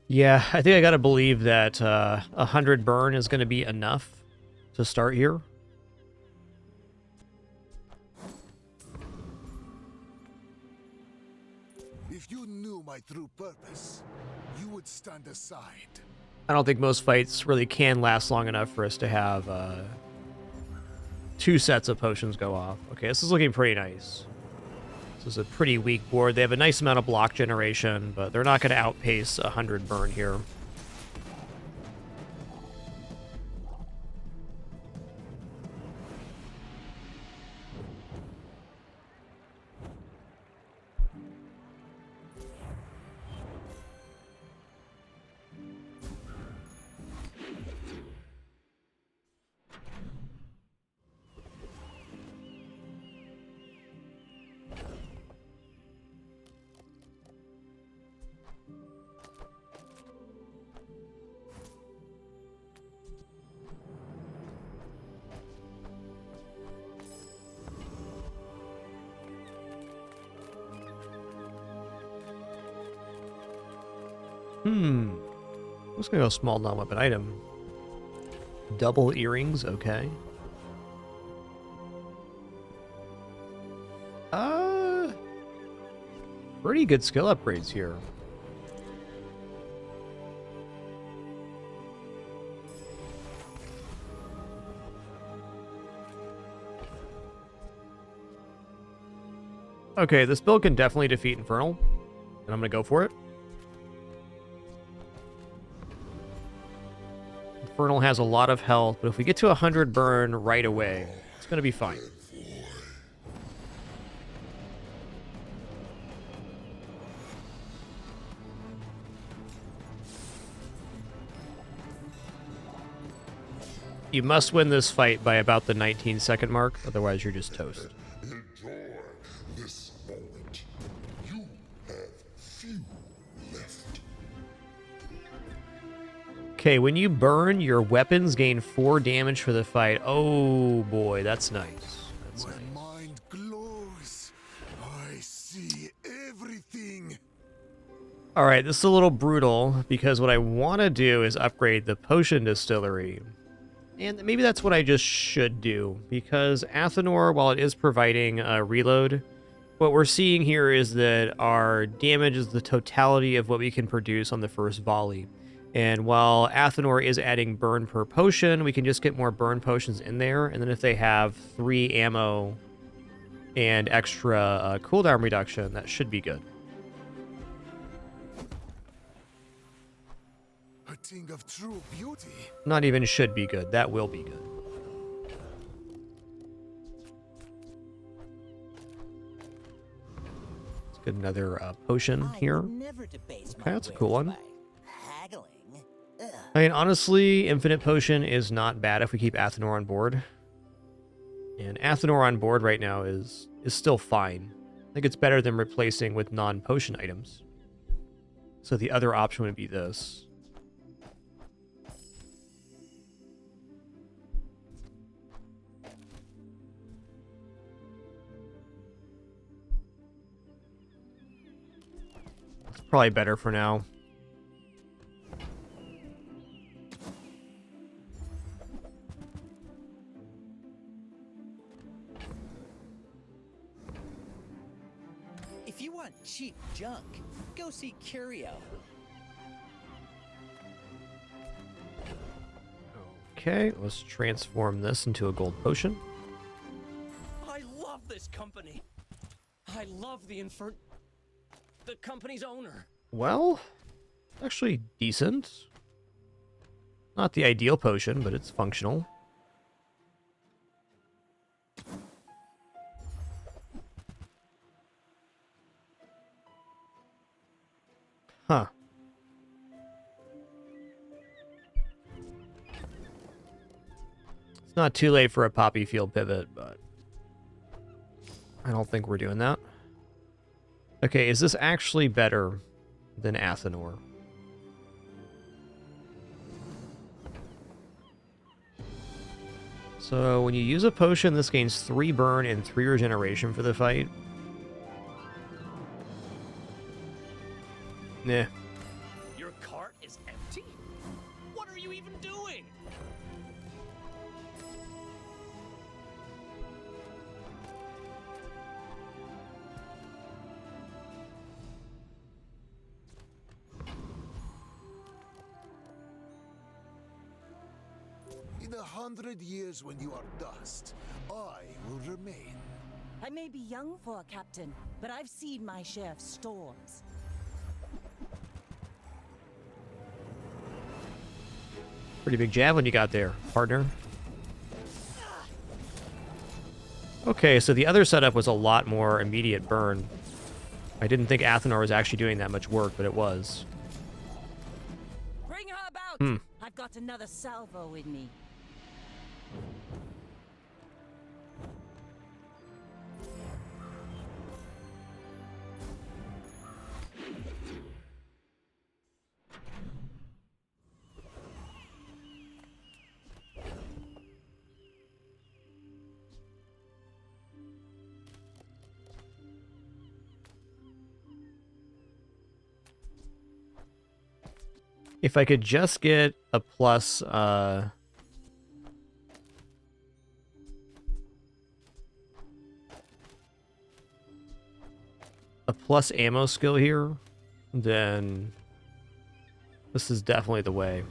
S1: Yeah, I think I gotta believe that 100 burn is gonna be enough to start here.
S3: If you knew my true purpose, you would stand aside.
S1: I don't think most fights really can last long enough for us to have 2 sets of potions go off. Okay, this is looking pretty nice. This is a pretty weak board. They have a nice amount of block generation, but they're not going to outpace 100 burn here. I'm just gonna go small non-weapon item. Double earrings, okay. Pretty good skill upgrades here. Okay, this build can definitely defeat Infernal, and I'm gonna go for it. Infernal has a lot of health, but if we get to 100 burn right away, it's gonna be fine. You must win this fight by about the 19-second mark, otherwise you're just toast.
S2: Enjoy this moment. You have few left.
S1: Okay, when you burn, your weapons gain 4 damage for the fight. Oh boy, that's nice. That's nice.
S3: My mind glows. I see everything.
S1: Alright, this is a little brutal, because what I want to do is upgrade the potion distillery. And maybe that's what I just should do, because Athenor, while it is providing a reload, what we're seeing here is that our damage is the totality of what we can produce on the first volley. And while Athenor is adding burn per potion, we can just get more burn potions in there, and then if they have 3 ammo and extra cooldown reduction, that should be good.
S3: A thing of true beauty.
S1: Not even should be good, that will be good. Let's get another potion here. Okay, that's a cool one. I mean, honestly, Infinite Potion is not bad if we keep Athenor on board. And Athenor on board right now is still fine. I think it's better than replacing with non-potion items. So the other option would be this. It's probably better for now.
S8: If you want cheap junk, go see Curio.
S1: Okay, let's transform this into a gold potion.
S13: I love this company. I love the company's owner.
S1: Well, actually decent. Not the ideal potion, but it's functional. Huh. It's not too late for a poppy field pivot, but I don't think we're doing that. Okay, is this actually better than Athenor? So when you use a potion, this gains 3 burn and 3 regeneration for the fight. Nah.
S13: Your cart is empty? What are you even doing?
S3: In 100 years when you are dust, I will remain.
S9: I may be young for a captain, but I've seen my share of storms.
S1: Pretty big javelin you got there, partner. Okay, so the other setup was a lot more immediate burn. I didn't think Athenor was actually doing that much work, but it was.
S9: Bring her about! I've got another salvo in me.
S1: If I could just get a plus, a plus ammo skill here, then this is definitely the way.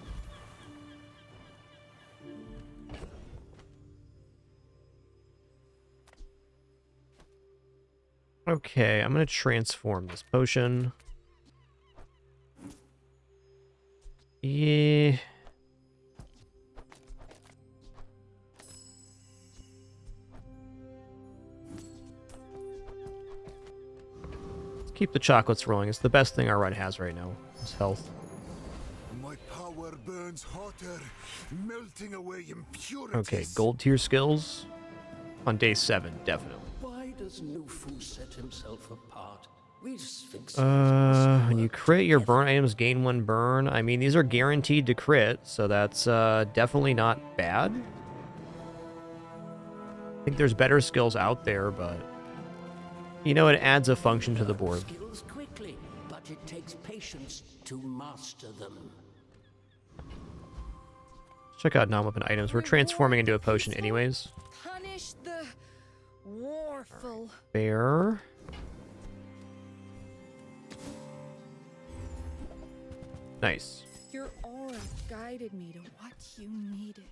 S1: Okay, I'm going to transform this potion. Yeah. Let's keep the chocolates rolling. It's the best thing our run has right now. Is health.
S3: My power burns hotter, melting away impurities.
S1: Okay, gold tier skills on day 7, definitely.
S5: Why does Nufu set himself apart? We Sphinx.
S1: When you crit, your burn items gain 1 burn. I mean, these are guaranteed to crit, so that's definitely not bad. I think there's better skills out there, but you know, it adds a function to the board.
S5: Skills quickly, but it takes patience to master them.
S1: Check out non-weapon items. We're transforming into a potion anyways.
S6: Punish the warful.
S1: Bear. Nice.
S10: Your aura guided me to what you needed.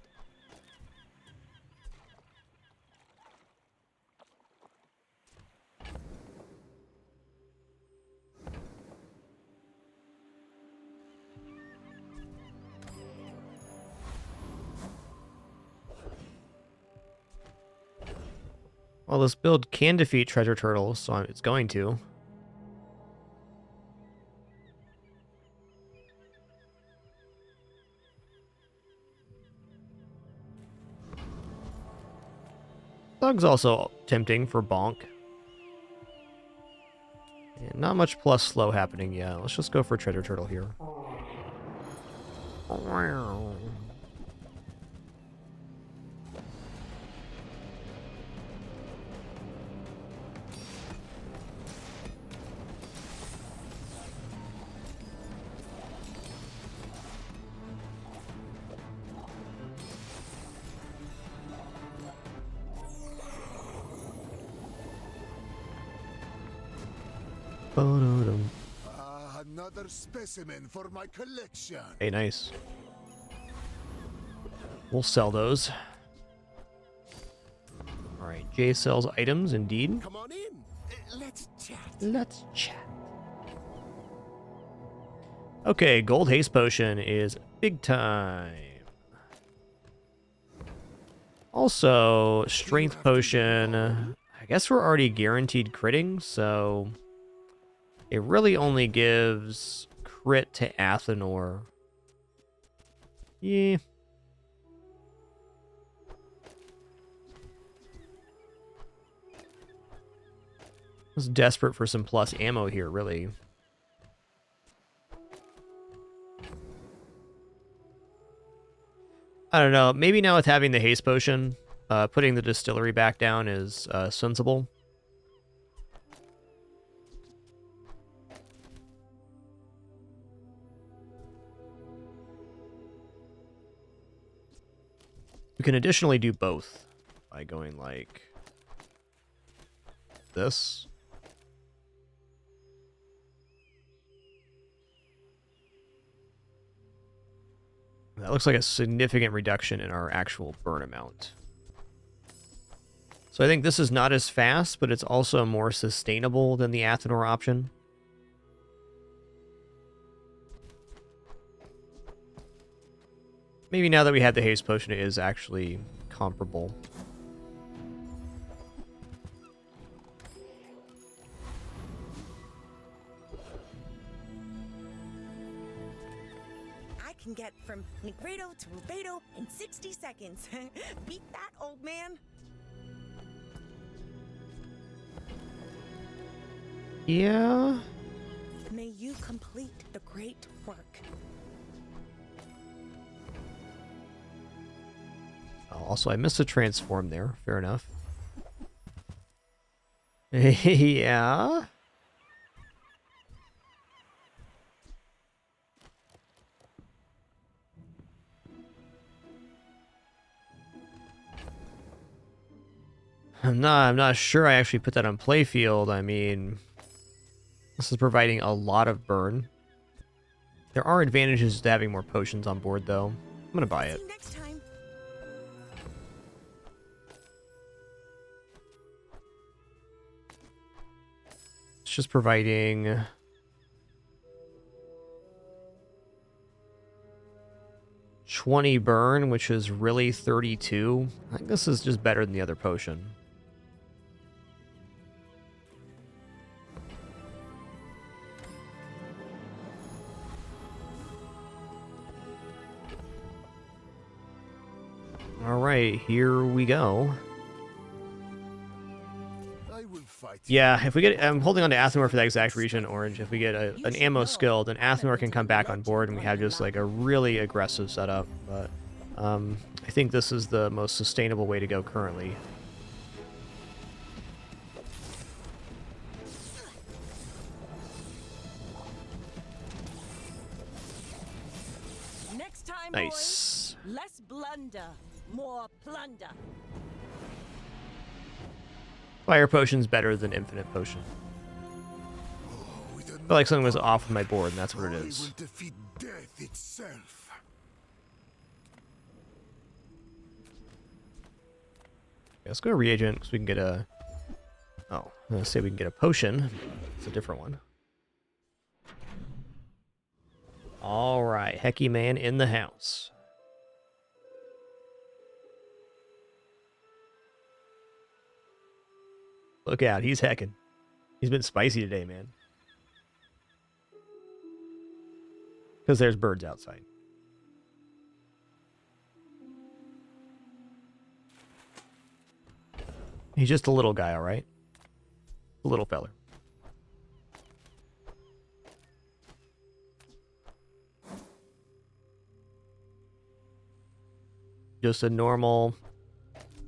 S1: Well, this build can defeat treasure turtles, so it's going to. Thug's also tempting for bonk. And not much plus slow happening yet. Let's just go for treasure turtle here.
S3: Another specimen for my collection.
S1: Hey, nice. We'll sell those. All right, Jay sells items, indeed.
S3: Come on in. Let's chat.
S1: Let's chat. Okay, gold haste potion is big time. Also, strength potion. I guess we're already guaranteed critting, so it really only gives crit to Athenor. Yeah. was desperate for some plus ammo here, really. I don't know. Maybe now with having the haste potion, putting the distillery back down is sensible. We can additionally do both by going like this. That looks like a significant reduction in our actual burn amount. So I think this is not as fast, but it's also more sustainable than the Athenor option. Maybe now that we have the haste potion, it is actually comparable.
S12: I can get from Negredo to Rubedo in 60 seconds. Beat that, old man.
S1: Yeah.
S12: May you complete the great work.
S1: Oh, also, I missed a transform there. Fair enough. Yeah. I'm not sure I actually put that on playfield. I mean, this is providing a lot of burn. There are advantages to having more potions on board, though. I'm gonna buy it.
S12: Next time.
S1: It's just providing 20 burn, which is really 32. I think this is just better than the other potion. All right, here we go. Yeah, if we get, I'm holding on to Athenor for that exact reason, Orange. If we get an ammo skill, then Athenor can come back on board and we have just like a really aggressive setup. But I think this is the most sustainable way to go currently.
S9: Next time,
S1: Nice.
S9: boys, less blunder, more plunder.
S1: Fire potion's better than infinite potion. I feel like something was off with my board, and that's what it is.
S3: Will defeat death itself.
S1: Okay, let's go to reagent because we can get a. Oh, let's say we can get a potion. It's a different one. All right, Hecky Man in the house. Look out, he's hecking. He's been spicy today, man. Because there's birds outside. He's just a little guy, all right? A little feller. Just a normal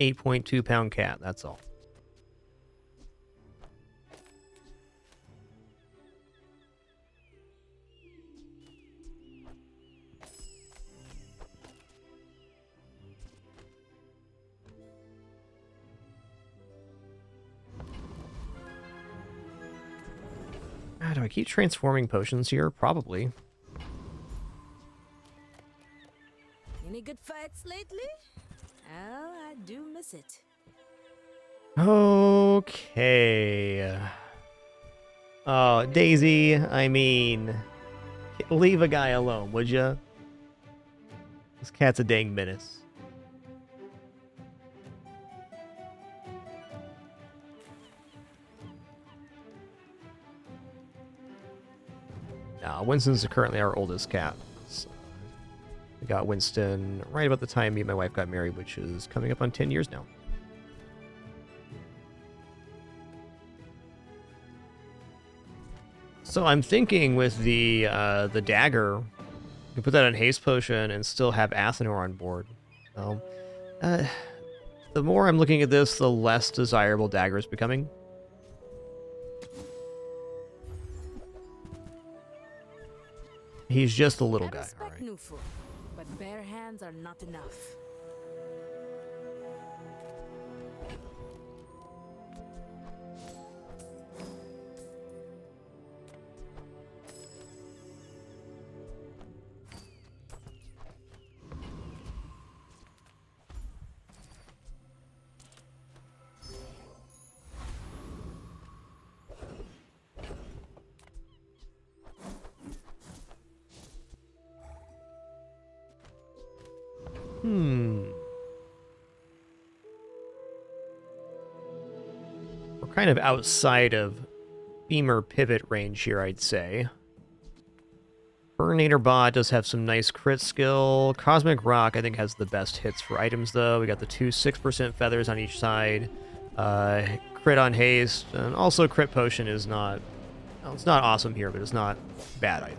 S1: 8.2 pound cat, that's all. Do I keep transforming potions here? Probably.
S6: Any good fights lately? Well, I do miss it.
S1: Okay. Oh, Daisy, I mean, leave a guy alone, would ya? This cat's a dang menace. Winston's currently our oldest cat. So we got Winston right about the time me and my wife got married, which is coming up on 10 years now. So I'm thinking with the dagger, you can put that on haste potion and still have Athenor on board. So, the more I'm looking at this, the less desirable dagger is becoming. He's just a little guy, all right.
S6: But bare hands are not enough.
S1: We're kind of outside of femur pivot range here, I'd say. Burninator Bot does have some nice crit skill. Cosmic Rock, I think, has the best hits for items, though. We got the 2 6% feathers on each side. Crit on haste, and also crit potion is not... Well, it's not awesome here, but it's not bad either.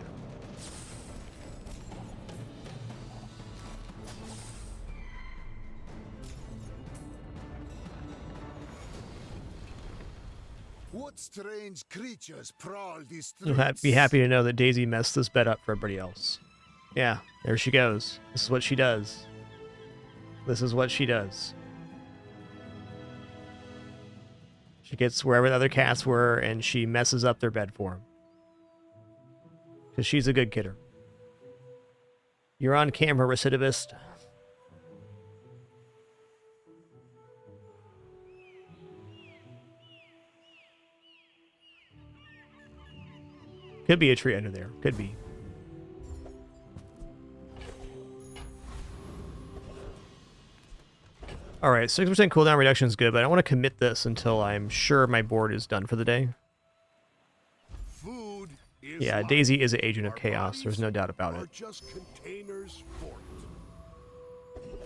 S3: What strange creatures prowl these
S1: You'll
S3: streets?
S1: be happy to know that Daisy messed this bed up for everybody else. Yeah, there she goes. This is what she does. This is what she does. She gets wherever the other cats were, and she messes up their bed for them. Because she's a good kidder. You're on camera, recidivist. Could be a tree under there. Could be. Alright, 6% cooldown reduction is good, but I don't want to commit this until I'm sure my board is done for the day.
S3: Food is
S1: Yeah,
S3: life.
S1: Daisy is an agent of
S3: Our
S1: chaos. There's no doubt about
S3: are
S1: it.
S3: just containers for it.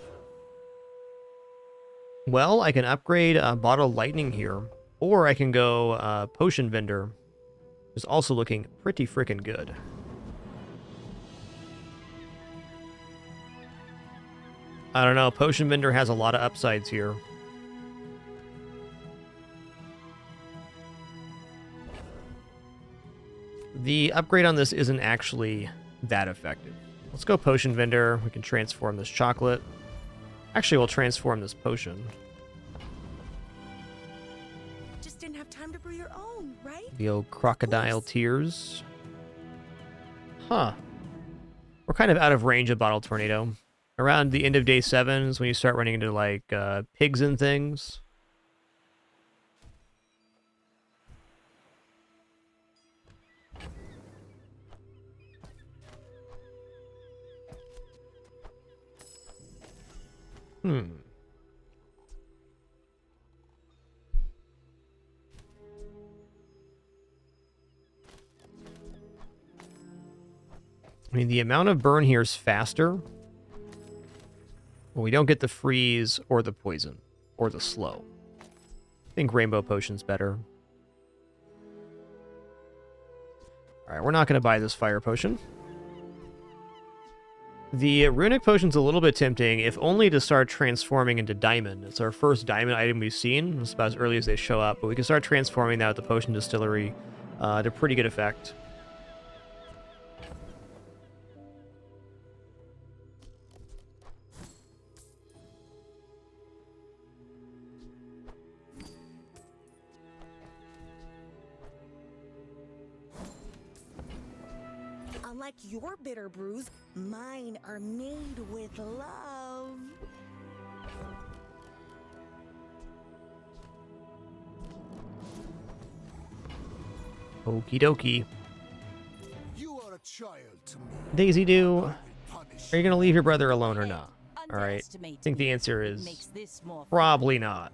S1: Well, I can upgrade Bottle Lightning here, or I can go Potion Vendor. Is also looking pretty freaking good. I don't know, Potion Vendor has a lot of upsides here. The upgrade on this isn't actually that effective. Let's go Potion Vendor. We can transform this chocolate. Actually, we'll transform this potion.
S12: Just didn't have time to brew your own, right?
S1: The old crocodile tears. Huh. We're kind of out of range of Bottle Tornado. Around the end of day 7 is when you start running into, like, pigs and things. I mean, the amount of burn here is faster. Well, we don't get the freeze or the poison or the slow. I think Rainbow Potion's better. Alright, we're not going to buy this Fire Potion. The Runic Potion's a little bit tempting, if only to start transforming into Diamond. It's our first Diamond item we've seen. It's about as early as they show up, but we can start transforming that at the Potion Distillery to pretty good effect.
S12: Unlike your bitter brews, mine are made with love.
S1: Okie dokie.
S3: You are a child to me.
S1: Daisy Doo, are you going to leave your brother alone or not? Alright, I think the answer is probably not.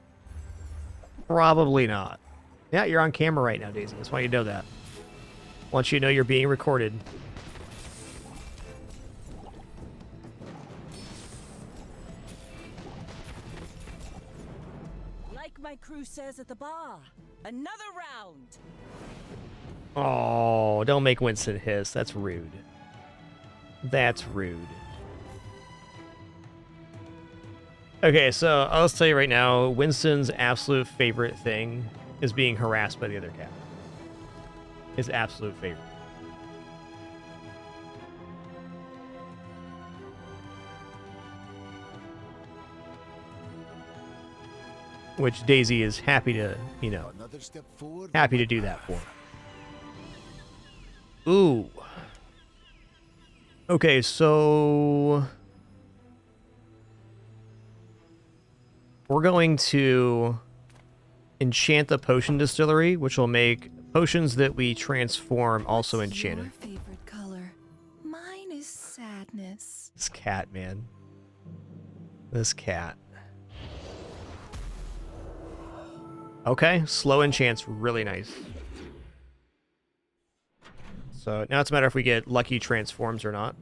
S1: Probably not. Yeah, you're on camera right now, Daisy. That's why you know that. Once you know you're being recorded.
S9: Like my crew says at the bar, another round.
S1: Oh, don't make Winston hiss. That's rude. That's rude. Okay, so I'll just tell you right now, Winston's absolute favorite thing is being harassed by the other cat. His absolute favorite. Which Daisy is happy to, you know, happy to do that for. Ooh. Okay, so we're going to enchant the potion distillery, which will make potions that we transform also enchanted.
S10: Your favorite color. Mine is sadness.
S1: This cat, man. This cat. Okay, slow enchant's really nice. So now it's a matter if we get lucky transforms or not.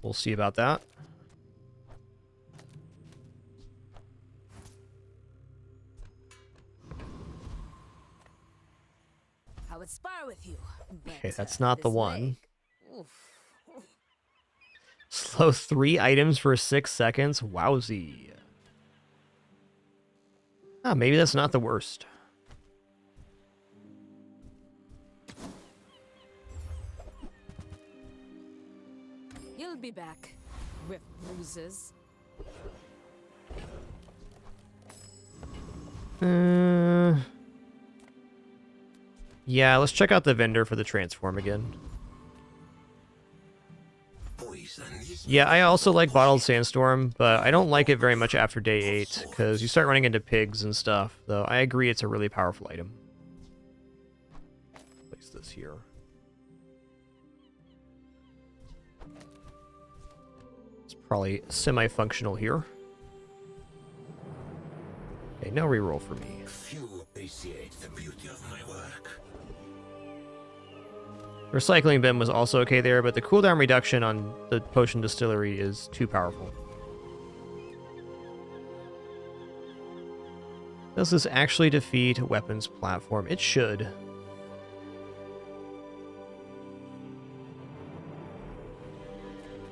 S1: We'll see about that.
S6: I would spar with you.
S1: Okay, that's not the one. Slow 3 items for 6 seconds. Wowsy. Ah, maybe that's not the worst.
S6: You'll be back. Rip bruises.
S1: Yeah, let's check out the vendor for the transform again. Yeah, I also like Bottled Sandstorm, but I don't like it very much after day 8, because you start running into pigs and stuff, though I agree it's a really powerful item. Place this here. It's probably semi-functional here. Okay, no reroll for me.
S2: Few appreciate the beauty of my work.
S1: Recycling bin was also okay there, but the cooldown reduction on the potion distillery is too powerful. Does this actually defeat weapons platform? It should.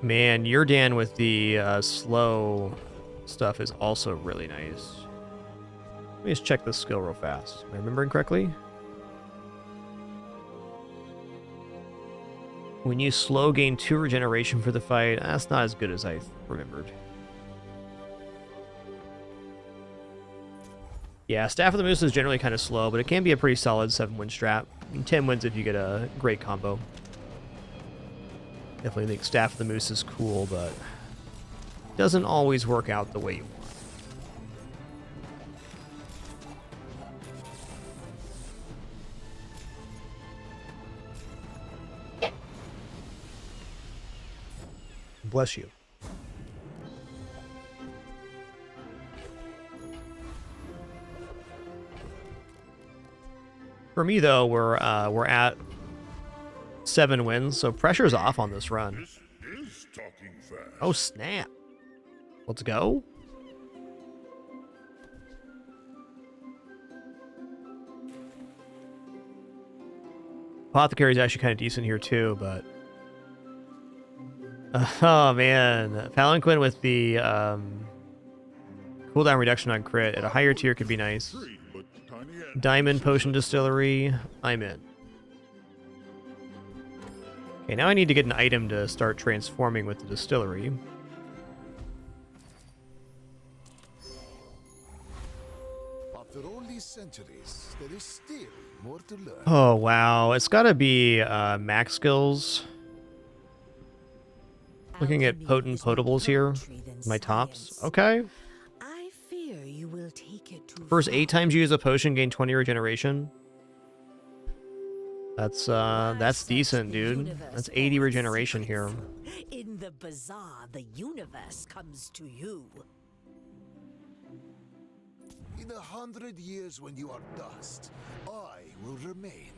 S1: Man, Yurdan with the slow stuff is also really nice. Let me just check this skill real fast. Am I remembering correctly? When you slow, gain 2 regeneration for the fight. That's not as good as I remembered. Yeah, Staff of the Moose is generally kind of slow, but it can be a pretty solid 7-win strat. 10 wins if you get a great combo. Definitely think Staff of the Moose is cool, but doesn't always work out the way you want. Bless you. For me, though, we're at 7 wins, so pressure's off on this run. Oh snap! Let's go. Apothecary's actually kind of decent here too, but. Oh man, Palanquin with the cooldown reduction on crit at a higher tier could be nice. Diamond Potion Distillery, I'm in. Okay, now I need to get an item to start transforming with the distillery.
S3: After all these centuries, there is still more to learn.
S1: Oh wow, it's gotta be max skills. Looking at potent potables here, my tops. Okay.
S9: I fear you will take it too
S1: First
S9: far.
S1: 8 times you use a potion, gain 20 regeneration. That's decent, dude. That's 80 regeneration here.
S9: In the Bazaar, the universe comes to you.
S3: In 100 years when you are dust, I will remain.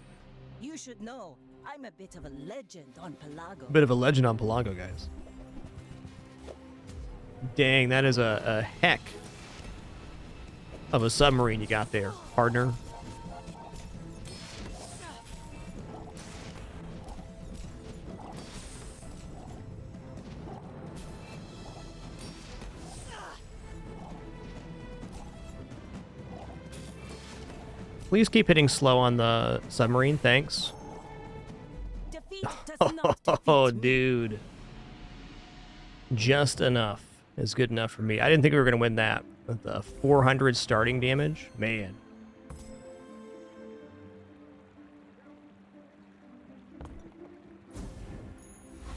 S9: You should know, I'm a bit of a legend on Pelago.
S1: Bit of a legend on Pelago, guys. Dang, that is a heck of a submarine you got there, partner. Please keep hitting slow on the submarine, thanks.
S9: Defeat does not defeat
S1: Oh,
S9: me.
S1: dude. Just enough is good enough for me. I didn't think we were going to win that. With the 400 starting damage, man.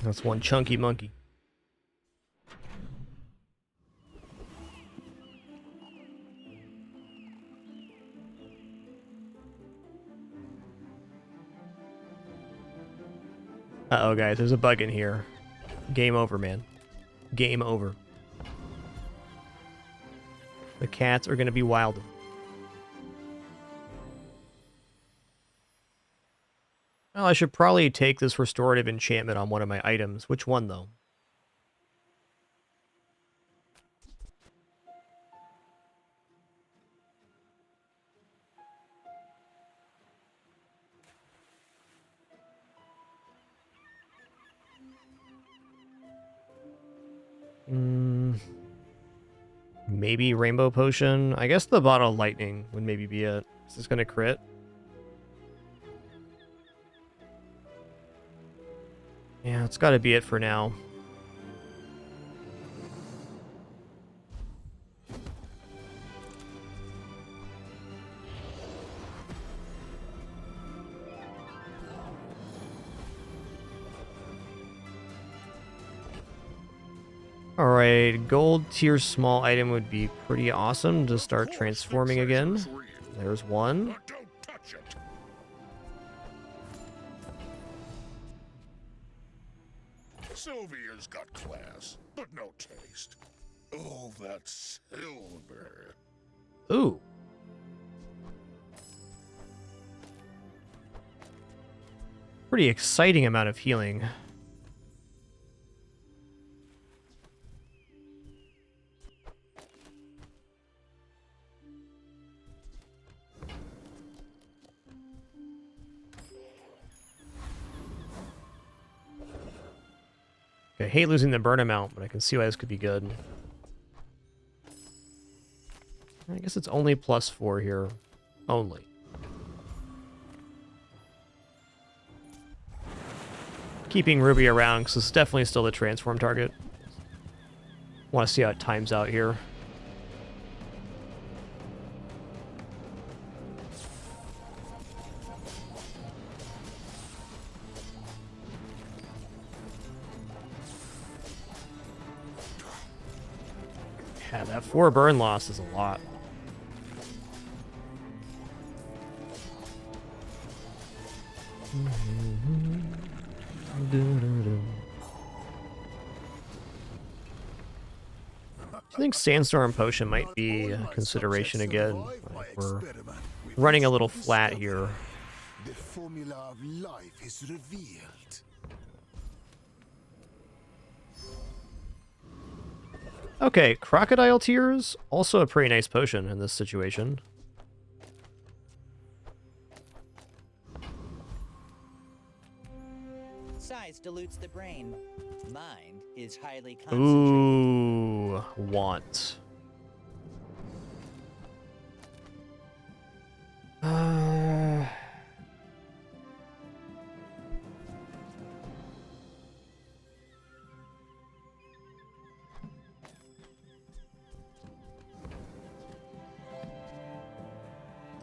S1: That's one chunky monkey. Uh-oh, guys, there's a bug in here. Game over, man. Game over. The cats are going to be wild. Well, I should probably take this restorative enchantment on one of my items. Which one, though? Maybe Rainbow Potion. I guess the Bottle of Lightning would maybe be it. Is this going to crit? Yeah, it's got to be it for now. Alright, gold tier small item would be pretty awesome to start transforming again. There's one.
S2: Sylvia's got class, but no taste. Oh, that silver.
S1: Ooh. Pretty exciting amount of healing. I hate losing the burn amount, but I can see why this could be good. I guess it's only +4 here. Only. Keeping Ruby around, because it's definitely still the transform target. Want to see how it times out here. Yeah, that 4 burn loss is a lot. I think Sandstorm Potion might be a consideration again. Like we're running a little flat here.
S3: The formula of life is revealed.
S1: Okay, Crocodile Tears, also a pretty nice potion in this situation.
S8: Size dilutes the brain. Mind is highly concentrated.
S1: Ooh, want.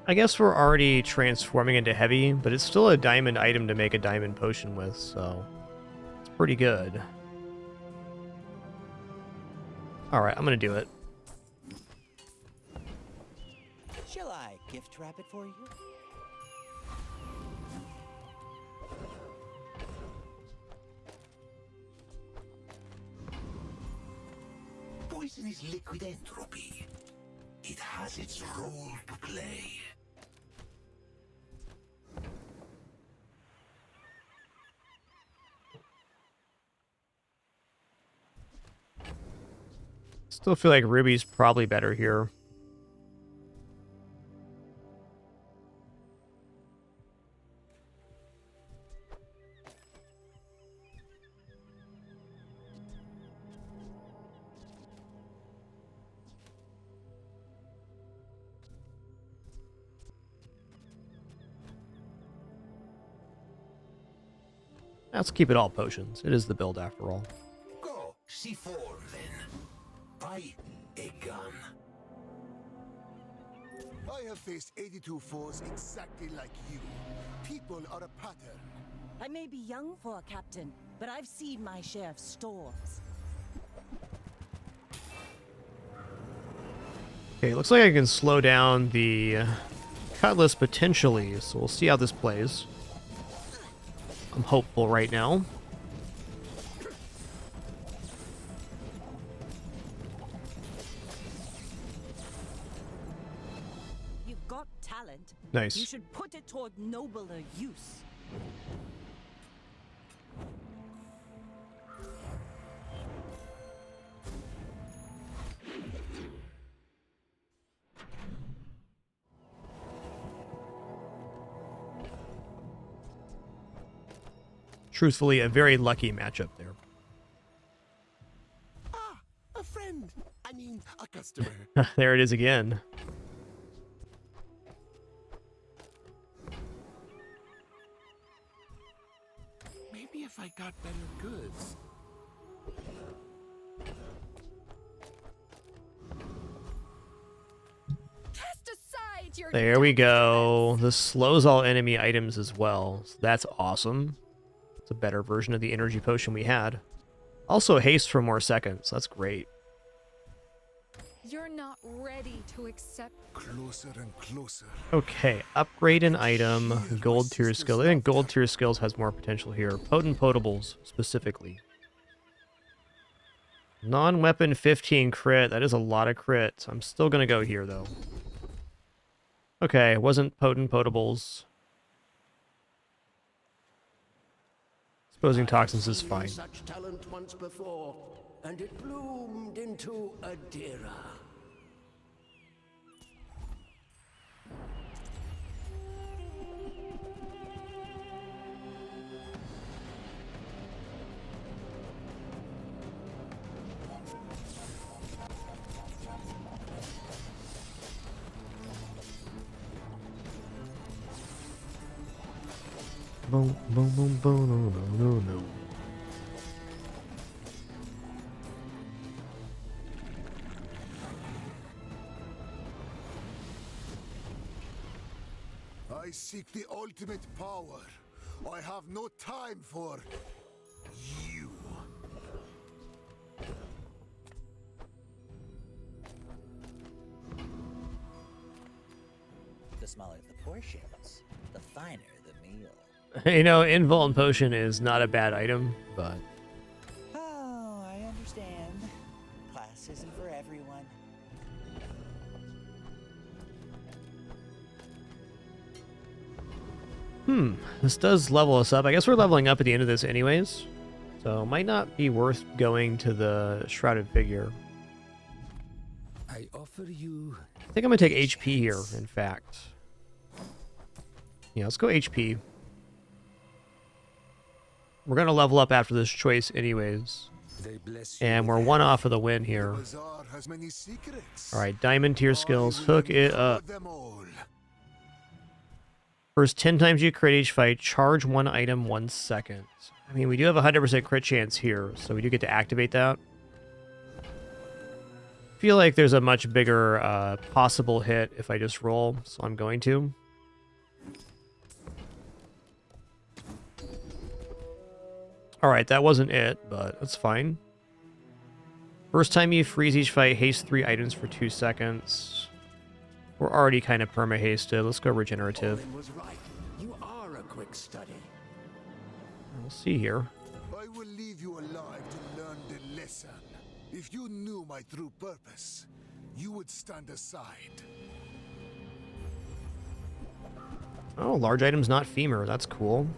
S1: I guess we're already transforming into heavy, but it's still a diamond item to make a diamond potion with, so it's pretty good. Alright, I'm gonna do it.
S8: Shall I gift wrap it for you?
S2: Poison is liquid entropy. It has its role to play.
S1: Still feel like Ruby's probably better here. Let's keep it all potions. It is the build after all.
S2: Go, C4 then. Buy a gun.
S3: I have faced 82 foes exactly like you. People are a pattern.
S9: I may be young for a captain, but I've seen my share of storms.
S1: Okay, looks like I can slow down the Cutlass potentially, so we'll see how this plays. I'm hopeful right now.
S9: You've got talent.
S1: Nice.
S9: You should put it toward nobler use.
S1: Truthfully, a very lucky matchup there.
S3: Ah, a friend. I mean, a customer.
S1: There it is again.
S3: Maybe if I got better goods.
S10: Cast aside your
S1: There we go. This slows all enemy items as well. So that's awesome. It's a better version of the energy potion we had. Also haste for more seconds. That's great.
S10: You're not ready to accept.
S3: Closer and closer.
S1: Okay, upgrade an item. Gold tier skill. I think gold tier skills has more potential here. Potent potables, specifically. Non-weapon 15 crit. That is a lot of crits. I'm still going to go here, though. Okay, it wasn't potent potables. Exposing toxins is fine.
S14: Such talent once before, and it bloomed into Adira.
S1: Boom, boom, boom, boom, no, no, no, no.
S3: I seek the ultimate power. I have no time for you.
S8: The smaller the portions, the finer the meal.
S1: You know, Invuln Potion is not a bad item, but...
S8: Oh, I understand. Class isn't for everyone.
S1: This does level us up. I guess we're leveling up at the end of this anyways. So it might not be worth going to the Shrouded Figure.
S5: I offer you...
S1: I think I'm going to take HP here, in fact. Yeah, let's go HP. We're going to level up after this choice anyways. And we're one off of the win here.
S3: Bazaar has many secrets.
S1: Alright, diamond tier skills. Hook it up. First 10 times you crit each fight, charge one item 1 second. I mean, we do have a 100% crit chance here, so we do get to activate that. I feel like there's a much bigger possible hit if I just roll, so I'm going to. Alright, that wasn't it, but that's fine. First time you freeze each fight, haste 3 items for 2 seconds. We're already kind of perma-hasted. Let's go regenerative.
S14: Owen was right. You are a quick study.
S1: We'll see here.
S3: I will leave you alive to learn the lesson. If you knew my true purpose, you would stand aside.
S1: Oh, large item's not femur. That's cool.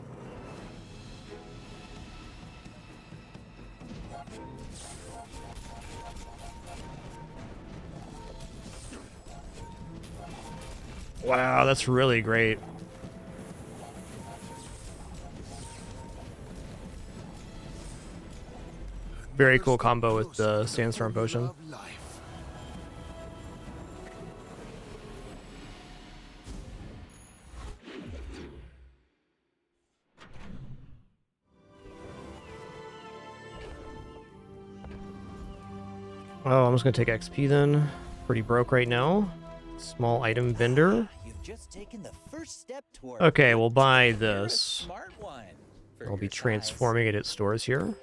S1: Wow, that's really great. Very cool combo with the Sandstorm Potion. Oh, I'm just gonna take XP then. Pretty broke right now. Small item vendor.
S8: You've just taken the first step toward
S1: Okay, we'll buy
S8: You're a
S1: this.
S8: smart one for
S1: I'll be
S8: your
S1: transforming it at stores here.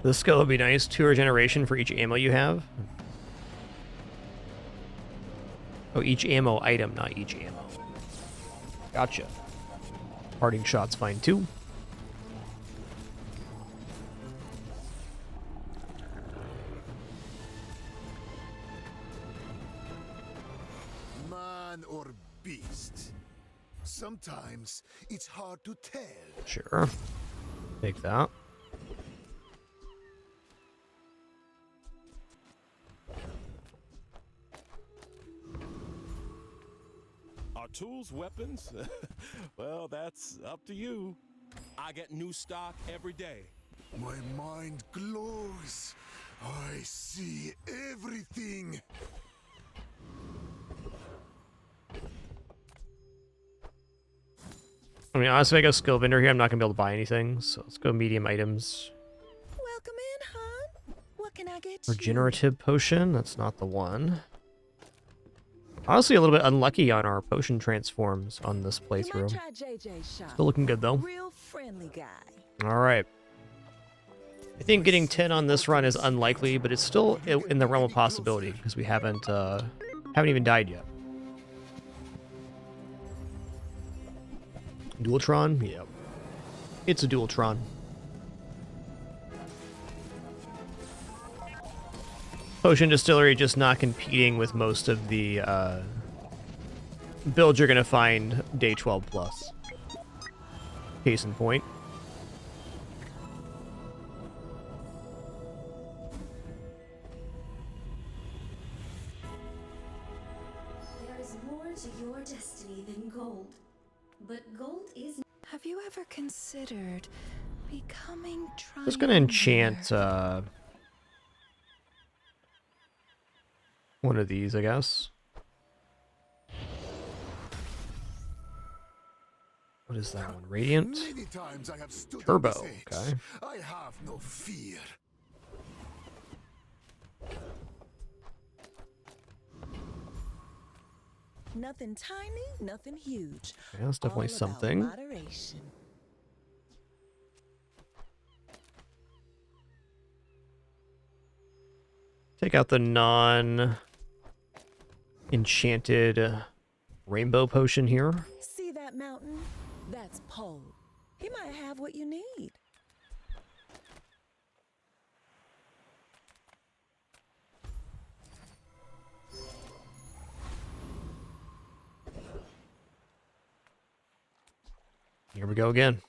S1: This skill would be nice. 2 regeneration for each ammo you have. Oh, each ammo item, not each ammo. Gotcha. Parting shot's fine too.
S3: Man or beast? Sometimes it's hard to tell.
S1: Sure. Take that.
S15: Are tools weapons? Well, that's up to you.
S5: I get new stock every day.
S3: My mind glows. I see everything.
S1: I mean, honestly, I go skill vendor here. I'm not gonna be able to buy anything, so let's go medium items.
S12: Welcome in, hon. What can I get
S1: Regenerative potion. That's not the one. Honestly, a little bit unlucky on our potion transforms on this playthrough.
S12: Try JJ's shop.
S1: Still looking good though.
S12: Real friendly guy.
S1: All right. I think getting 10 on this run is unlikely, but it's still in the realm of possibility because we haven't even died yet. Dualtron? Yep. It's a Dualtron. Potion Distillery just not competing with most of the builds you're going to find day 12 plus. Case in point.
S11: There is more to your destiny than gold. But gold is...
S10: Have you ever considered becoming
S1: I'm just gonna enchant one of these, I guess. What is that one? Radiant?
S3: Many times I have stood on
S1: Turbo,
S3: this edge.
S1: okay.
S3: I have no fear.
S12: Nothing tiny, nothing huge.
S1: Yeah, that's definitely
S12: All about
S1: something.
S12: moderation.
S1: Take out the non-enchanted rainbow potion here.
S12: See that mountain? That's Pole. He might have what you need.
S1: Here we go again.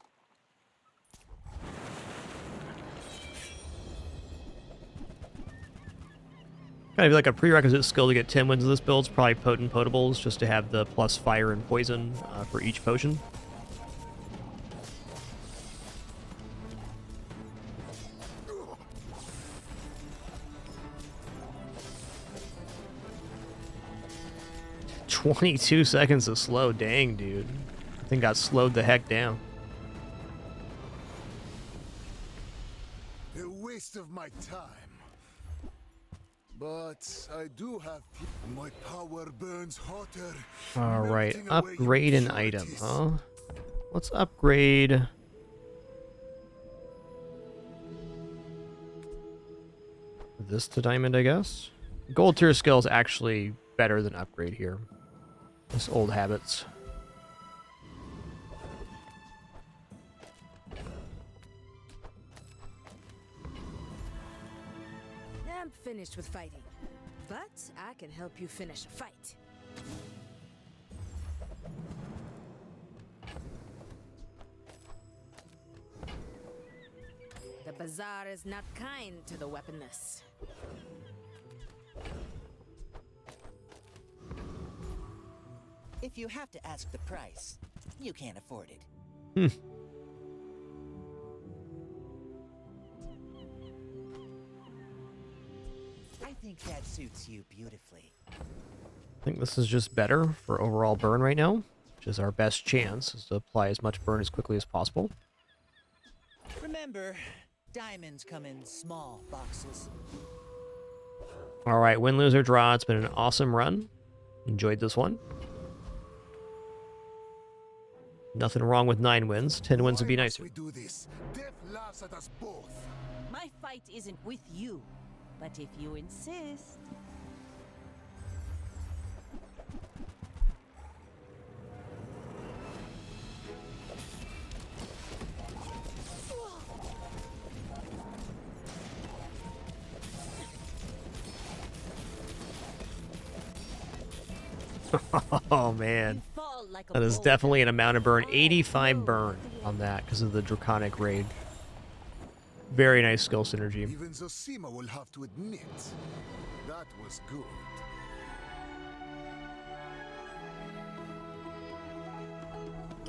S1: Kind of like a prerequisite skill to get 10 wins of this build is probably potent potables, just to have the plus fire and poison for each potion. "22 seconds of slow, dang, dude. I think got slowed the heck down."
S3: A waste of my time. But I do have my power burns hotter.
S1: All right,
S3: melting away
S1: upgrade an item,
S3: impurities.
S1: huh? Let's upgrade this to diamond, I guess. Gold tier skill is actually better than upgrade here. Just old habits.
S6: I'm finished with fighting, but I can help you finish a fight. The Bazaar is not kind to the weaponless.
S8: If you have to ask the price, you can't afford it. I think that suits you beautifully.
S1: I think this is just better for overall burn right now, which is our best chance, is to apply as much burn as quickly as possible.
S8: Remember, diamonds come in small boxes.
S1: All right, win, lose, or draw. It's been an awesome run. Enjoyed this one. Nothing wrong with 9 wins. 10 wins would be nicer.
S3: We do this. Death laughs at us both.
S9: My fight isn't with you, but if you insist.
S1: Oh man, that is definitely an amount of burn. 85 burn on that because of the Draconic Raid. Very nice skill synergy.
S3: Even Zosima will have to admit that was good.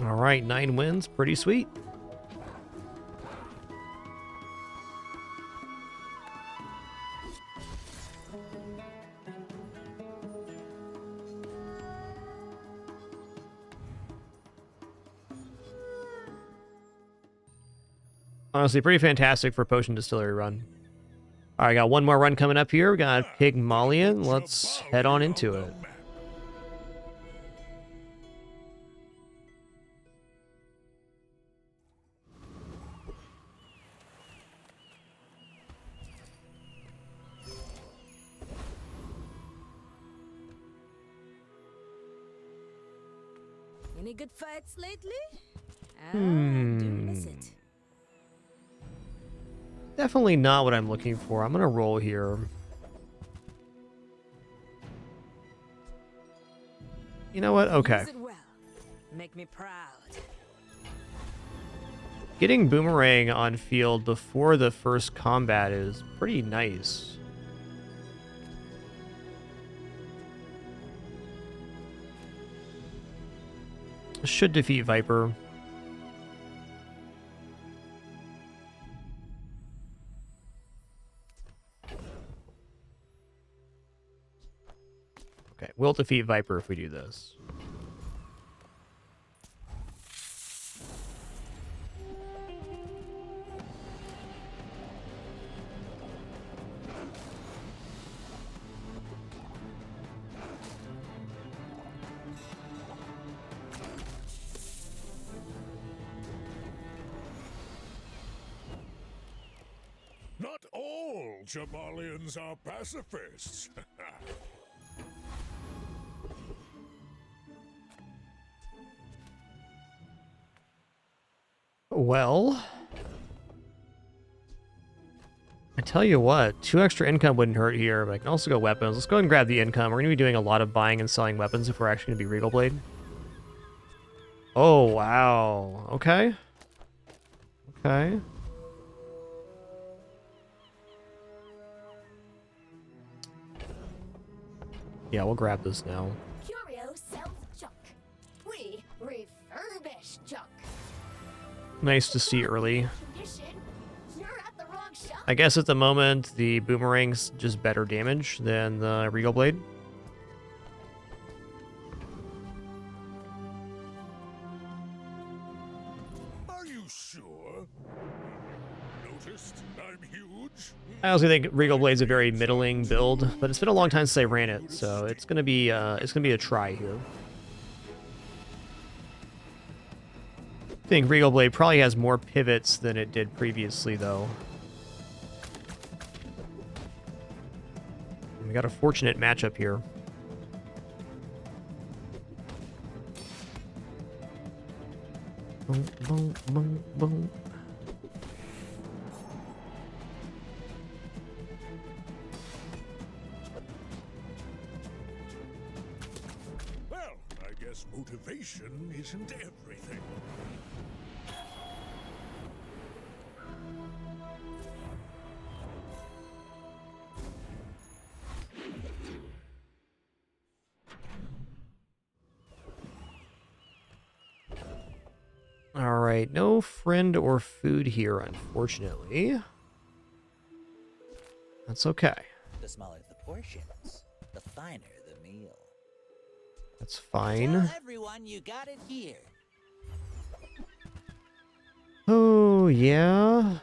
S1: All right, 9 wins, pretty sweet. Honestly, pretty fantastic for a potion distillery run. All right, got one more run coming up here. We got Pygmalion. Let's head on into it.
S6: Any good fights lately? I do miss it.
S1: Definitely not what I'm looking for. I'm gonna roll here. You know what? Okay.
S6: Use it well. Make me proud.
S1: Getting Boomerang on field before the first combat is pretty nice. Should defeat Viper. Okay, we'll defeat Viper if we do this.
S2: Not all Jamalians are pacifists.
S1: Well, I tell you what, 2 extra income wouldn't hurt here, but I can also go weapons. Let's go ahead and grab the income. We're going to be doing a lot of buying and selling weapons if we're actually going to be Regal Blade. Oh, wow. Okay. Okay. Yeah, we'll grab this now.
S11: Curio sells junk. We refurbish junk.
S1: Nice to see early.
S11: Condition, you're at the wrong shop.
S1: I guess at the moment, the Boomerang's just better damage than the Regal Blade.
S2: Are you sure? Noticed I'm huge?
S1: I also think Regal Blade's a very middling build, but it's been a long time since I ran it, so it's gonna be a try here. I think Regal Blade probably has more pivots than it did previously, though. We got a fortunate matchup here. Boom, boom, boom, boom.
S2: Well, I guess motivation isn't everything.
S1: All right, no friend or food here, unfortunately. That's okay.
S8: The smaller the portions, the finer the meal.
S1: That's fine.
S8: Tell everyone you got it here.
S1: Oh, yeah.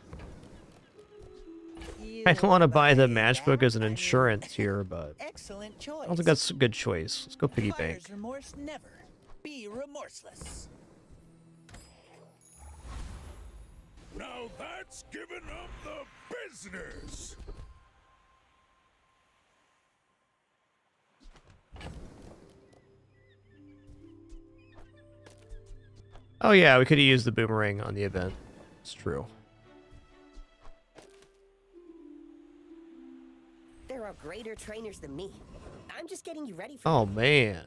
S1: I don't want to buy the matchbook as an insurance here, but
S8: Excellent
S1: I
S8: choice.
S1: don't think that's a good choice. Let's go piggy bank.
S8: Buyer's remorse never. Be remorseless.
S2: Now that's giving up the business.
S1: Oh yeah, we could have used the boomerang on the event. It's true.
S16: There are greater trainers than me. I'm just getting you ready for
S1: Oh man.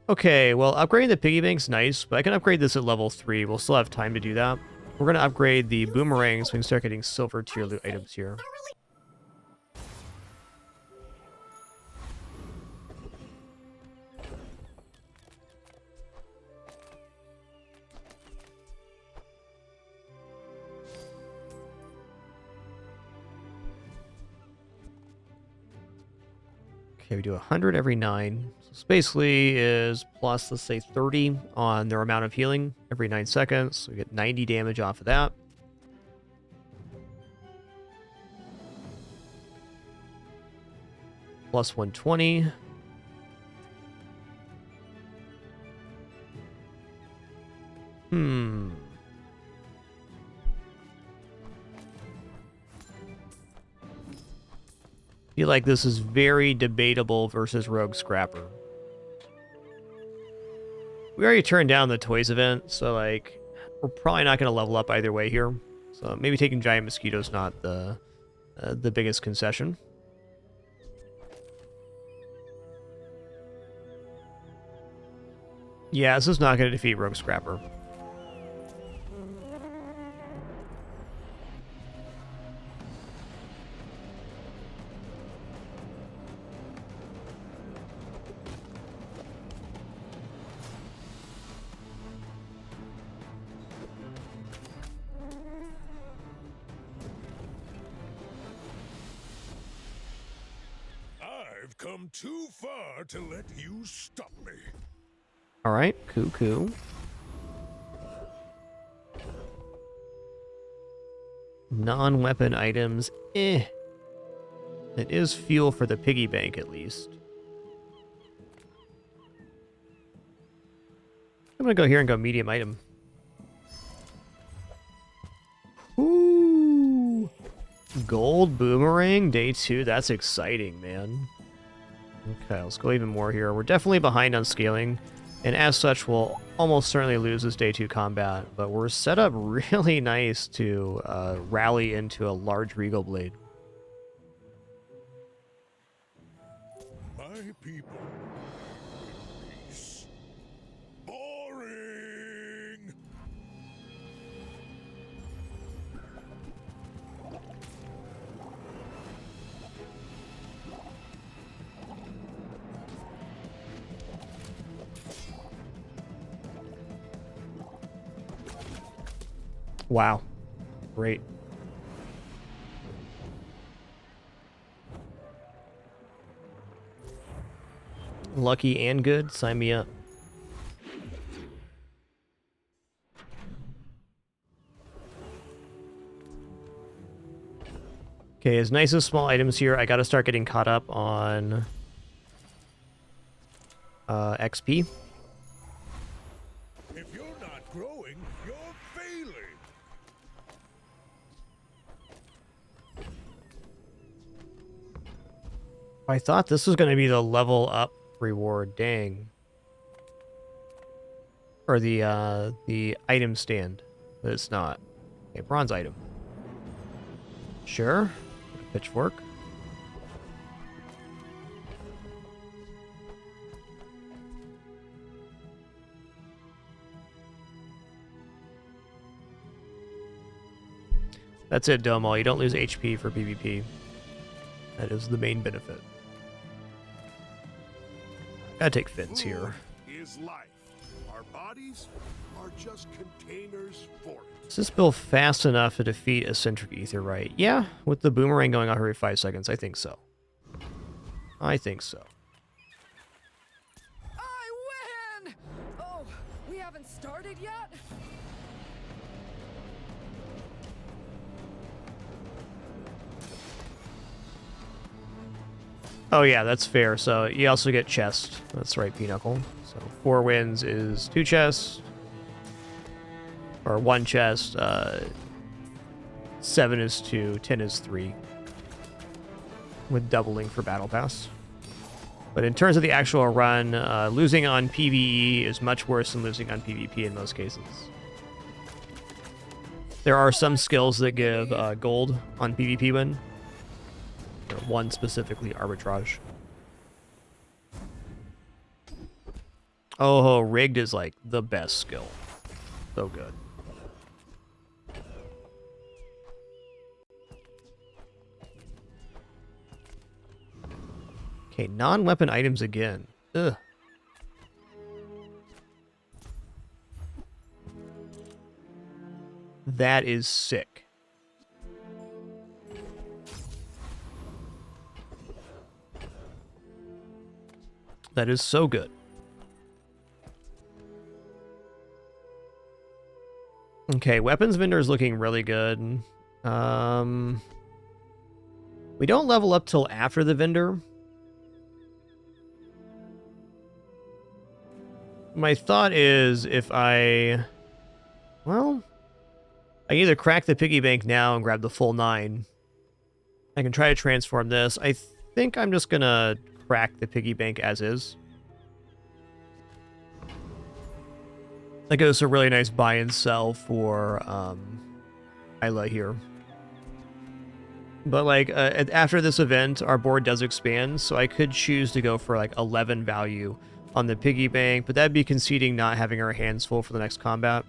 S1: Okay, well, upgrading the piggy bank's nice, but I can upgrade this at level 3. We'll still have time to do that. We're going to upgrade the boomerang so we can start getting silver tier loot items here. Okay, we do 100 every 9. So this basically is plus, let's say, 30 on their amount of healing every 9 seconds. So we get 90 damage off of that. Plus 120. Feel like this is very debatable versus Rogue Scrapper. We already turned down the toys event, so like we're probably not going to level up either way here. So maybe taking giant mosquitoes not the biggest concession. Yeah, this is not going to defeat Rogue Scrapper.
S2: I've come too far to let you stop me.
S1: All right, cool. Non-weapon items, eh. It is fuel for the piggy bank, at least. I'm gonna go here and go medium item. Ooh! Gold boomerang, day 2. That's exciting, man. Okay, let's go even more here. We're definitely behind on scaling, and as such, we'll almost certainly lose this day 2 combat, but we're set up really nice to rally into a large Regal Blade.
S2: My people. Peace. Boring.
S1: Wow. Great. Lucky and good? Sign me up. Okay, as nice as small items here, I gotta start getting caught up on XP.
S2: If you're not growing, you're failing.
S1: I thought this was gonna be the level up reward, dang. Or the item stand, but it's not. Okay, bronze item. Sure. Pitchfork. That's it, Domo. You don't lose HP for PvP. That is the main benefit. Gotta take Fins here.
S2: Is life. Our bodies are just containers for it.
S1: Is this build fast enough to defeat Eccentric Aetherite? Yeah, with the boomerang going off every 5 seconds, I think so. I think so.
S6: haven't started yet?
S1: Oh yeah, that's fair. So you also get chest. That's right, Pinochle. So 4 wins is 2 chests. Or 1 chest. 7 is 2, 10 is 3. With doubling for Battle Pass. But in terms of the actual run, losing on PvE is much worse than losing on PvP in most cases. There are some skills that give gold on PvP win. One specifically, arbitrage. Oh, rigged is like the best skill. So good. Okay, non-weapon items again. Ugh. That is sick. That is so good. Okay, weapons vendor is looking really good. We don't level up till after the vendor. My thought is if I... Well, I either crack the piggy bank now and grab the full 9. I can try to transform this. I think I'm just gonna crack the piggy bank as is. That goes a really nice buy and sell for Isla here. But like after this event, our board does expand, so I could choose to go for like 11 value on the piggy bank, but that'd be conceding not having our hands full for the next combat.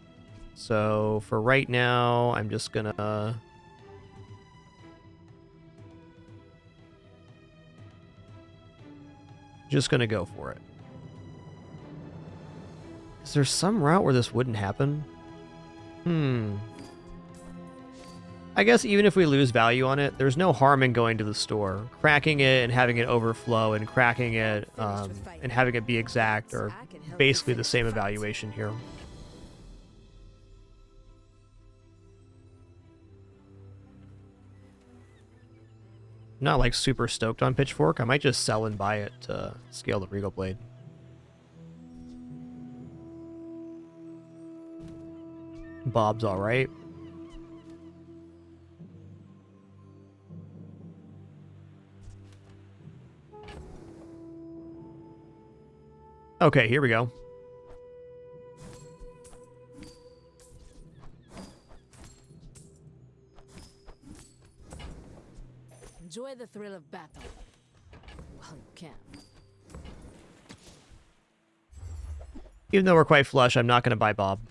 S1: So for right now, I'm just gonna go for it. Is there some route where this wouldn't happen? I guess even if we lose value on it, there's no harm in going to the store. Cracking it and having it overflow and cracking it and having it be exact are basically the same evaluation here. Not like super stoked on Pitchfork. I might just sell and buy it to scale the Regal Blade. Bob's alright. Okay, here we go.
S6: Enjoy the thrill of battle. Well, you can.
S1: Even though we're quite flush, I'm not going to buy Bob.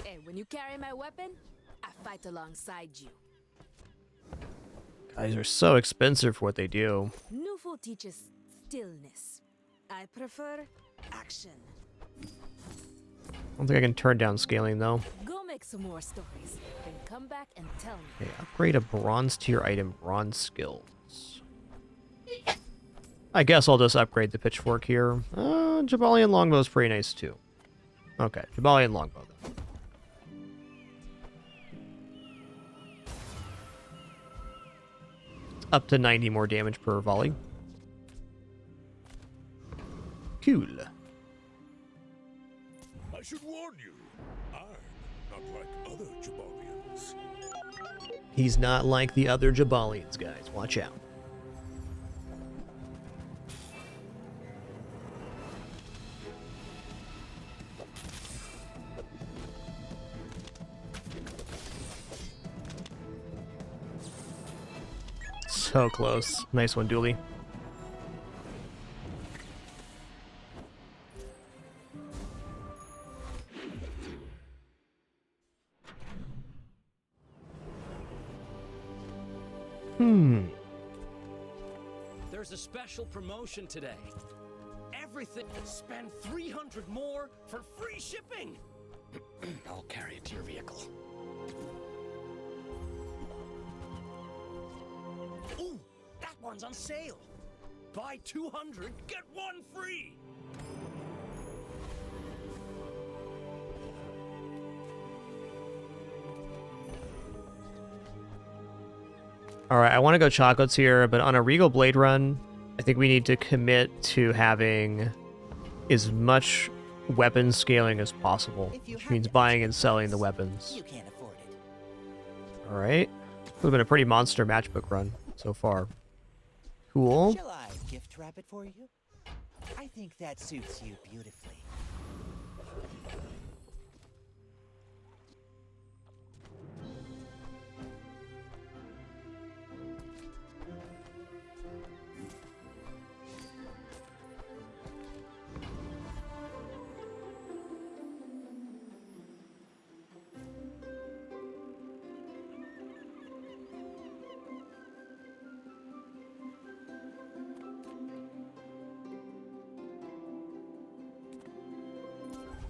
S6: Hey, when you carry my weapon, I fight alongside you.
S1: Guys are so expensive for what they do.
S6: Newful teaches stillness. I prefer action.
S1: I don't think I can turn down scaling though.
S6: Go make some more stories, then come back and tell me.
S1: Okay, upgrade a bronze tier item, bronze skills. I guess I'll just upgrade the pitchfork here. Jabalian longbow is pretty nice too. Okay, Jabalian longbow then. Up to 90 more damage per volley. Cool.
S2: I should warn you, I'm not like other Jabalians.
S1: He's not like the other Jabalians, guys. Watch out. So close. Nice one, Dooley.
S13: There's a special promotion today. Everything. Spend 300 more for free shipping. I'll carry it to your vehicle. Ooh, that one's on sale. Buy 200, get one free!
S1: Alright, I want to go chocolates here, but on a Regal Blade run, I think we need to commit to having as much weapon scaling as possible, which means buying and selling the weapons.
S8: You can't afford it.
S1: Alright. Would have been a pretty monster matchbook run so far. Cool.
S8: Shall I gift wrap it for you? I think that suits you beautifully.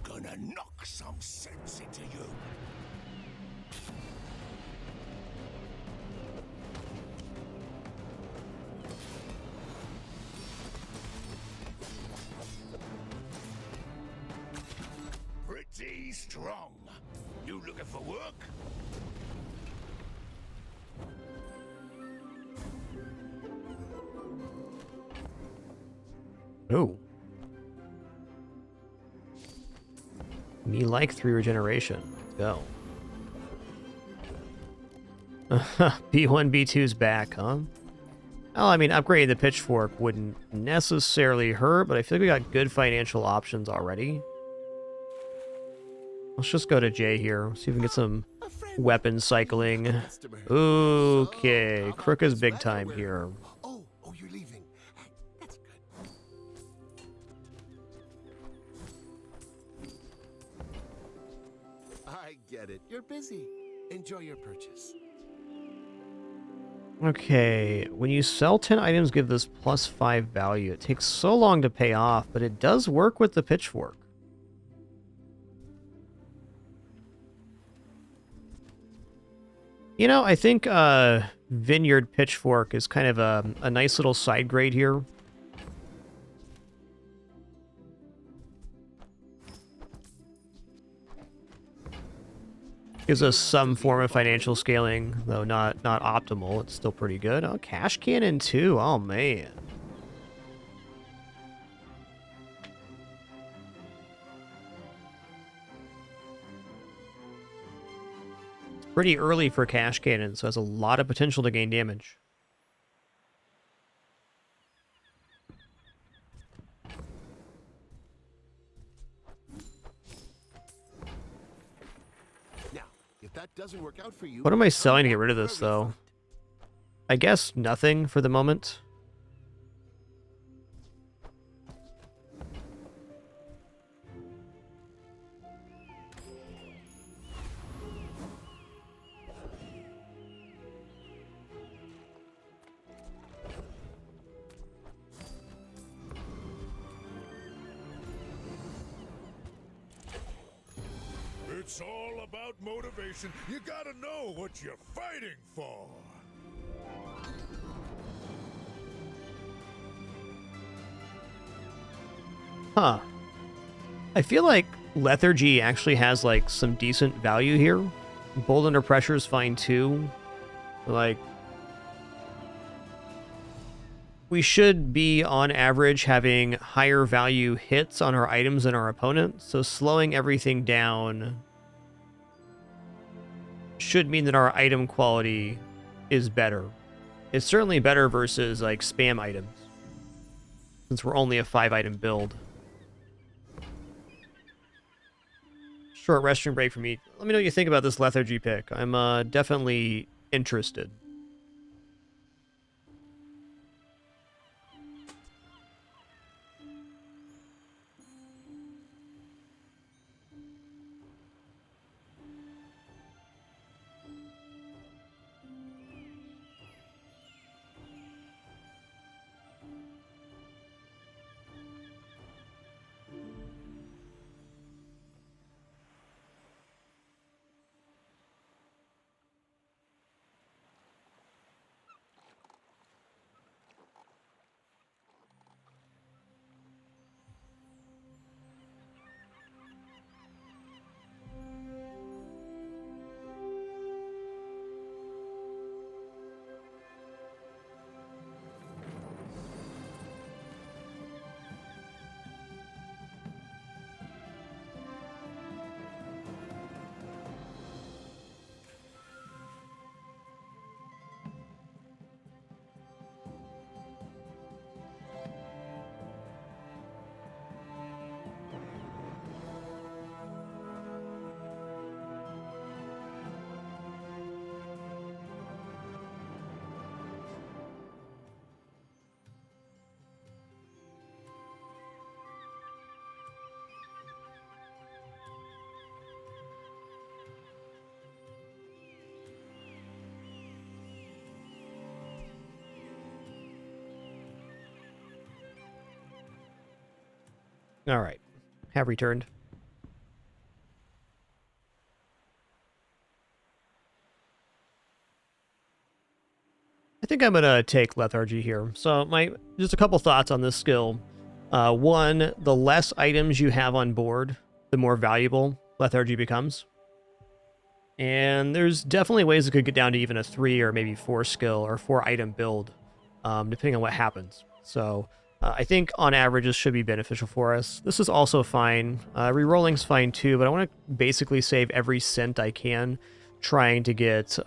S2: Gonna knock some sense into you. Pretty strong. You looking for work?
S1: Oh. Me like 3 regeneration. Let's go. B1, B2's back, huh? Oh, I mean, upgrading the pitchfork wouldn't necessarily hurt, but I feel like we got good financial options already. Let's just go to J here. See if we can get some weapon cycling. Okay, Crook is big time here.
S3: Oh, you're leaving. That's good. I get it. You're busy. Enjoy your purchase.
S1: Okay, when you sell 10 items, give this +5 value. It takes so long to pay off, but it does work with the pitchfork. You know, I think Vineyard Pitchfork is kind of a nice little side grade here. Gives us some form of financial scaling, though not optimal. It's still pretty good. Oh, Cash Cannon too. Oh, man. Pretty early for Cash Cannon, so has a lot of potential to gain damage.
S3: Now, if that doesn't work out for you,
S1: What am I selling to get rid of this, though? I guess nothing for the moment.
S2: It's all about motivation. You gotta know what you're fighting for.
S1: Huh. I feel like Lethargy actually has, like, some decent value here. Bold Under Pressure is fine, too. Like, we should be, on average, having higher value hits on our items than our opponent, so slowing everything down should mean that our item quality is better. It's certainly better versus, like, spam items, since we're only a 5-item build. Short restroom break for me. Let me know what you think about this Lethargy pick. I'm definitely interested. All right. Have returned. I think I'm gonna take lethargy here. So just a couple thoughts on this skill. One, the less items you have on board, the more valuable lethargy becomes. And there's definitely ways it could get down to even a 3 or maybe 4 skill or 4 item build, depending on what happens. So I think on average this should be beneficial for us. This is also fine. Rerolling's fine too, but I want to basically save every cent I can trying to get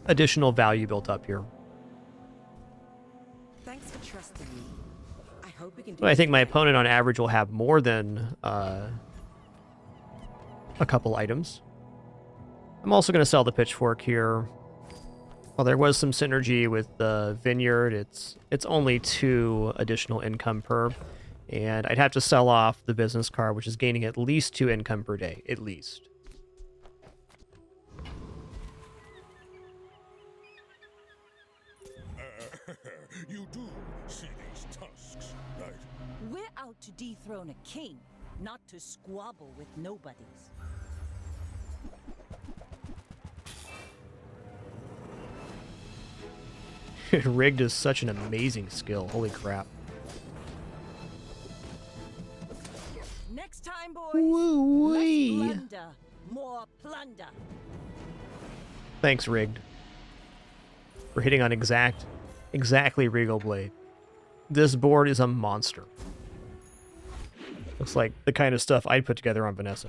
S1: additional value built up here.
S4: Thanks for trusting me. I hope we can do
S1: But I think my opponent on average will have more than a couple items. I'm also going to sell the pitchfork here. While there was some synergy with the vineyard, it's only 2 additional income per, and I'd have to sell off the business card, which is gaining at least 2 income per day, at least.
S2: You do see these tusks, right?
S9: We're out to dethrone a king, not to squabble with nobodies.
S1: Rigged is such an amazing skill. Holy crap.
S9: Next time, boys.
S1: Woo-wee.
S9: Less plunder, more plunder.
S1: Thanks, Rigged, for hitting on exactly Regal Blade. This board is a monster. Looks like the kind of stuff I'd put together on Vanessa.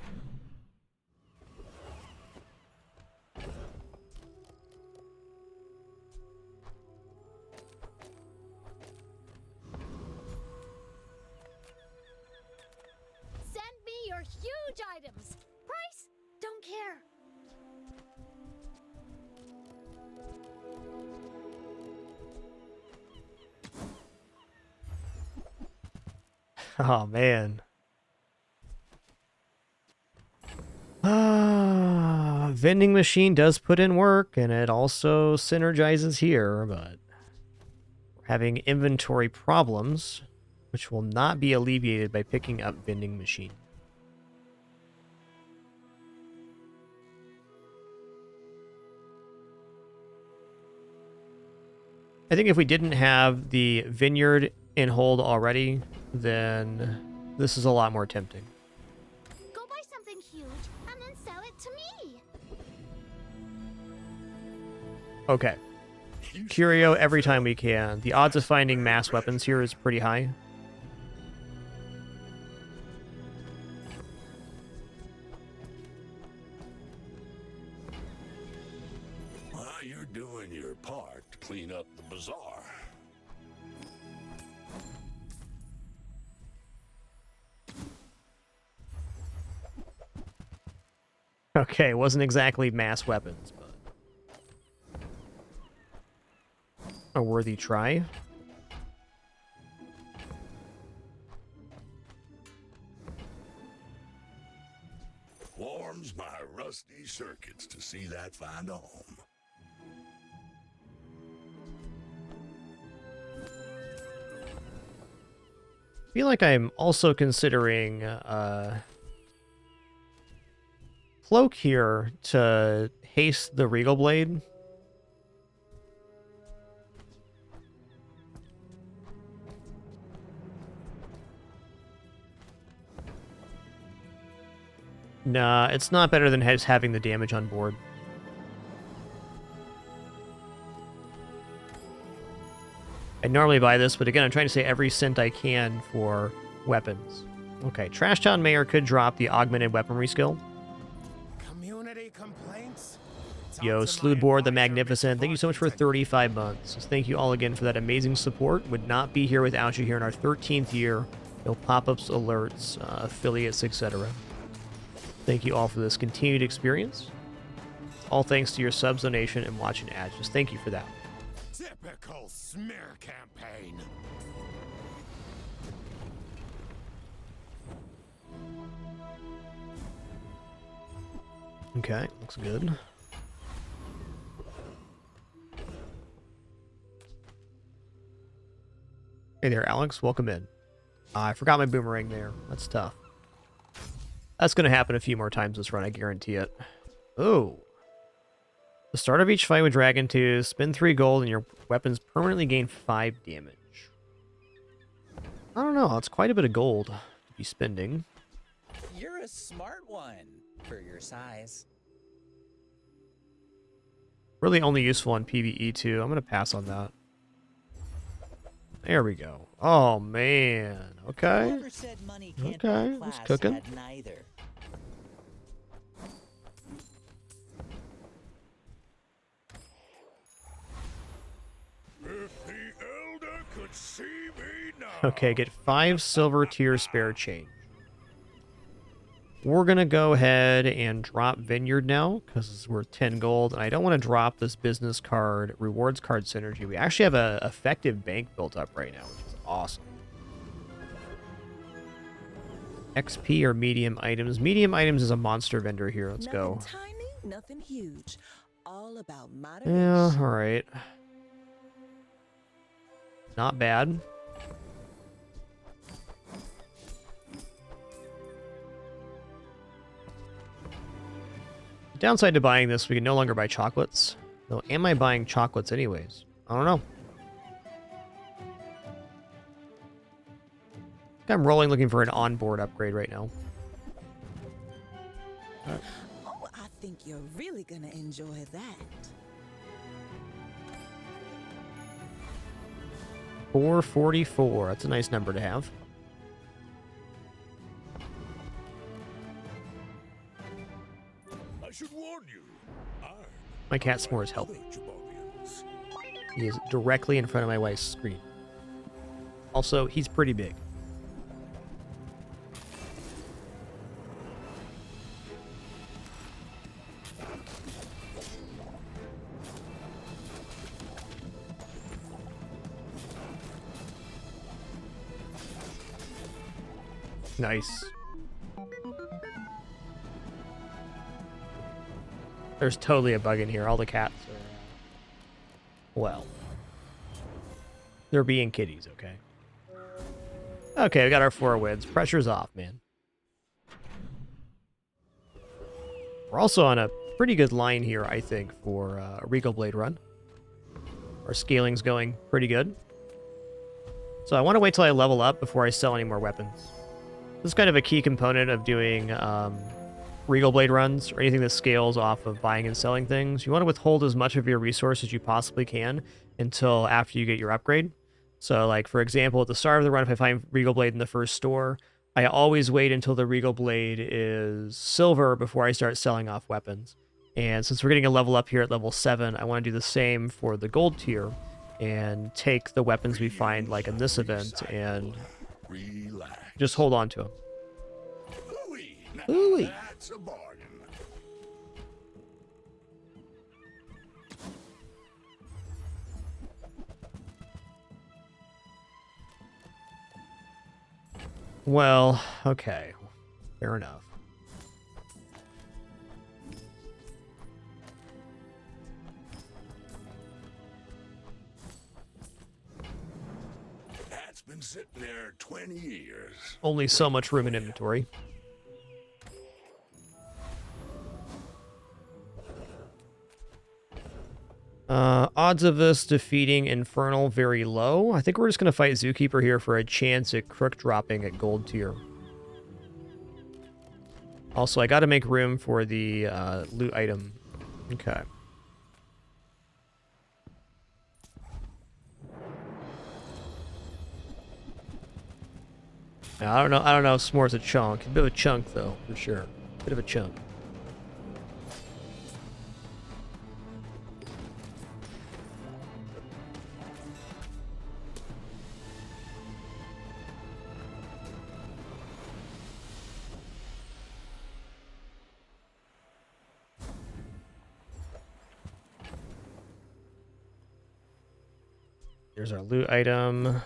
S17: Send me your huge items. Price? Don't care.
S1: Oh, man. Vending machine does put in work, and it also synergizes here, but we're having inventory problems, which will not be alleviated by picking up vending machine. I think if we didn't have the vineyard in hold already, then this is a lot more tempting.
S17: Go buy something huge and then sell it to me.
S1: Okay. Curio every time we can. The odds of finding mass weapons here is pretty high.
S2: Well, you're doing your part to clean up the bazaar.
S1: Okay, wasn't exactly mass weapons, but a worthy try.
S2: Warms my rusty circuits to see that find a home.
S1: I feel like I'm also considering cloak here to haste the Regal Blade. Nah, it's not better than just having the damage on board. I normally buy this, but again, I'm trying to save every cent I can for weapons. Okay, Trash Town Mayor could drop the augmented weaponry skill.
S18: Community complaints?
S1: Yo, Sloodboard the Magnificent, thank you so much for 35 months. Thank you all again for that amazing support. Would not be here without you here in our 13th year. No pop-ups, alerts, affiliates, etc. Thank you all for this continued experience. All thanks to your subs, donation, and watching ads. Just thank you for that.
S18: Typical smear campaign.
S1: Okay, looks good. Hey there, Alex. Welcome in. I forgot my boomerang there. That's tough. That's going to happen a few more times this run, I guarantee it. Oh. The start of each fight with Dragon 2, spend 3 gold and your weapons permanently gain 5 damage. I don't know, that's quite a bit of gold to be spending.
S8: You're a smart one for your size.
S1: Really only useful on PvE too. I'm going to pass on that. There we go. Oh, man. Okay.
S8: Whoever said money can't
S1: Okay,
S8: buy
S1: it's
S8: class
S1: cooking.
S8: had neither.
S2: If the Elder could see me now.
S1: Okay, get 5 silver tier spare change. We're going to go ahead and drop Vineyard now, because we're 10 gold, and I don't want to drop this business card, rewards card synergy. We actually have an effective bank built up right now, which is awesome. XP or medium items. Medium items is a monster vendor here. Let's go.
S12: Nothing tiny, nothing huge. All about moderation.
S1: Yeah, alright. Not bad. Downside to buying this, we can no longer buy chocolates. Though, am I buying chocolates anyways? I don't know. I'm rolling looking for an onboard upgrade right now.
S12: Oh, I think you're really gonna enjoy that.
S1: 444. That's a nice number to have.
S2: I should warn you.
S1: My cat S'more is helping. He is directly in front of my wife's screen. Also, he's pretty big. Nice. There's totally a bug in here. All the cats are... well. They're being kitties, okay? Okay, we got our 4 wins. Pressure's off, man. We're also on a pretty good line here, I think, for a Regal Blade run. Our scaling's going pretty good. So I want to wait till I level up before I sell any more weapons. This is kind of a key component of doing Regal Blade runs, or anything that scales off of buying and selling things. You want to withhold as much of your resources as you possibly can until after you get your upgrade. So, like, for example, at the start of the run, if I find Regal Blade in the first store, I always wait until the Regal Blade is silver before I start selling off weapons. And since we're getting a level up here at level 7, I want to do the same for the gold tier and take the weapons we find, like in this event, and just hold on to them. Ooh-wee.
S2: That's a bargain.
S1: Well, okay. Fair enough.
S2: That's been sitting there 20 years.
S1: Only so much room in inventory. Odds of this defeating Infernal very low. I think we're just going to fight Zookeeper here for a chance at crook dropping at gold tier. Also, I got to make room for the loot item. Okay. Now, I don't know if S'more's a chunk. A bit of a chunk, though, for sure. Bit of a chunk. There's our loot item.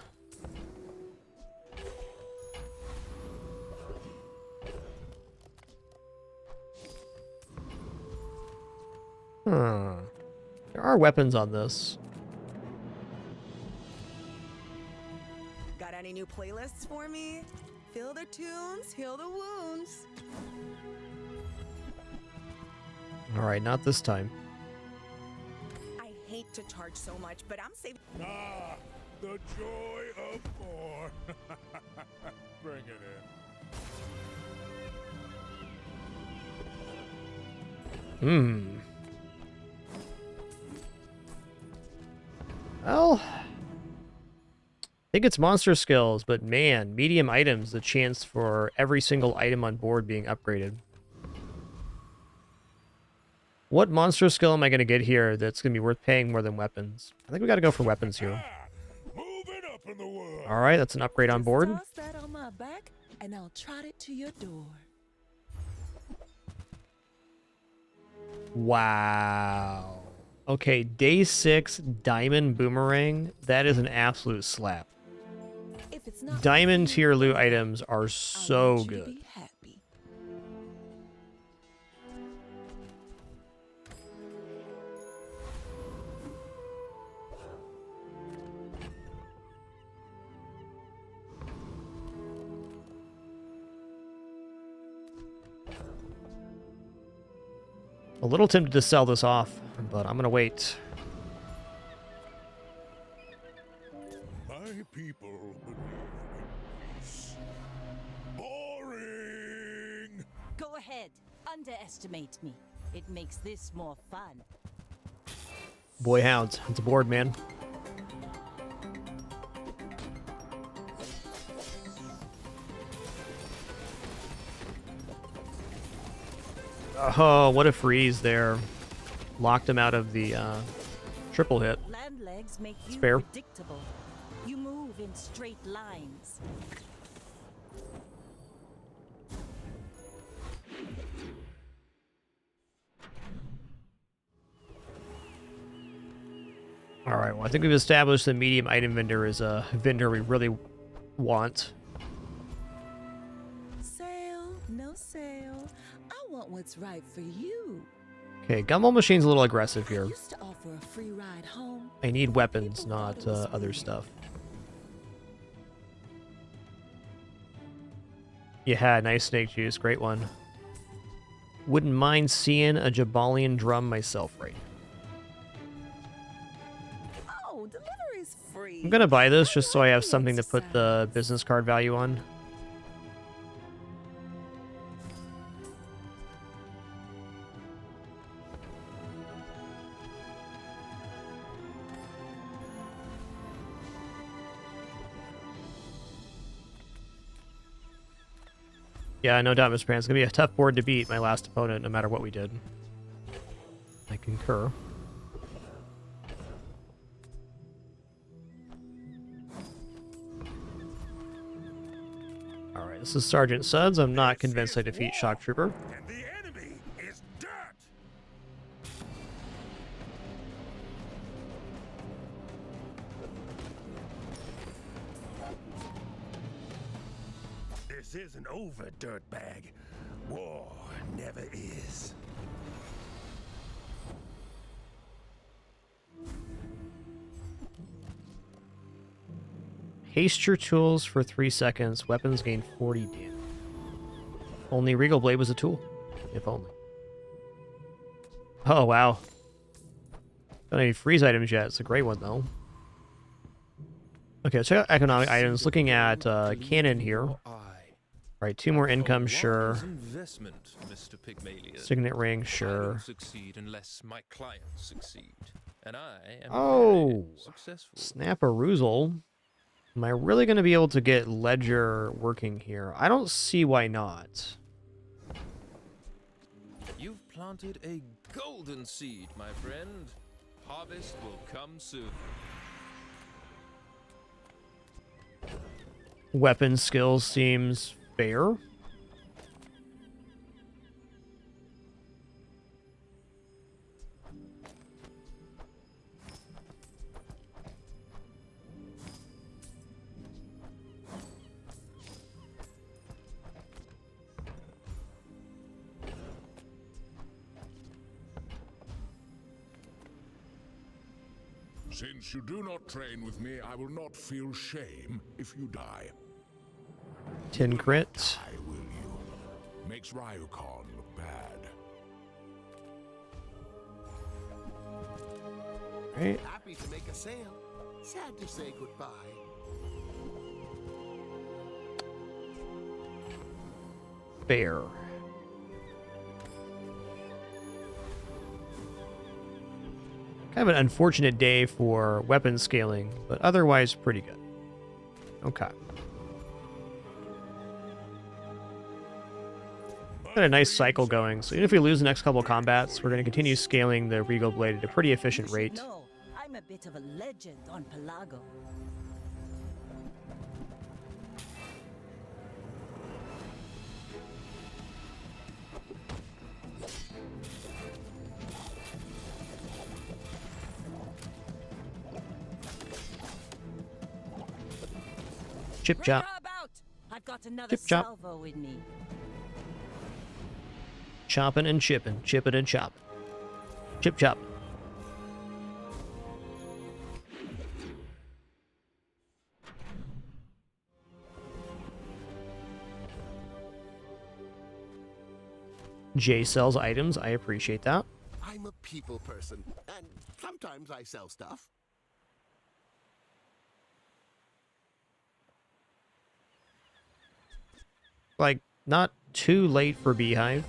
S1: There are weapons on this.
S12: Got any new playlists for me? Feel the tunes, heal the wounds.
S1: All right, not this time.
S12: I hate to charge so much, but I'm saving.
S18: Ah, the joy of more. Bring it in.
S1: Well, I think it's monster skills, but man, medium items, the chance for every single item on board being upgraded. What monster skill am I going to get here that's going to be worth paying more than weapons? I think we got to go for weapons here.
S18: Moving up in the world.
S1: All right, that's an upgrade on board.
S9: Toss that on my back, and I'll trot it to your door.
S1: Wow. Okay, day 6 diamond boomerang. That is an absolute slap.
S9: If it's not
S1: Diamond tier loot items are so good. A little tempted to sell this off, but I'm gonna wait.
S18: My people believe in peace. Boring.
S9: Go ahead, underestimate me. It makes this more fun.
S1: Boy hounds, it's a board, man. Oh, what a freeze there. Locked him out of the triple hit.
S9: Land legs make you
S1: fair.
S9: predictable. You move in straight lines.
S1: All right, well, I think we've established the medium item vendor is a vendor we really want.
S9: Sale, no sale. I want what's right for you.
S1: Okay, gumball machine's a little aggressive here.
S9: Used to offer a free ride home.
S1: I need weapons, not other stuff. Yeah, nice snake juice, great one. Wouldn't mind seeing a Jabalian drum myself right now.
S9: Oh, delivery's free.
S1: I'm gonna buy this just so I have something to put the business card value on. Yeah, no doubt, Mr. Pan. It's going to be a tough board to beat my last opponent, no matter what we did. I concur. Alright, this is Sergeant Suds. I'm not convinced I defeat Shock Trooper.
S18: And the enemy is dirt. This isn't over, dirtbag. War never is.
S1: Haste your tools for 3 seconds. Weapons gain 40 damage. Only Regal Blade was a tool. If only. Oh, wow. Don't have any freeze items yet. It's a great one, though. Okay, let's check out economic items. Looking at cannon here. Right, 2 more income, sure.
S19: Investment, Mr. Pygmalion.
S1: Signet ring,
S19: I
S1: sure.
S19: don't succeed unless my clients succeed. And I am
S1: Oh,
S19: very successful.
S1: Snap-a-roozle. Am I really going to be able to get Ledger working here? I don't see why not.
S19: You've planted a golden seed, my friend. Harvest will come soon.
S1: Weapon skills seems fair.
S18: Since you do not train with me, I will not feel shame if you die.
S1: 10 crits.
S18: I will you. Makes Ryukan look bad.
S1: Right.
S14: Happy to make a sale. Sad to say goodbye.
S1: Fair. Kind of an unfortunate day for weapon scaling, but otherwise pretty good. Okay. Got a nice cycle going, so even if we lose the next couple of combats, we're going to continue scaling the Regal Blade at a pretty efficient rate.
S9: No, I'm a bit of a legend on Pelago.
S1: Chip chop.
S9: I've got another
S1: Chip chop.
S9: salvo with me.
S1: Chopping and chipping, chipping and chopping. Chip chop. Jay sells items. I appreciate that.
S14: I'm a people person, and sometimes I sell stuff.
S1: Like, not too late for Beehive.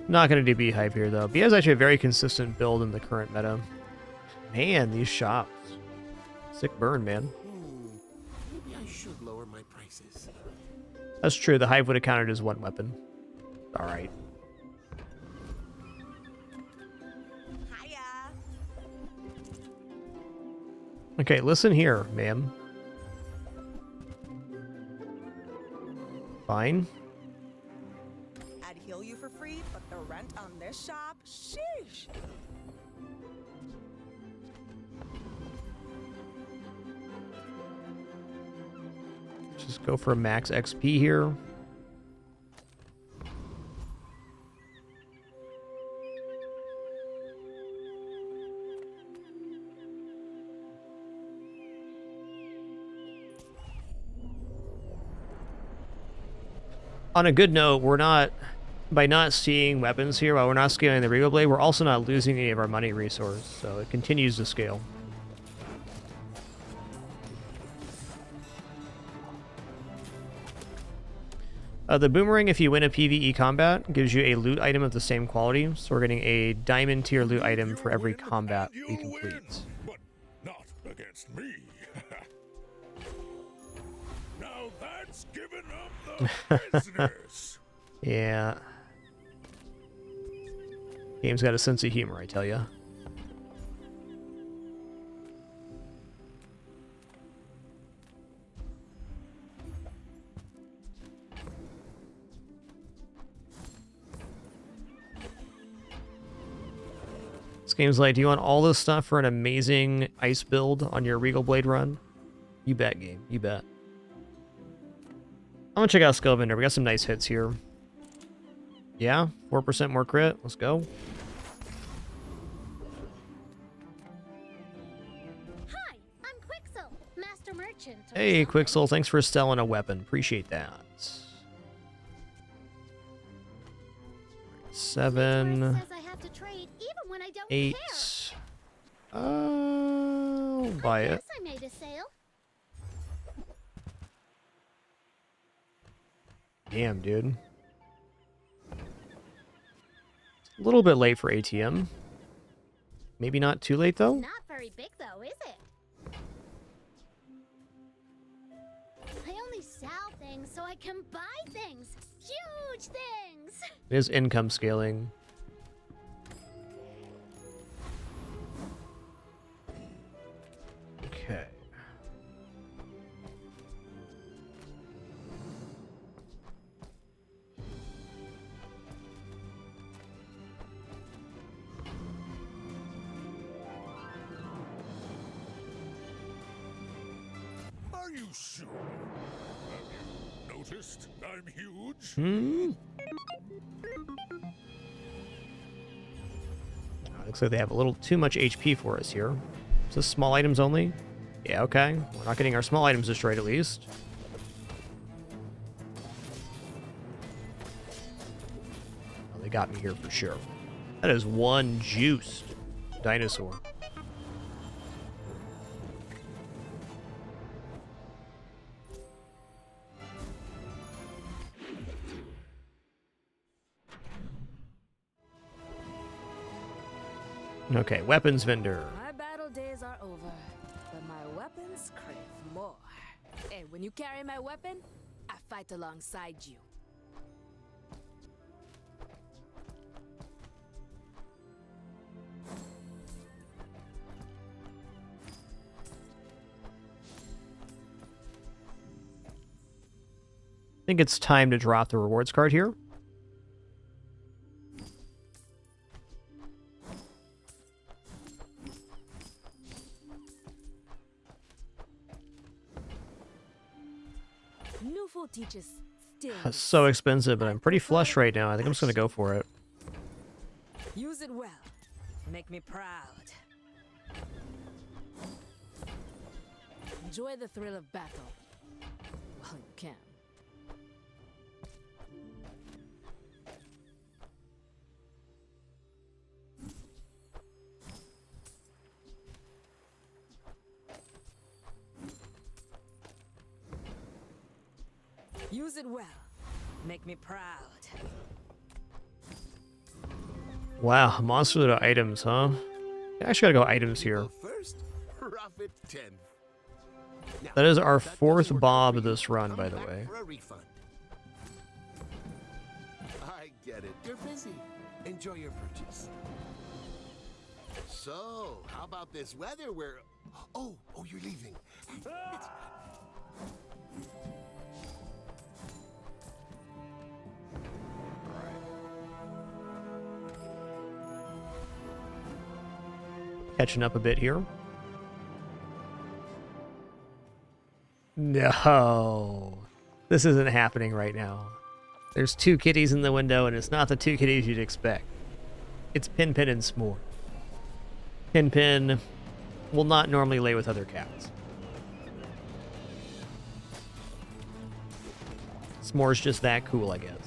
S1: Not going to do Beehive here, though. Beehive's actually a very consistent build in the current meta. Man, these shops. Sick burn, man.
S14: Maybe I should lower my prices.
S1: That's true. The Hive would have counted as one weapon. Alright.
S12: Hiya.
S1: Okay, listen here, ma'am. Fine.
S12: I'd heal you for free, but the rent on this shop, sheesh.
S1: Just go for a max XP here. On a good note, we're not, by not seeing weapons here, while we're not scaling the Regal Blade, we're also not losing any of our money resource, so it continues to scale. The boomerang, if you win a PvE combat, gives you a loot item of the same quality, so we're getting a diamond tier loot item for every combat we complete.
S18: But not against me. Now that's giving up the business.
S1: Yeah. Game's got a sense of humor, I tell ya. This game's like, do you want all this stuff for an amazing ice build on your Regal Blade run? You bet, game. You bet. I'm gonna check out Skill Vendor. We got some nice hits here. Yeah, 4% more crit. Let's go.
S17: Hi, I'm Quixel, Master Merchant.
S1: Hey, Quixel. Thanks for selling a weapon. Appreciate that. 7.
S17: Says I have to trade even when I don't
S1: 8.
S17: care.
S1: I'll buy it.
S17: Yes, I made a sale.
S1: Damn, dude. A little bit late for ATM. Maybe not too late, though?
S17: Not very big, though, is it? I only sell things so I can buy things. Huge things.
S1: It is income scaling. Okay.
S18: Are you sure? Have you noticed I'm huge?
S1: Looks like they have a little too much HP for us here. Is this small items only? Yeah, okay. We're not getting our small items destroyed at least. Oh, they got me here for sure. That is one juiced dinosaur. Okay, weapons vendor.
S6: My battle days are over, but my weapons crave more. Hey, when you carry my weapon, I fight alongside you.
S1: I think it's time to drop the rewards card here.
S6: Teaches still.
S1: That's so expensive, but I'm pretty flush right now. I think I'm just going to go for it.
S6: Use it well. Make me proud. Enjoy the thrill of battle while you can. Use it well. Make me proud.
S1: Wow, monster little items, huh? I actually gotta go items here.
S14: First, rough it 10.
S1: That is our fourth Bob of this run, by the way.
S14: For a refund. I get it. You're busy. Enjoy your purchase. So, how about this weather? Oh, you're leaving.
S1: Catching up a bit here. No. This isn't happening right now. There's two kitties in the window, and it's not the two kitties you'd expect. It's Pin Pin and S'more. Pin Pin will not normally lay with other cats. S'more's just that cool, I guess.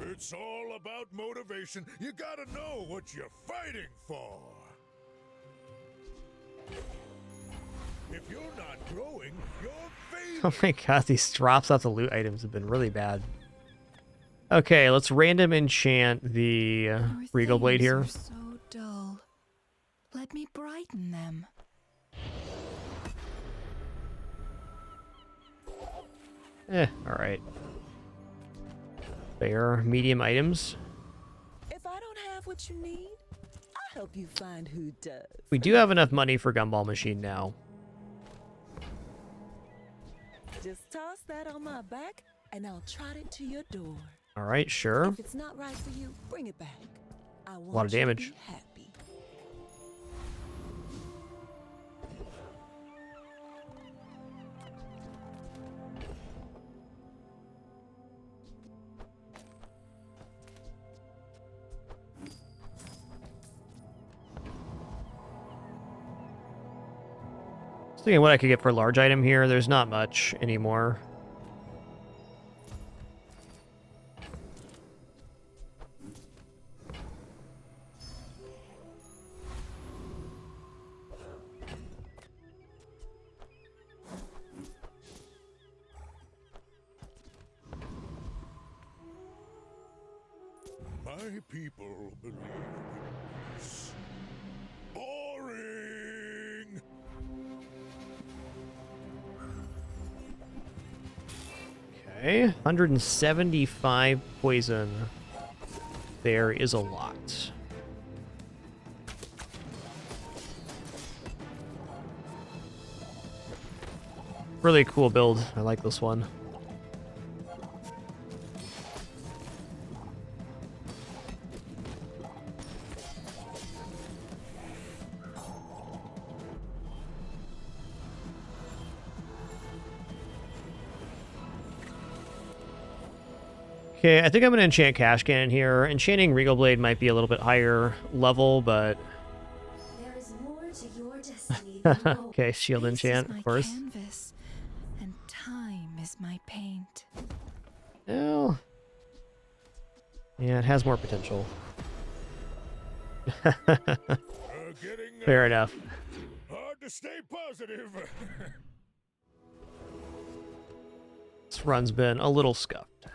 S18: It's all about motivation. You gotta know what you're fighting for. If you're not growing, you're failing.
S1: Oh my god, these drops off the loot items have been really bad. Okay, let's random enchant the Regal Blade here.
S10: Are so dull. Let me brighten them.
S1: Alright. Fair, medium items.
S4: If I don't have what you need, I'll help you find who does.
S1: We do have enough money for Gumball Machine now.
S4: Just toss that on my back, and I'll trot it to your door.
S1: Alright, sure.
S4: If it's not right for you, bring it back. I want
S1: A lot of damage.
S4: you to be happy.
S1: Thinking what I could get for a large item here. There's not much anymore.
S18: My people believe in peace. Boring!
S1: Okay, 175 poison. There is a lot. Really cool build. I like this one. Okay, I think I'm going to enchant Cash Cannon here. Enchanting Regal Blade might be a little bit higher level, but...
S11: There is more to your destiny than gold.
S1: Okay, shield
S10: Space
S1: enchant,
S10: is my
S1: of course.
S10: canvas, and time is my paint.
S1: Well... Yeah, it has more potential. Fair enough.
S18: Hard to stay positive.
S1: This run's been a little scuffed.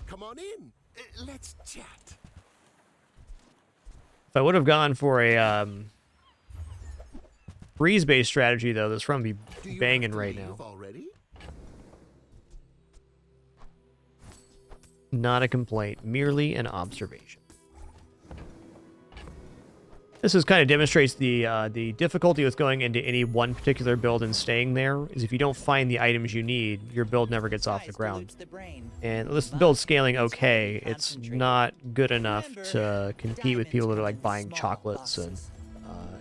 S14: Come on in. Let's chat.
S1: If I would have gone for a breeze-based strategy, though, this run would be banging right now.
S14: Already?
S1: Not a complaint, merely an observation. This is kind of demonstrates the difficulty with going into any one particular build and staying there. Is if you don't find the items you need, your build never gets off the ground. And this build's scaling okay. It's not good enough to compete with people that are like buying chocolates and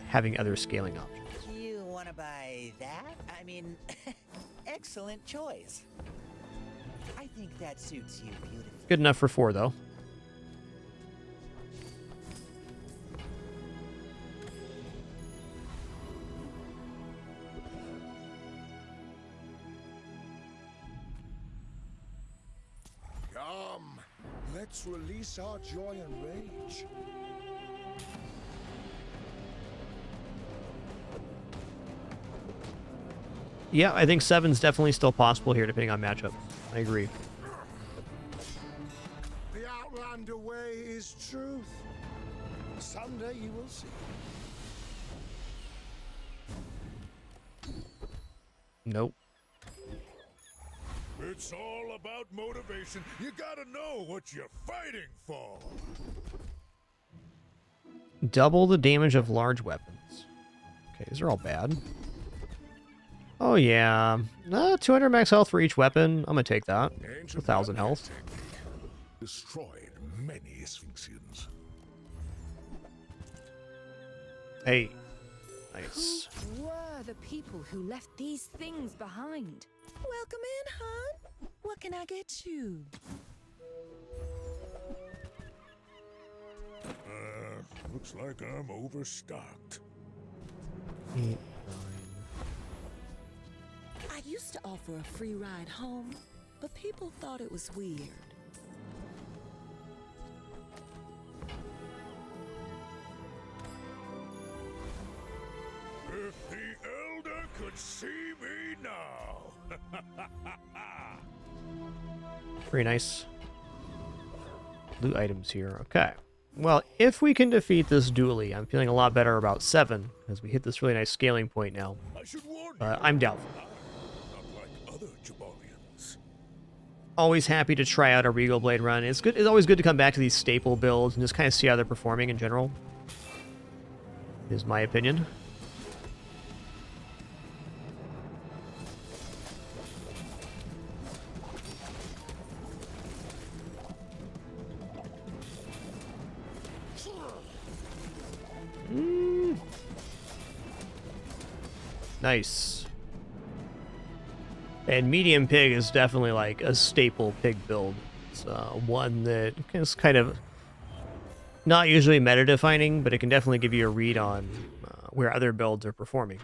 S1: having other scaling options.
S8: You want to buy that? I mean, excellent choice. I think that suits you beautifully.
S1: Good enough for 4, though.
S18: Come, let's release our joy and rage.
S1: Yeah, I think 7's definitely still possible here, depending on matchup. I agree.
S18: The Outlander way is truth. Someday you will see.
S1: Nope.
S18: It's all about motivation. You gotta know what you're fighting for.
S1: Double the damage of large weapons. Okay, these are all bad. Oh yeah, 200 max health for each weapon. I'm gonna take that. 1,000 health.
S18: Destroyed many Sphinxians.
S1: Hey, nice.
S6: Who were the people who left these things behind?
S12: Welcome in, hon. What can I get you?
S18: Looks like I'm overstocked.
S1: 8, 9.
S4: I used to offer a free ride home, but people thought it was weird.
S18: If the Elder could see me now.
S1: Very nice. Loot items here. Okay. Well, if we can defeat this dually, I'm feeling a lot better about 7, as we hit this really nice scaling point now. I'm doubtful. Always happy to try out a Regal Blade run. It's good. It's always good to come back to these staple builds and just kind of see how they're performing in general. Is my opinion. Nice. And medium pig is definitely like a staple pig build. It's one that is kind of not usually meta defining, but it can definitely give you a read on where other builds are performing.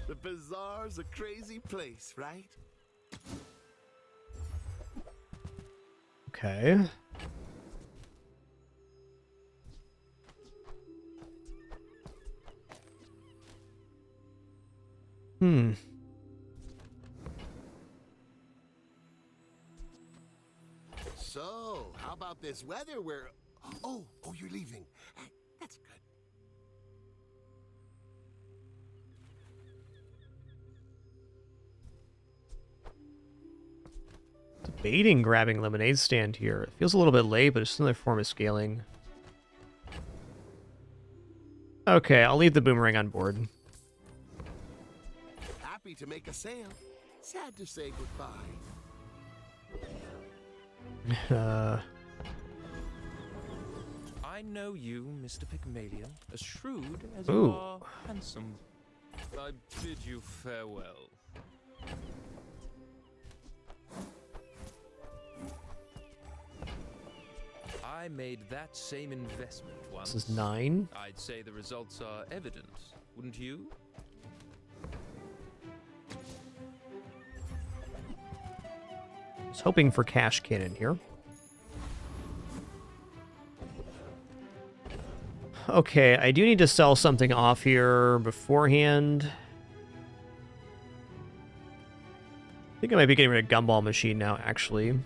S14: The Bazaar's a crazy place, right?
S1: Okay.
S14: So, how about this weather where... Oh, you're leaving. That's good.
S1: Debating grabbing lemonade stand here. It feels a little bit late, but it's another form of scaling. Okay, I'll leave the boomerang on board.
S14: Happy to make a sale. Sad to say goodbye.
S19: I know you, Mr. Pygmalion, as shrewd as
S1: Ooh.
S19: you are handsome. I bid you farewell. I made that same investment once.
S1: This is 9.
S19: I'd say the results are evident, wouldn't you?
S1: I was hoping for cash cannon here. Okay, I do need to sell something off here beforehand. I think I might be getting rid of Gumball Machine now, actually.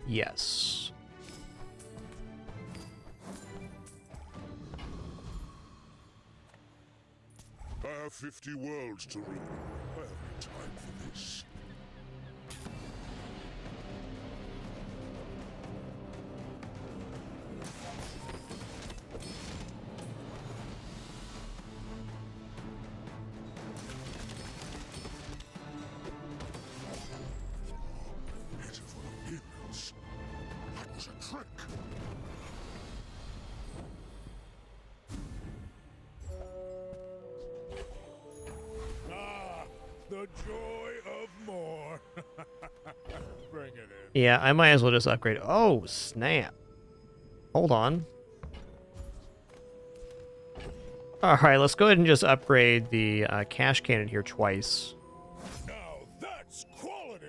S1: Yes.
S18: I have 50 worlds to rule. I have no time for this. Pitiful appearance. That was a trick. Ah, the joy of more. Bring it in.
S1: Yeah, I might as well just upgrade. Oh, snap. Hold on. Alright, let's go ahead and just upgrade the cash cannon here twice.
S18: Now that's quality.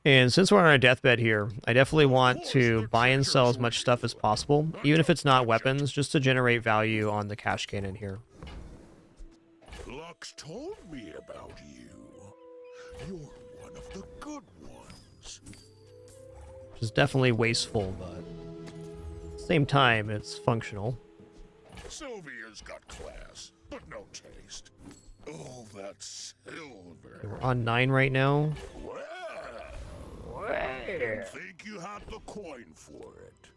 S1: And since we're on our deathbed here, I definitely want to buy and sell as much stuff as possible, even if it's not weapons, just to generate value on the cash cannon here.
S18: Lux told me about you. You're one of the good ones.
S1: Which is definitely wasteful, but at the same time, it's functional.
S18: Sylvia's got class, but no taste. Oh, that silver.
S1: Okay, we're on 9 right now.
S18: Didn't think you had the coin for it.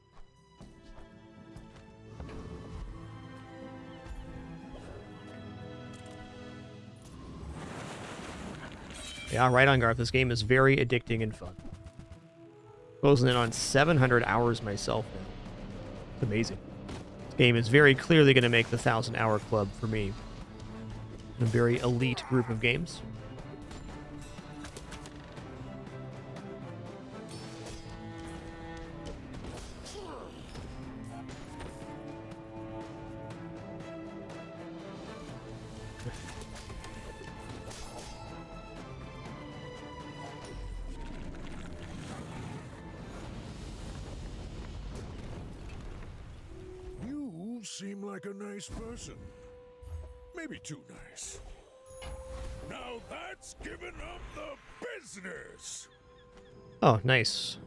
S1: Yeah, right on, Garth. This game is very addicting and fun. Closing in on 700 hours myself now. It's amazing. This game is very clearly going to make the 1,000-hour club for me. A very elite group of games.
S18: You seem like a nice person. Maybe too nice. Now that's giving up the business.
S1: Oh, nice.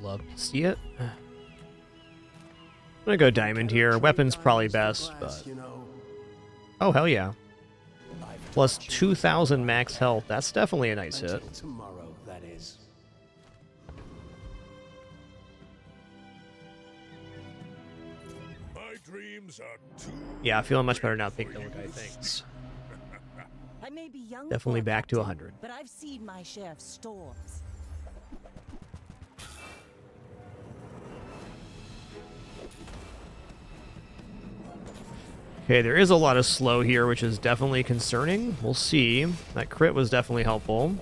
S1: Love to see it. I'm gonna go diamond here. Weapon's probably best, but... Oh, hell yeah. Plus 2,000 max health. That's definitely a nice hit.
S5: Tomorrow, that is.
S18: My dreams are too...
S1: Yeah, feeling much better now thinking what guy thinks.
S9: I may be young
S1: Definitely
S9: for a
S1: back to
S9: captain,
S1: 100.
S9: but I've seen my share of storms.
S1: Okay, there is a lot of slow here, which is definitely concerning. We'll see. That crit was definitely helpful.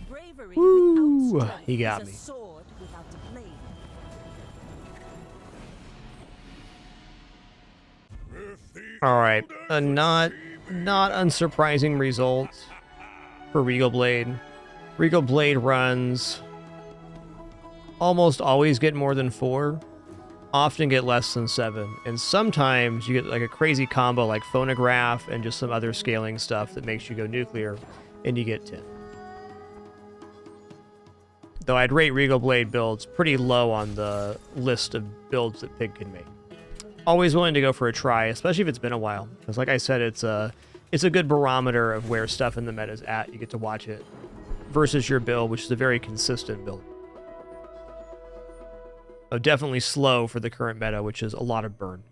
S9: Bravery
S1: Woo!
S9: without strength
S1: He got
S9: is a
S1: me.
S9: sword without a blade.
S1: All right, a not unsurprising result for Regal Blade. Regal Blade runs almost always get more than 4, often get less than 7, and sometimes you get like a crazy combo like Phonograph and just some other scaling stuff that makes you go nuclear, and you get 10. Though I'd rate Regal Blade builds pretty low on the list of builds that Pig can make. Always willing to go for a try, especially if it's been a while. Because like I said, it's a it's a good barometer of where stuff in the meta is at. You get to watch it versus your build, which is a very consistent build. Oh, definitely slow for the current meta, which is a lot of burn.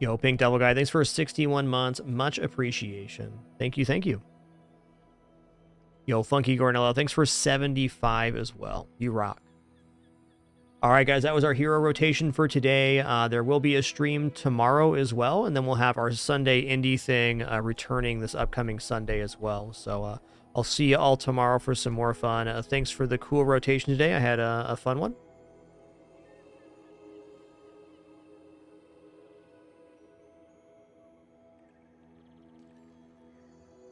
S1: Yo, Pink Devil Guy, thanks for 61 months. Much appreciation. Thank you, thank you. Yo, Funky Gornello, thanks for 75 as well. You rock. All right, guys, that was our hero rotation for today. There will be a stream tomorrow as well, and then we'll have our Sunday indie thing returning this upcoming Sunday as well. So I'll see you all tomorrow for some more fun. Thanks for the cool rotation today. I had a fun one.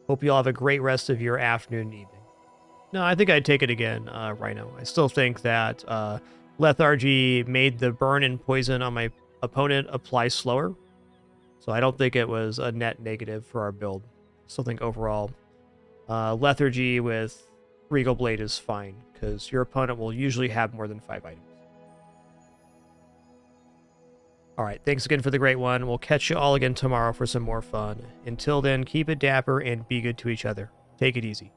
S1: Hope you all have a great rest of your afternoon and evening. No, I think I'd take it again, Rhino. I still think that lethargy made the burn and poison on my opponent apply slower. So I don't think it was a net negative for our build. Still think overall, lethargy with Regal Blade is fine, because your opponent will usually have more than 5 items. All right, thanks again for the great one. We'll catch you all again tomorrow for some more fun. Until then, keep it dapper and be good to each other. Take it easy.